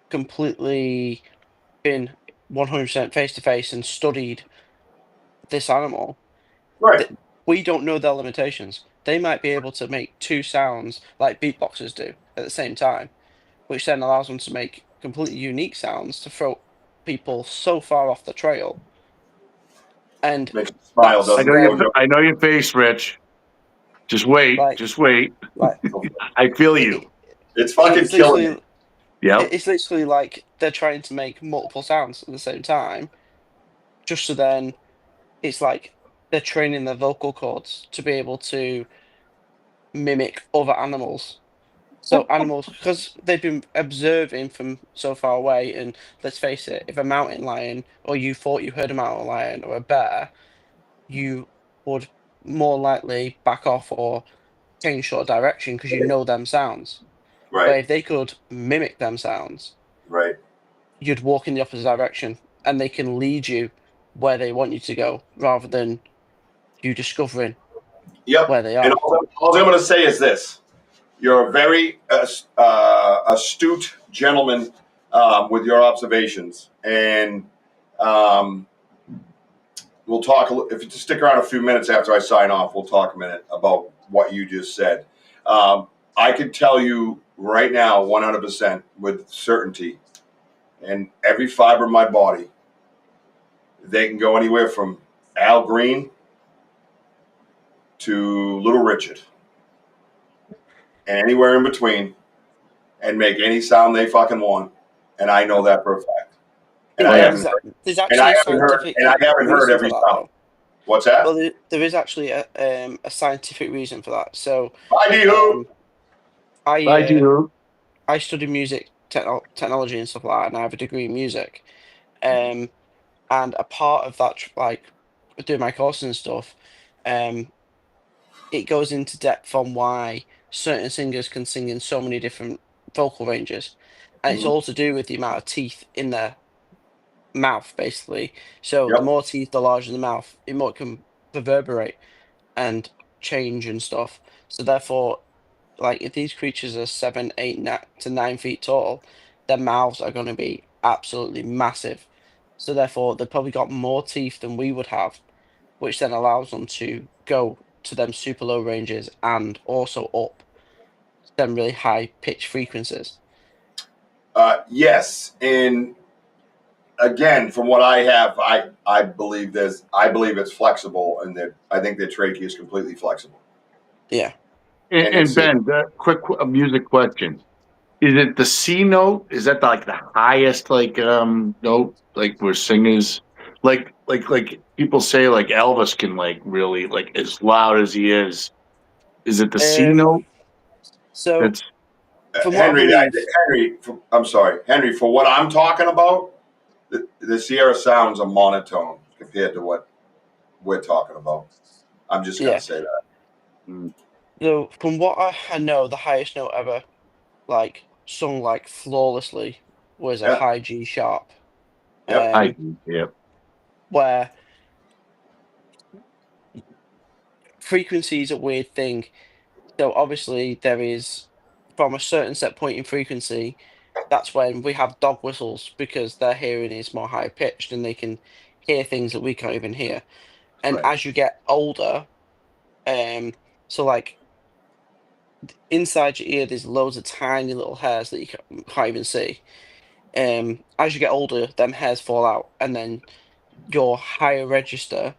completely been 100% face to face and studied this animal. right. Th- we don't know their limitations. They might be able to make two sounds like beatboxers do at the same time, which then allows them to make completely unique sounds to throw people so far off the trail. And Makes you smile, that's I doesn't know it, your them, Wojo? I know your face, Rich. Just wait. like, Just wait. like I feel it, you. it- It's fucking it's killing me. literally, Yep. it's literally like they're trying to make multiple sounds at the same time, just so then it's like they're training their vocal cords to be able to mimic other animals. So animals, because they've been observing from so far away, and let's face it, if a mountain lion, or you thought you heard a mountain lion or a bear, you would more likely back off or change sort of direction because you know them sounds. But Right, if they could mimic them sounds, right. you'd walk in the opposite direction, and they can lead you where they want you to go, rather than you discovering Yep. where they And are. all I'm going to say is this: you're a very astute gentleman with your observations, and um, we'll talk. If you just stick around a few minutes after I sign off, we'll talk a minute about what you just said. I can tell you right now, 100% with certainty, and every fiber of my body, they can go anywhere from Al Green to Little Richard, and anywhere in between, and make any sound they fucking want. And I know that for a fact. And Oh I Yeah, yeah. haven't heard. there's And I actually a haven't heard. scientific And I haven't heard reason for every that, sound. though. What's Well, that? there is actually a scientific reason for that. So, I do. um, I I do. I study music technology and stuff like that, and I have a degree in music. Um, and a part of that, like doing my courses and stuff, um, it goes into depth on why certain singers can sing in so many different vocal ranges, and it's Mhm. all to do with the amount of teeth in their mouth, basically. So the Yep. more teeth, the larger the mouth, the more it can reverberate and change and stuff. So therefore, like if these creatures are 7, 8 to 9 feet tall, their mouths are going to be absolutely massive. So therefore, they've probably got more teeth than we would have, which then allows them to go to them super low ranges and also up them really high pitch frequencies. Yes. And again, from what I have, I believe there's. I believe it's flexible, and that I think the trachea is completely flexible. Yeah. And And it's Ben, the quick music question: is it the C note? Is that like the highest note? Like where singers like people say like Elvis can like really like as loud as he is. Is it the C Um. note? So That's from what I Henry. believe, Henry. I'm sorry, Henry. For what I'm talking about, the Sierra sounds are monotone compared to what we're talking about. I'm just going yeah. to say that. mm, So from what I know, the highest note ever like sung like flawlessly was a Yeah. high G sharp. Yep. I Um, yeah. where frequency is a weird thing. So obviously there is from a certain set point in frequency, that's when we have dog whistles because their hearing is more high pitched and they can hear things that we can't even hear. And Right. as you get older, um, so like inside your ear, there's loads of tiny little hairs that you can't even see. as you get older, them hairs fall out, and then your higher register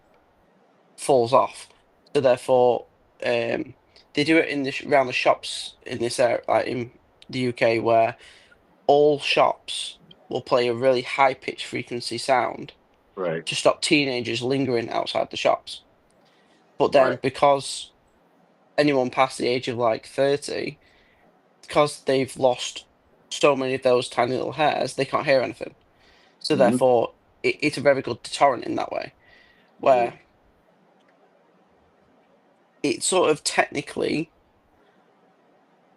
falls off. So therefore, they do it in around the shops in this area, like in the UK, where all shops will play a really high pitched frequency sound Right. to stop teenagers lingering outside the shops. But then Right. because anyone past the age of like 30, because they've lost so many of those tiny little hairs, they can't hear anything. So Mhm. therefore, it's a very good deterrent in that way, where Mm. it's sort of technically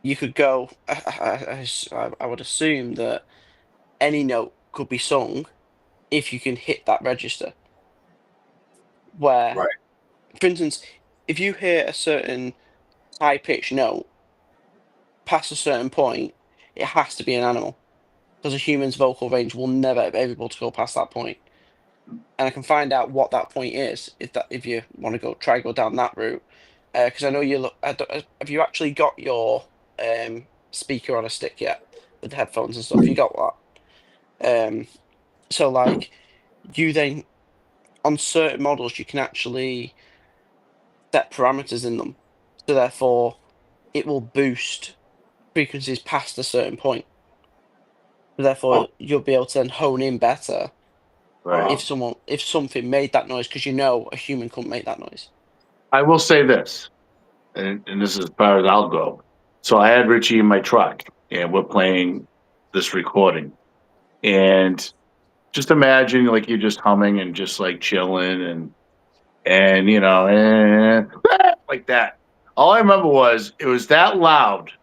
you could go. I would assume that any note could be sung if you can hit that register. Where, Right. for instance, if you hear a certain high pitched note past a certain point, it has to be an animal because a human's vocal range will never be able to go past that point. And I can find out what that point is if you want to go down that route. Because I know you look. Have you actually got your speaker on a stick yet with the headphones and stuff? You got that. So like you then on certain models you can actually set parameters in them. So therefore it will boost frequencies past a certain point. So therefore you'll be able to then hone in better Right. if something made that noise because you know a human couldn't make that noise. I will say this, and this is as far as I'll go. So I had Richie in my truck, and we're playing this recording, and just imagine like you're just humming and just like chilling and like that. All I remember was it was that loud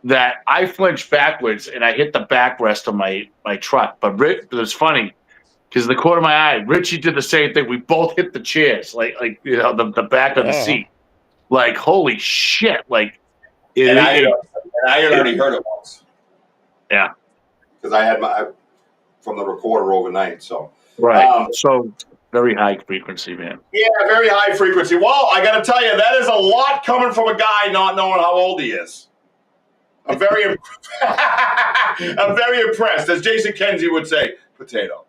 that I flinched backwards and I hit the backrest of my truck. But it was funny because the corner of my eye, Richie did the same thing. We both hit the chairs, like the back of the Yeah. seat. Like holy shit! Like And I had it already heard it once. Yeah. Because I had my from the recorder overnight. So Right. So very high frequency, man. yeah, very high frequency. Well, I got to tell you, that is a lot coming from a guy not knowing how old he is. I'm very, I'm very impressed, as Jason Kenzie would say. Potato.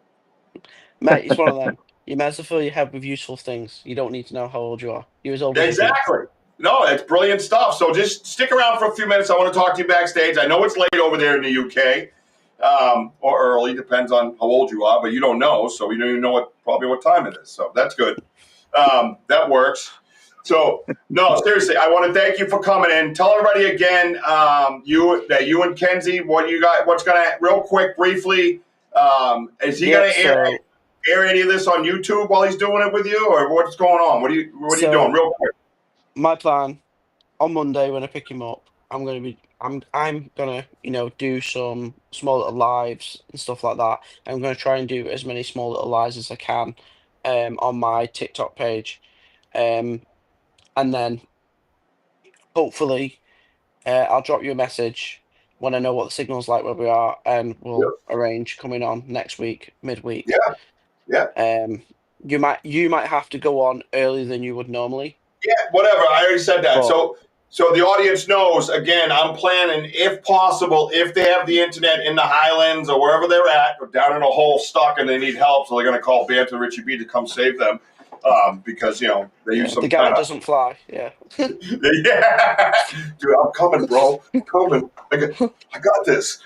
Mate, it's one of them. You might as well fill your head with useful things. You don't need to know how old you are. You're as old as you think. Exactly. No, it's brilliant stuff. So just stick around for a few minutes. I want to talk to you backstage. I know it's late over there in the UK, or early, depends on how old you are, but you don't know, so you don't even know probably what time it is. So that's good. That works. So no, seriously, I want to thank you for coming in. Tell everybody again, you and Kenzie, what's gonna real quick, briefly. Is he gonna air any of this on YouTube while he's doing it with you, or what's going on? What are you doing, real quick? My plan on Monday when I pick him up, I'm gonna do some small little lives and stuff like that. I'm gonna try and do as many small little lives as I can on my TikTok page, and then hopefully I'll drop you a message when I know what the signal's like where we are, and we'll arrange coming on next week, midweek. Yeah. You might have to go on earlier than you would normally. Yeah, whatever. I already said that. So the audience knows, again, I'm planning, if possible, if they have the internet in the Highlands or wherever they're at, or down in a hole stuck and they need help, so they're going to call BanterWithRichieB to come save them, because, they use some the guy that doesn't fly, yeah. Yeah. Dude, I'm coming, bro. I'm coming. I got this.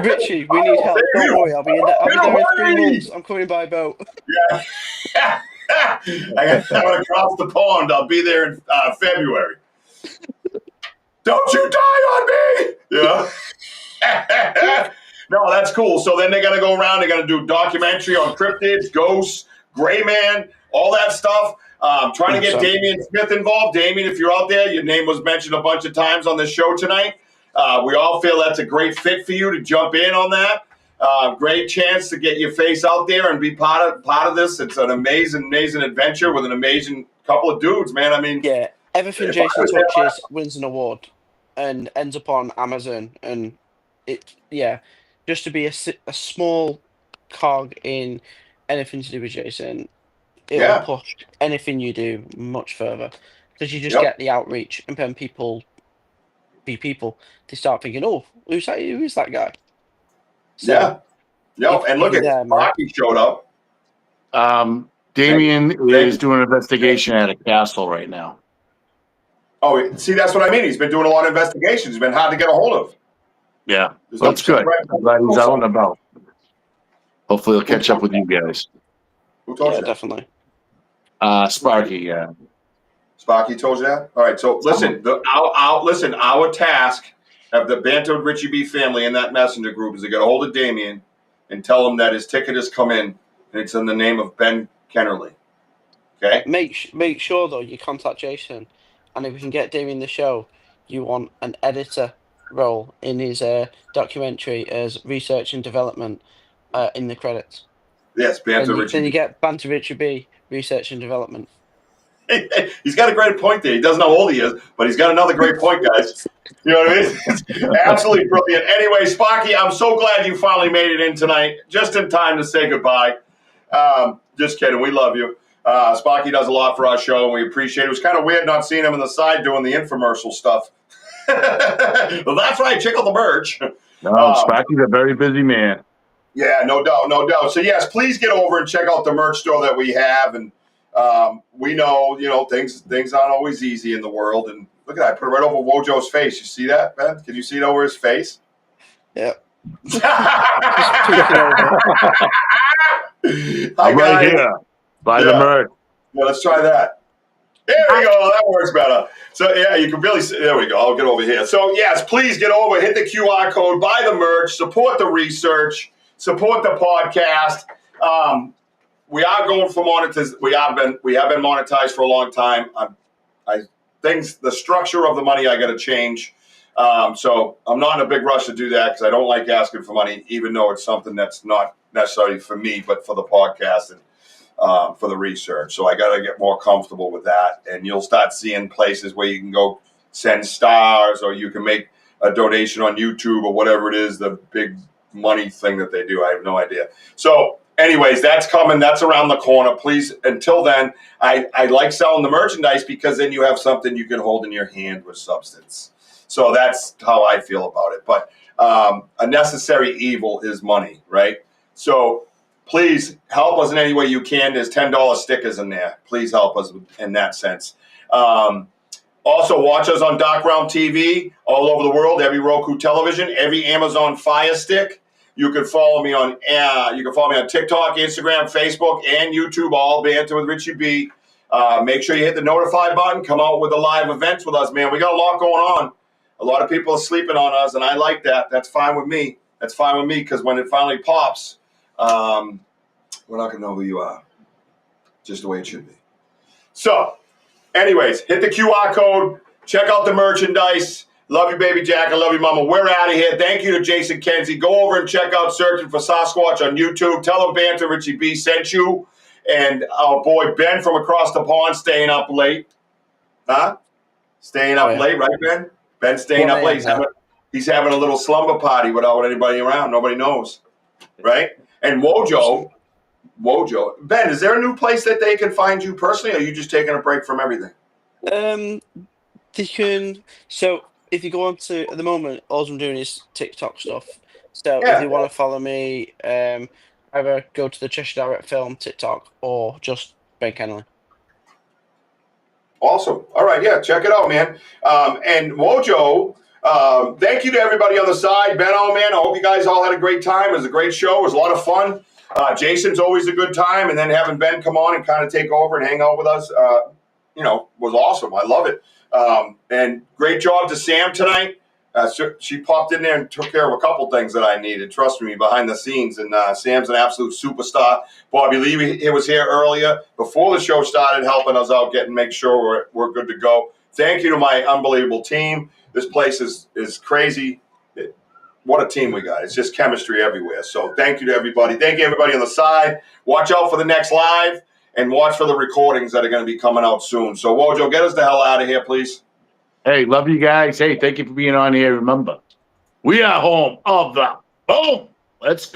Richie, we need help. Don't worry, I'll be there in 3 months. I'm coming by boat. Yeah. I'm gonna cross the pond. I'll be there in February. Don't you die on me! Yeah. No, that's cool. So then they're gonna go around. They're gonna do documentary on cryptids, ghosts, gray man, all that stuff. Trying to get Damian Smith involved. Damian, if you're out there, your name was mentioned a bunch of times on this show tonight. We all feel that's a great fit for you to jump in on that. Great chance to get your face out there and be part of this. It's an amazing adventure with an amazing couple of dudes, man. I mean, yeah, everything Jason touches wins an award and ends up on Amazon, and just to be a small cog in anything to do with Jason, it will push anything you do much further because you just get the outreach, and then people few people, they start thinking, "Oh, who's that? Who is that guy?" So Yeah. Yo, and if look you're at there, mate. Sparky showed up. Damien Thank is doing an investigation at a castle right now. Oh, see, that's what I mean. He's been doing a lot of investigations. He's been hard to get a hold of. Yeah, There's well, no that's good. I'm glad he's out and about. Hopefully, he'll catch up with you guys. Who told Yeah, you that? definitely. Sparky, yeah. Sparky told you that? All right. So listen, our task of the Banter with Richie B family in that messenger group is to get a hold of Damien and tell him that his ticket has come in and it's in the name of Ben Kennerly. Okay? Make sure though you contact Jason, and if we can get Damien the show, you want an editor role in his documentary as research and development in the credits. Yes, Banter Richie Then you B. get BanterWithRichieB research and development. He's got a great point there. He doesn't know how old he is, but he's got another great point, guys. You know what I mean? It's absolutely brilliant. Anyway, Sparky, I'm so glad you finally made it in tonight, just in time to say goodbye. Just kidding. We love you. Sparky does a lot for our show, and we appreciate it. It was kind of weird not seeing him on the side doing the infomercial stuff. Well, that's right. Check out the merch. No, Sparky's a very busy man. Yeah, no doubt, no doubt. So yes, please get over and check out the merch store that we have. And we know, things aren't always easy in the world. And look at that, I put it right over Wojo's face. You see that, Ben? Can you see it over his face? Yeah. I'm right here. Buy the merch. Yeah, let's try that. There we go. That works better. So, yeah, you can really see. There we go. I'll get over here. So, yes, please get over, hit the QR code, buy the merch, support the research, support the podcast. We are going for monetization. We have been monetized for a long time. The structure of the money I got to change. So I'm not in a big rush to do that because I don't like asking for money, even though it's something that's not necessarily for me, but for the podcast and for the research. So I got to get more comfortable with that. And you'll start seeing places where you can go send stars, or you can make a donation on YouTube or whatever it is, the big money thing that they do. I have no idea. So anyways, that's coming. That's around the corner. Please, until then, I like selling the merchandise because then you have something you can hold in your hand with substance. So that's how I feel about it. But a necessary evil is money, right? So please help us in any way you can. There's $10 stickers in there. Please help us in that sense. Also, watch us on Dark Realm TV all over the world, every Roku television, every Amazon Fire Stick. You can follow me on TikTok, Instagram, Facebook, and YouTube, all Banter with Richie B. Make sure you hit the notify button. Come out with the live events with us, man. We got a lot going on. A lot of people are sleeping on us, and I like that. That's fine with me. That's fine with me because when it finally pops, we're not going to know who you are. Just the way it should be. So, anyways, hit the QR code. Check out the merchandise. Love you, baby Jack. I love you, mama. We're out of here. Thank you to Jason Kenzie. Go over and check out Searching for Sasquatch on YouTube. Tell them Banter Richie B sent you. And our boy Ben from across the pond staying up late. Huh? Staying up late, right, Ben? Ben's staying up late. He's having a little slumber party without anybody around. Nobody knows. Right? And Wojo. Ben, is there a new place that they can find you personally, or are you just taking a break from everything? They can. So if you go on to, at the moment, all I'm doing is TikTok stuff. So if you want to follow me, either go to the Cheshire Direct Film TikTok or just Ben Kennelly. Awesome. All right, yeah, check it out, man. And Wojo, thank you to everybody on the side. Ben, oh man, I hope you guys all had a great time. It was a great show. It was a lot of fun. Jason's always a good time, and then having Ben come on and kind of take over and hang out with us, was awesome. I love it. And great job to Sam tonight. She popped in there and took care of a couple things that I needed. Trust me, behind the scenes. And Sam's an absolute superstar. Bobby Lee was here earlier before the show started, helping us out, make sure we're good to go. Thank you to my unbelievable team. This place is crazy. What a team we got. It's just chemistry everywhere. So thank you to everybody. Thank you, everybody on the side. Watch out for the next live and watch for the recordings that are going to be coming out soon. So, Wojo, get us the hell out of here, please. Hey, love you guys. Hey, thank you for being on here. Remember, we are home of the boom. Let's go.